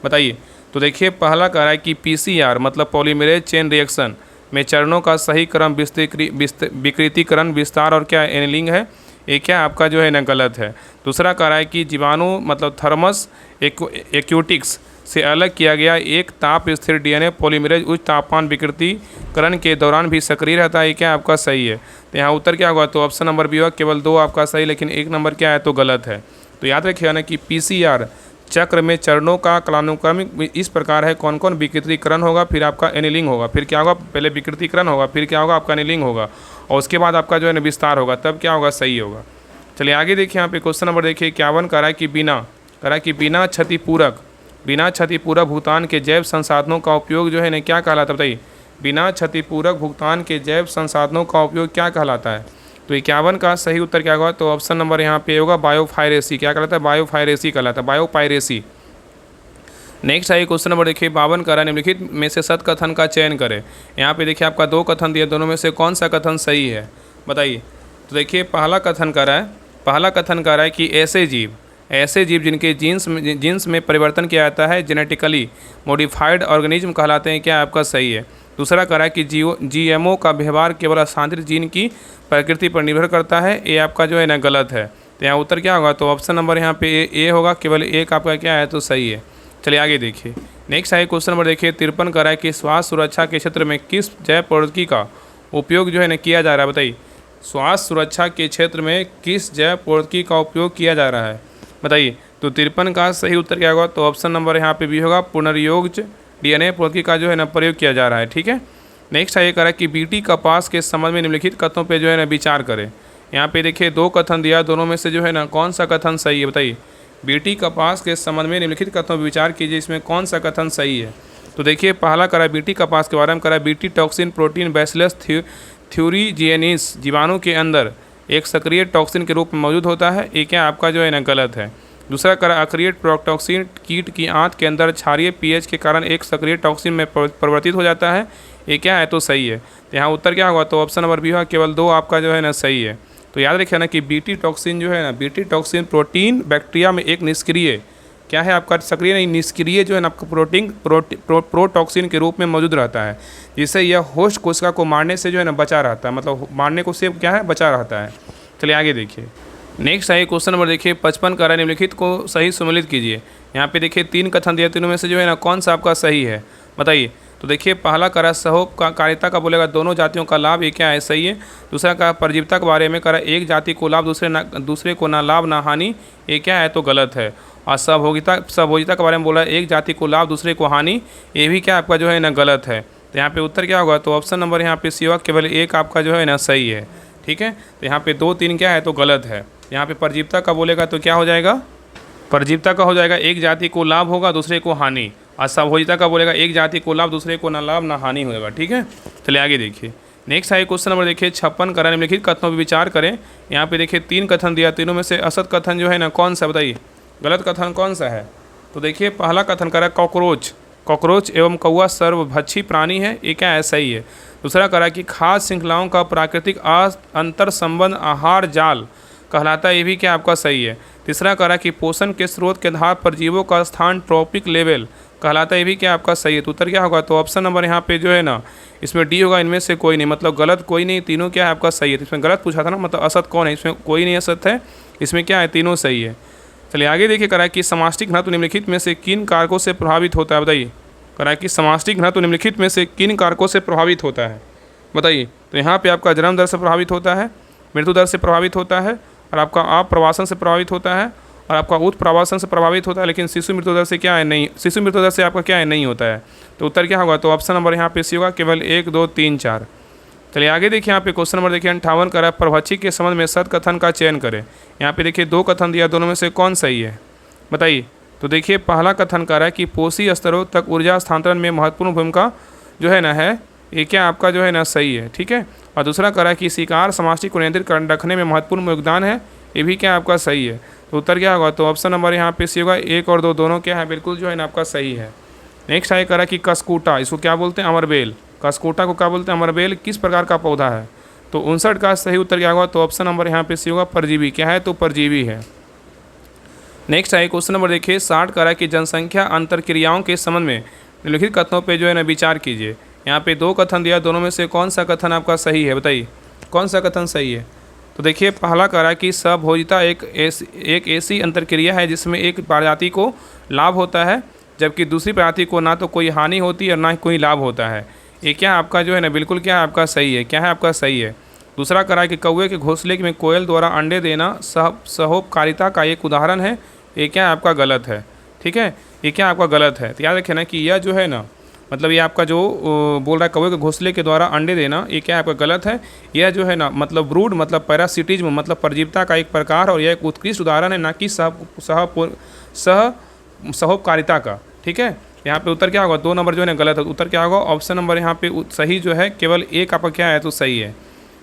बताइए। तो देखिए पहला कह रहा है कि PCR मतलब पॉलीमरेज चेन रिएक्शन में चरणों का सही क्रम विकृतीकरण विस्तार और क्या एनिलिंग है, ये क्या आपका जो है ना गलत है। दूसरा कह रहा है कि जीवाणु मतलब थर्मस एक्यूटिक्स से अलग किया गया एक ताप स्थिर DNA पॉलीमरेज उच्च तापमान विकृतीकरण के दौरान भी सक्रिय रहता है, क्या आपका सही है। तो यहाँ उत्तर क्या होगा, तो ऑप्शन नंबर बी होगा, केवल 2 आपका सही, लेकिन 1 नंबर क्या है तो गलत है। तो याद रखिएगा ना कि PCR चक्र में चरणों का कालानुक्रमिक इस प्रकार है, कौन कौन विकृतीकरण होगा, फिर आपका एनिलिंग होगा, फिर क्या होगा पहले विकृतीकरण होगा, फिर क्या होगा आपका एनिलिंग होगा, और उसके बाद आपका जो है ना विस्तार होगा, तब क्या होगा सही होगा। चलिए आगे देखिए, यहाँ पे क्वेश्चन नंबर देखिए 51 कह रहा है कि बिना क्षतिपूरक भुगतान के जैव संसाधनों का उपयोग जो है ना क्या कहलाता है बताइए। बिना क्षतिपूरक भुगतान के जैव संसाधनों का उपयोग क्या कहलाता है। तो 51 का सही उत्तर क्या होगा, तो ऑप्शन नंबर यहाँ पे होगा बायोपायरेसी। क्या कहलाता है, बायोपायरेसी कहलाता है, बायोपायरेसी। नेक्स्ट है क्वेश्चन नंबर देखिए 52 का निम्नलिखित में से सत्य कथन का चयन करें। यहाँ पे देखिए आपका 2 कथन दिया, दोनों में से कौन सा कथन सही है बताइए। तो देखिए पहला कथन कर रहा है कि ऐसे जीव जिनके जीन्स में परिवर्तन किया जाता है जेनेटिकली मॉडिफाइड ऑर्गेनिज्म कहलाते हैं, क्या आपका सही है। दूसरा कह रहा है कि GMO का व्यवहार केवल हस्तांतरित जीन की प्रकृति पर निर्भर करता है, ये आपका जो है ना गलत है। तो यहाँ उत्तर क्या होगा, तो ऑप्शन नंबर यहाँ पे ए होगा, केवल एक आपका क्या है तो सही है। चलिए आगे देखिए। नेक्स्ट है क्वेश्चन नंबर देखिए 53 का है कि स्वास्थ्य सुरक्षा के क्षेत्र में किस जैव प्रौद्योगिकी का उपयोग जो है ना किया जा रहा है बताइए। स्वास्थ्य सुरक्षा के क्षेत्र में किस जैव प्रौद्योगिकी का उपयोग किया जा रहा है बताइए। तो 53 का सही उत्तर क्या होगा, तो ऑप्शन नंबर यहाँ पे भी होगा, पुनर्योज DNA प्रौद्योगिकी का जो है ना प्रयोग किया जा रहा है। ठीक है। नेक्स्ट है ये कह रहा है कि बीटी कपास के संबंध में निम्नलिखित कथनों पे जो है ना विचार करें। यहाँ पे देखिए 2 कथन दिया, दोनों में से जो है ना कौन सा कथन सही है बताइए। बीटी कपास के संबंध में निम्नलिखित कथनों पर विचार कीजिए, इसमें कौन सा कथन सही है। तो देखिए पहला करा बीटी कपास के बारे में करा, बीटी टॉक्सिन प्रोटीन बैसिलस थ्यूरीजिएनिस जीवाणु के अंदर एक सक्रिय टॉक्सिन के रूप में मौजूद होता है, ये क्या आपका जो है ना गलत है। दूसरा करा अक्रिय टॉक्सिन कीट की आंत के अंदर क्षारीय pH के कारण एक सक्रिय टॉक्सिन में परिवर्तित हो जाता है, ये क्या है तो सही है। तो यहाँ उत्तर क्या होगा, तो ऑप्शन नंबर बी होगा, केवल 2 आपका जो है ना सही है। तो याद रखिए ना कि बीटी टॉक्सिन जो है ना, बीटी टॉक्सिन प्रोटीन बैक्टीरिया में एक निष्क्रिय क्या है आपका, सक्रिय नहीं निष्क्रिय जो है ना आपका प्रोटॉक्सिन के रूप में मौजूद रहता है, जिससे यह होस्ट कोशिका को मारने से जो है ना बचा रहता है, मतलब मारने को से क्या है बचा रहता है। चलिए आगे देखिए। नेक्स्ट है क्वेश्चन नंबर देखिए 55 का निम्नलिखित को सही सम्मिलित कीजिए। यहाँ पे देखिए 3 कथन दिया, तीनों में से जो है ना कौन सा आपका सही है बताइए। तो देखिए पहला करा सहोपकारिता का बोलेगा दोनों जातियों का लाभ, ये क्या है सही है। दूसरा का परजीवता के बारे में करा एक जाति को लाभ दूसरे को ना लाभ ना हानि, ये क्या है तो गलत है। और सहभोगिता के बारे में बोला एक जाति को लाभ दूसरे को हानि, ये भी क्या आपका जो है ना गलत है। तो यहाँ पे उत्तर क्या होगा, तो ऑप्शन नंबर यहाँ पे सी होगा, केवल एक आपका जो है ना सही है। ठीक है। तो यहाँ पे 2 3 क्या है तो गलत है। यहाँ पे परजीवता का बोलेगा तो क्या हो जाएगा, परजीवता का हो जाएगा एक जाति को लाभ होगा दूसरे को हानि, और सहभोजिता का बोलेगा एक जाति को लाभ दूसरे को ना लाभ ना हानि होगा। ठीक है। चलिए आगे देखिए। नेक्स्ट है क्वेश्चन नंबर देखिए 56 का निम्नलिखित कथनों पर विचार करें। यहाँ पे देखिए 3 कथन दिया, तीनों में से असत कथन जो है ना कौन सा बताइए, गलत कथन कौन सा है। तो देखिए पहला कथन करा कॉकरोच एवं कौवा सर्वभक्षी प्राणी है, ये क्या है सही है। दूसरा करा कि खाद्य श्रृंखलाओं का प्राकृतिक अंतर संबंध आहार जाल कहलाता है, ये भी क्या आपका सही है। तीसरा करा कि पोषण के स्रोत के आधार पर जीवों का स्थान ट्रॉपिक लेवल कहलाता है, ये भी क्या आपका सही है। तो उत्तर क्या होगा, तो ऑप्शन नंबर यहाँ पे जो है ना इसमें डी होगा, इनमें से कोई नहीं, मतलब गलत कोई नहीं, तीनों क्या है आपका सही है। तो इसमें गलत पूछा था ना, मतलब असत कौन है, इसमें कोई नहीं असत है, इसमें क्या है तीनों सही है। चलिए आगे देखिए करा कि समाष्टिक घनत्व निम्नलिखित में से किन कारकों से प्रभावित होता है बताइए। करा कि समाष्टिक घनत्व निम्नलिखित में से किन कारकों से प्रभावित होता है बताइए। तो यहाँ पे आपका जन्म दर से प्रभावित होता है, मृत्यु दर से प्रभावित होता है, और आपका आप्रवासन से प्रभावित होता है, और आपका उत्प्रवासन से प्रभावित होता है, लेकिन शिशु मृत्यु दर से क्या है नहीं, शिशु मृत्यु दर से आपका क्या है नहीं होता है। तो उत्तर क्या होगा, तो ऑप्शन नंबर यहाँ पे सी होगा, केवल 1 2 3 4। चलिए आगे देखिए। यहाँ पे क्वेश्चन नंबर देखिए 58 का परभक्षी के संबंध में सत कथन का चयन करें। यहाँ पे देखिए 2 कथन दिया, दोनों में से कौन सही है बताइए। तो देखिए पहला कथन कर रहा है कि पोषी स्तरों तक ऊर्जा स्थानांतरण में महत्वपूर्ण भूमिका जो है ना है, ये क्या आपका जो है ना सही है। ठीक है। और दूसरा कह रहा है कि शिकार समाष्टिक को नियंत्रित रखने में महत्वपूर्ण योगदान है, ये भी क्या आपका सही है। तो उत्तर क्या होगा, तो ऑप्शन नंबर यहाँ पे सी होगा, 1 और 2 दोनों क्या है बिल्कुल जो है ना आपका सही है। नेक्स्ट है करा कि कसकूटा, इसको क्या बोलते हैं अमरबेल, कसकूटा को क्या बोलते हैं अमरबेल, किस प्रकार का पौधा है। तो 59 का सही उत्तर क्या होगा, तो ऑप्शन नंबर यहाँ पे सी होगा, परजीवी, क्या है तो परजीवी है। नेक्स्ट है क्वेश्चन नंबर देखिए 60 करा कि जनसंख्या अंतरक्रियाओं के संबंध में निम्नलिखित कथनों पे जो है ना विचार कीजिए। यहाँ पे 2 कथन दिया, दोनों में से कौन सा कथन आपका सही है बताइए, कौन सा कथन सही है। तो देखिए पहला करा कि सहभोजिता एक ऐसी अंतरक्रिया है जिसमें एक प्रजाति को लाभ होता है, जबकि दूसरी प्रजाति को ना तो कोई हानि होती है और ना ही कोई लाभ होता है, ये क्या आपका जो है ना बिल्कुल क्या है आपका सही है, क्या है आपका सही है। दूसरा करा कि कौवे के घोंसले में कोयल द्वारा अंडे देना सहोपकारिता का एक उदाहरण है, ये क्या आपका गलत है। ठीक है, ये क्या आपका गलत है। तो याद रखें ना कि यह जो है ना मतलब ये आपका जो बोल रहा है कौवे के घोंसले के द्वारा अंडे देना, ये क्या आपका गलत है। यह जो है ना मतलब ब्रूड मतलब पैरासिटिज्म मतलब परजीवता का एक प्रकार, और यह एक उत्कृष्ट उदाहरण है, ना कि सहोपकारिता का। ठीक है। यहाँ पे उत्तर क्या होगा, 2 नंबर जो है ना गलत है। उत्तर क्या होगा, ऑप्शन नंबर यहाँ पे सही जो है केवल 1 आपका क्या है तो सही है।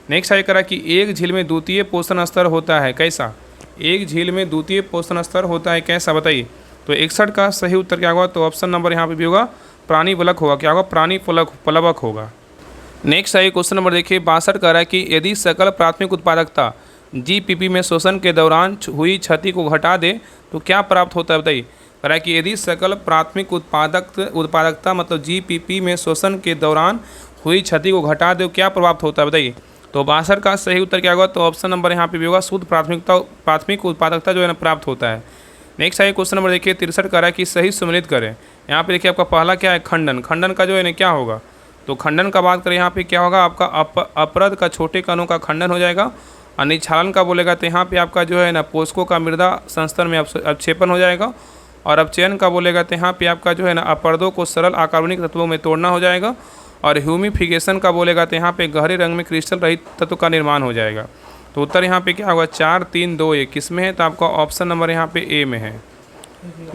नेक्स्ट है करा कि एक झील में द्वितीय पोषण स्तर होता है कैसा। एक झील में द्वितीय पोषण स्तर होता है कैसा, बताइए। तो 61 का सही उत्तर क्या होगा, तो ऑप्शन नंबर यहाँ पे भी होगा प्राणी प्लवक होगा। क्या होगा, प्राणी प्लवक होगा। नेक्स्ट है क्वेश्चन नंबर देखिए 62 कह रहा है कि यदि सकल प्राथमिक उत्पादकता जीपीपी में शोषण के दौरान हुई क्षति को घटा दे तो क्या प्राप्त होता है, बताइए। कह रहा है कि यदि सकल प्राथमिक उत्पादकता मतलब जीपीपी में शोषण के दौरान हुई क्षति को घटा दे तो क्या प्राप्त होता है, बताइए। तो 62 का सही उत्तर क्या होगा, तो ऑप्शन नंबर यहाँ पे भी होगा शुद्ध प्राथमिक उत्पादकता जो है ना प्राप्त होता है। नेक्स्ट है क्वेश्चन नंबर देखिए 63 कह रहा है कि सही सम्मिलित करें। यहाँ पे देखिए आपका पहला क्या है, खंडन। खंडन का जो है ना क्या होगा, तो खंडन का बात करें यहाँ पे क्या होगा, आपका अपरद का छोटे कणों का खंडन हो जाएगा। और निक्षालन का बोलेगा तो यहाँ पे आपका जो है ना पोषकों का मृदा संस्तर में अपक्षेपण हो जाएगा। और अपचयन का बोलेगा तो यहाँ पे आपका जो है ना अपरदों को सरल अकार्बनिक तत्वों में तोड़ना हो जाएगा। और ह्यूमिफिकेशन का बोलेगा तो यहाँ पे गहरे रंग में क्रिस्टल रहित तत्व का निर्माण हो जाएगा। तो उत्तर यहाँ पे क्या होगा, 4, 3, 2, 1 किस में है, तो आपका ऑप्शन नंबर यहाँ पे ए में है।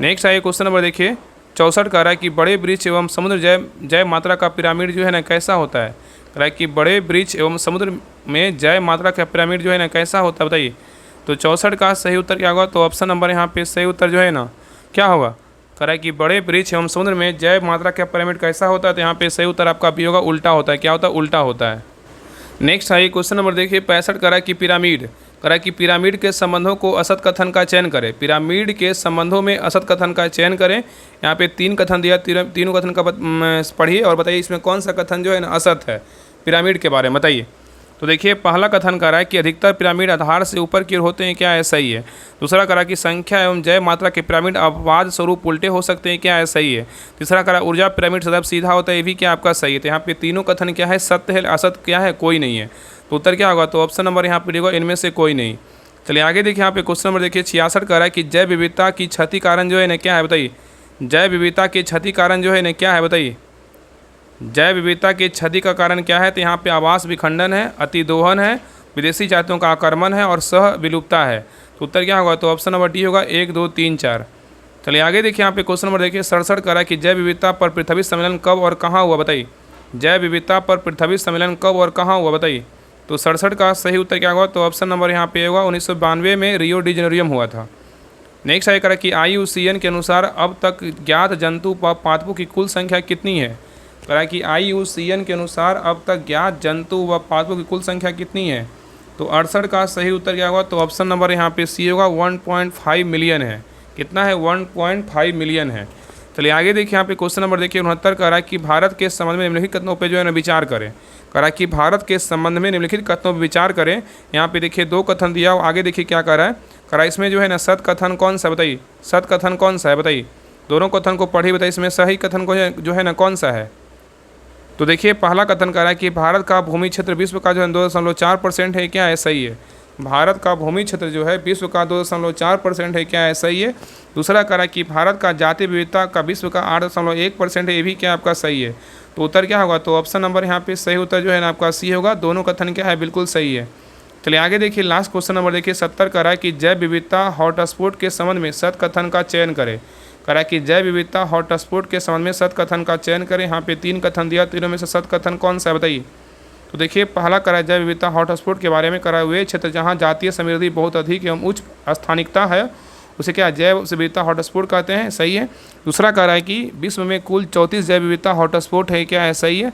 नेक्स्ट आइए क्वेश्चन नंबर देखिए 64 कह रहा है कि बड़े वृक्ष एवं समुद्र जैव मात्रा का पिरामिड जो है ना कैसा होता है। कह रहा है कि बड़े वृक्ष एवं समुद्र में जैव मात्रा का पिरामिड जो है ना कैसा होता है, बताइए। तो 64 का सही उत्तर क्या होगा, तो ऑप्शन नंबर यहाँ पे सही उत्तर जो है ना क्या होगा, कह रहा है कि बड़े वृक्ष एवं समुद्र में जैव मात्रा का पिरामिड कैसा होता है, तो यहाँ पे सही उत्तर आपका भी होगा उल्टा होता है। क्या होता है, उल्टा होता है। नेक्स्ट है क्वेश्चन नंबर देखिए 65 कह रहा है कि पिरामिड, कह रहा है कि पिरामिड के संबंधों को असत कथन का चयन करें। पिरामिड के संबंधों में असत कथन का चयन करें। यहाँ पे 3 कथन दिया, तीनों कथन का पढ़िए और बताइए इसमें कौन सा कथन जो है ना असत है पिरामिड के बारे में, बताइए। तो देखिए पहला कथन कह रहा है कि अधिकतर पिरामिड आधार से ऊपर की ओर होते हैं, क्या है, सही है। दूसरा कह रहा है कि संख्या एवं जैव मात्रा के पिरामिड अपवाद स्वरूप उल्टे हो सकते हैं, क्या है, सही है। तीसरा कह रहा है ऊर्जा पिरामिड सदैव सीधा होता है, ये भी क्या आपका सही है। तो यहाँ पे तीनों कथन क्या है, सत्य है, असत क्या है, कोई नहीं है। तो उत्तर क्या होगा, तो ऑप्शन नंबर यहाँ पे होगा इनमें से कोई नहीं। चलिए आगे देखिए यहाँ पे क्वेश्चन नंबर देखिए 66 कह रहा है कि जैव विविधता की क्षति कारण जो है ना क्या है, बताइए। जैव विविधता के क्षति कारण जो है ना क्या है, बताइए। जैव विविधता के क्षति का कारण क्या है, तो यहाँ पे आवास विखंडन है, अतिदोहन है, विदेशी जातियों का आक्रमण है और सह विलुप्तता है। तो उत्तर क्या होगा, तो ऑप्शन नंबर डी होगा 1, 2, 3, 4। चलिए आगे देखिए यहाँ पे क्वेश्चन नंबर देखिए 67 कह रहा है कि जैव विविधता पर पृथ्वी सम्मेलन कब और कहाँ हुआ, बताइए। जैव विविधता पर पृथ्वी सम्मेलन कब और कहाँ हुआ, बताइए। तो 67 का सही उत्तर क्या होगा, तो ऑप्शन नंबर यहाँ पे होगा 1992 में रियो डी जेनेरियो हुआ था। नेक्स्ट है करा कि IUCN के अनुसार अब तक ज्ञात जंतु व पादपों की कुल संख्या कितनी है। करा कि IUCN के अनुसार अब तक ज्ञात जंतु व पादपों की कुल संख्या कितनी है। तो 68 का सही उत्तर क्या होगा, तो ऑप्शन नंबर यहाँ पे सी होगा 1.5 मिलियन है। कितना है, 1.5 मिलियन है। चलिए आगे देखिए यहाँ पे क्वेश्चन नंबर देखिए 69 कह रहा है कि भारत के संबंध में निम्नलिखित कथनों पे जो है ना विचार करें। कह रहा है कि भारत के संबंध में निम्नलिखित कथनों पर विचार करें। यहाँ पे देखिए 2 कथन दिया, आगे देखिए क्या कह रहा है। कह रहा है इसमें जो है ना सत कथन कौन सा, बताइए। सत कथन कौन सा है, बताइए। दोनों कथन को पढ़िए, बताइए इसमें सही कथन को जो है ना कौन सा है। तो देखिए पहला कथन कह रहा है कि भारत का भूमि क्षेत्र विश्व का जो है 2.4% है, क्या है, सही है। भारत का भूमि क्षेत्र जो है विश्व का 2.4% है, क्या है, सही है। दूसरा कह रहा है कि भारत का जातीय विविधता का विश्व का 8.1% है, ये भी क्या आपका सही है। तो उत्तर क्या होगा, तो ऑप्शन नंबर यहाँ पे सही उत्तर जो है ना आपका सी होगा। दोनों कथन क्या है, बिल्कुल सही है। चलिए आगे देखिए लास्ट क्वेश्चन नंबर देखिए 70 कह रहा है कि जैव विविधता हॉटस्पॉट के संबंध में सत कथन का चयन करें। कह रहा है कि जैव विविधता हॉटस्पॉट के संबंध में सत कथन का चयन करें। यहाँ पे 3 कथन दिया, तीनों में से सत कथन कौन सा है, बताइए। तो देखिए पहला कह रहा है जैव विविधता हॉटस्पॉट के बारे में कह रहा है वे क्षेत्र जहाँ जातीय समृद्धि बहुत अधिक एवं उच्च स्थानिकता है उसे क्या जैव विविधता हॉटस्पॉट कहते हैं, सही है। दूसरा कह रहा है कि विश्व में कुल 34 जैव विविधता हॉटस्पॉट है, क्या है, सही है।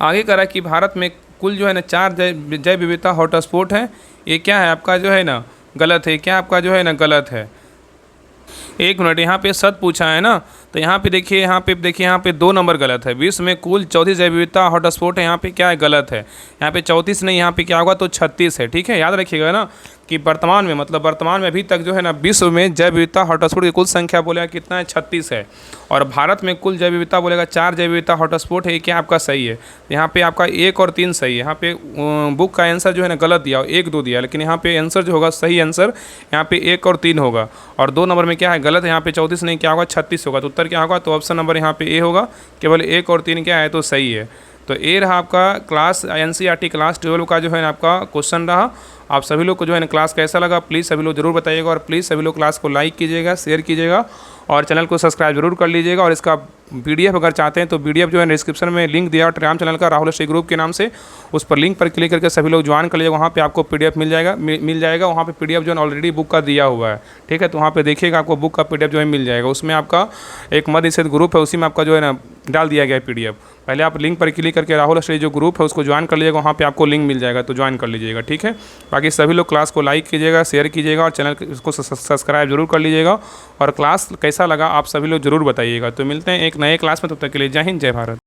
आगे कह रहा है कि भारत में कुल जो है ना 4 जैव विविधता हॉटस्पॉट है, ये क्या है आपका जो है ना गलत है, क्या आपका जो है ना गलत है। 1 मिनट, यहाँ पे सत पूछा है ना, तो यहाँ पे देखिए यहाँ पे 2 नंबर गलत है। विश्व में कुल 34 जैव विविधता हॉटस्पॉट है, यहाँ पे क्या है, गलत है। यहाँ पे 34 नहीं, यहाँ पे क्या होगा, तो 36 है, ठीक है। याद रखिएगा ना कि वर्तमान में अभी तक जो है ना विश्व में जैव विविधता हॉटस्पॉट की कुल संख्या बोलेगा कितना है, 36 है। और भारत में कुल जैव विविधता बोलेगा 4 जैव विविधता हॉटस्पॉट है, क्या आपका सही है। यहाँ पे आपका 1 और 3 सही है। यहाँ पे बुक का आंसर जो है ना गलत दिया, 1, 2 दिया, लेकिन यहाँ पे आंसर जो होगा सही आंसर यहाँ पे 1 और 3 होगा। और 2 नंबर में क्या है, गलत है। यहाँ पे 34 नहीं, क्या होगा, 36 होगा। तो उत्तर क्या होगा, तो ऑप्शन नंबर यहाँ पे ए होगा। केवल 1 और 3 क्या है, तो सही है। तो ये रहा आपका क्लास NCERT क्लास 12 का जो है ना आपका क्वेश्चन रहा। आप सभी लोग को जो है ना क्लास कैसा लगा प्लीज़ सभी लोग ज़रूर बताइएगा। और प्लीज़ सभी लोग क्लास को लाइक कीजिएगा, शेयर कीजिएगा और चैनल को सब्सक्राइब जरूर कर लीजिएगा। और इसका PDF अगर चाहते हैं तो PDF जो है डिस्क्रिप्शन में लिंक दिया है टेलीग्राम चैनल का राहुल स्टडी ग्रुप के नाम से, उस पर लिंक पर क्लिक करके सभी लोग ज्वाइन कर लीजिएगा। वहाँ पे आपको PDF मिल जाएगा। वहाँ पे PDF जो है ऑलरेडी बुक का दिया हुआ है, ठीक है। तो वहाँ पे देखिएगा आपको बुक का PDF जो है मिल जाएगा। उसमें आपका एक मध्य निषेध ग्रुप है, उसी में आपका जो है ना डाल दिया गया है PDF। पहले आप लिंक पर क्लिक करके राहुल स्टडी जो ग्रुप है उसको ज्वाइन कर लीजिएगा, वहाँ पे आपको लिंक मिल जाएगा, तो ज्वाइन कर लीजिएगा, ठीक है। बाकी सभी लोग क्लास को लाइक कीजिएगा, शेयर कीजिएगा और चैनल को सब्सक्राइब जरूर कर लीजिएगा। और क्लास कैसा लगा आप सभी लोग जरूर बताइएगा। तो मिलते हैं एक नए क्लास में, तब तक के लिए जय हिंद, जय भारत।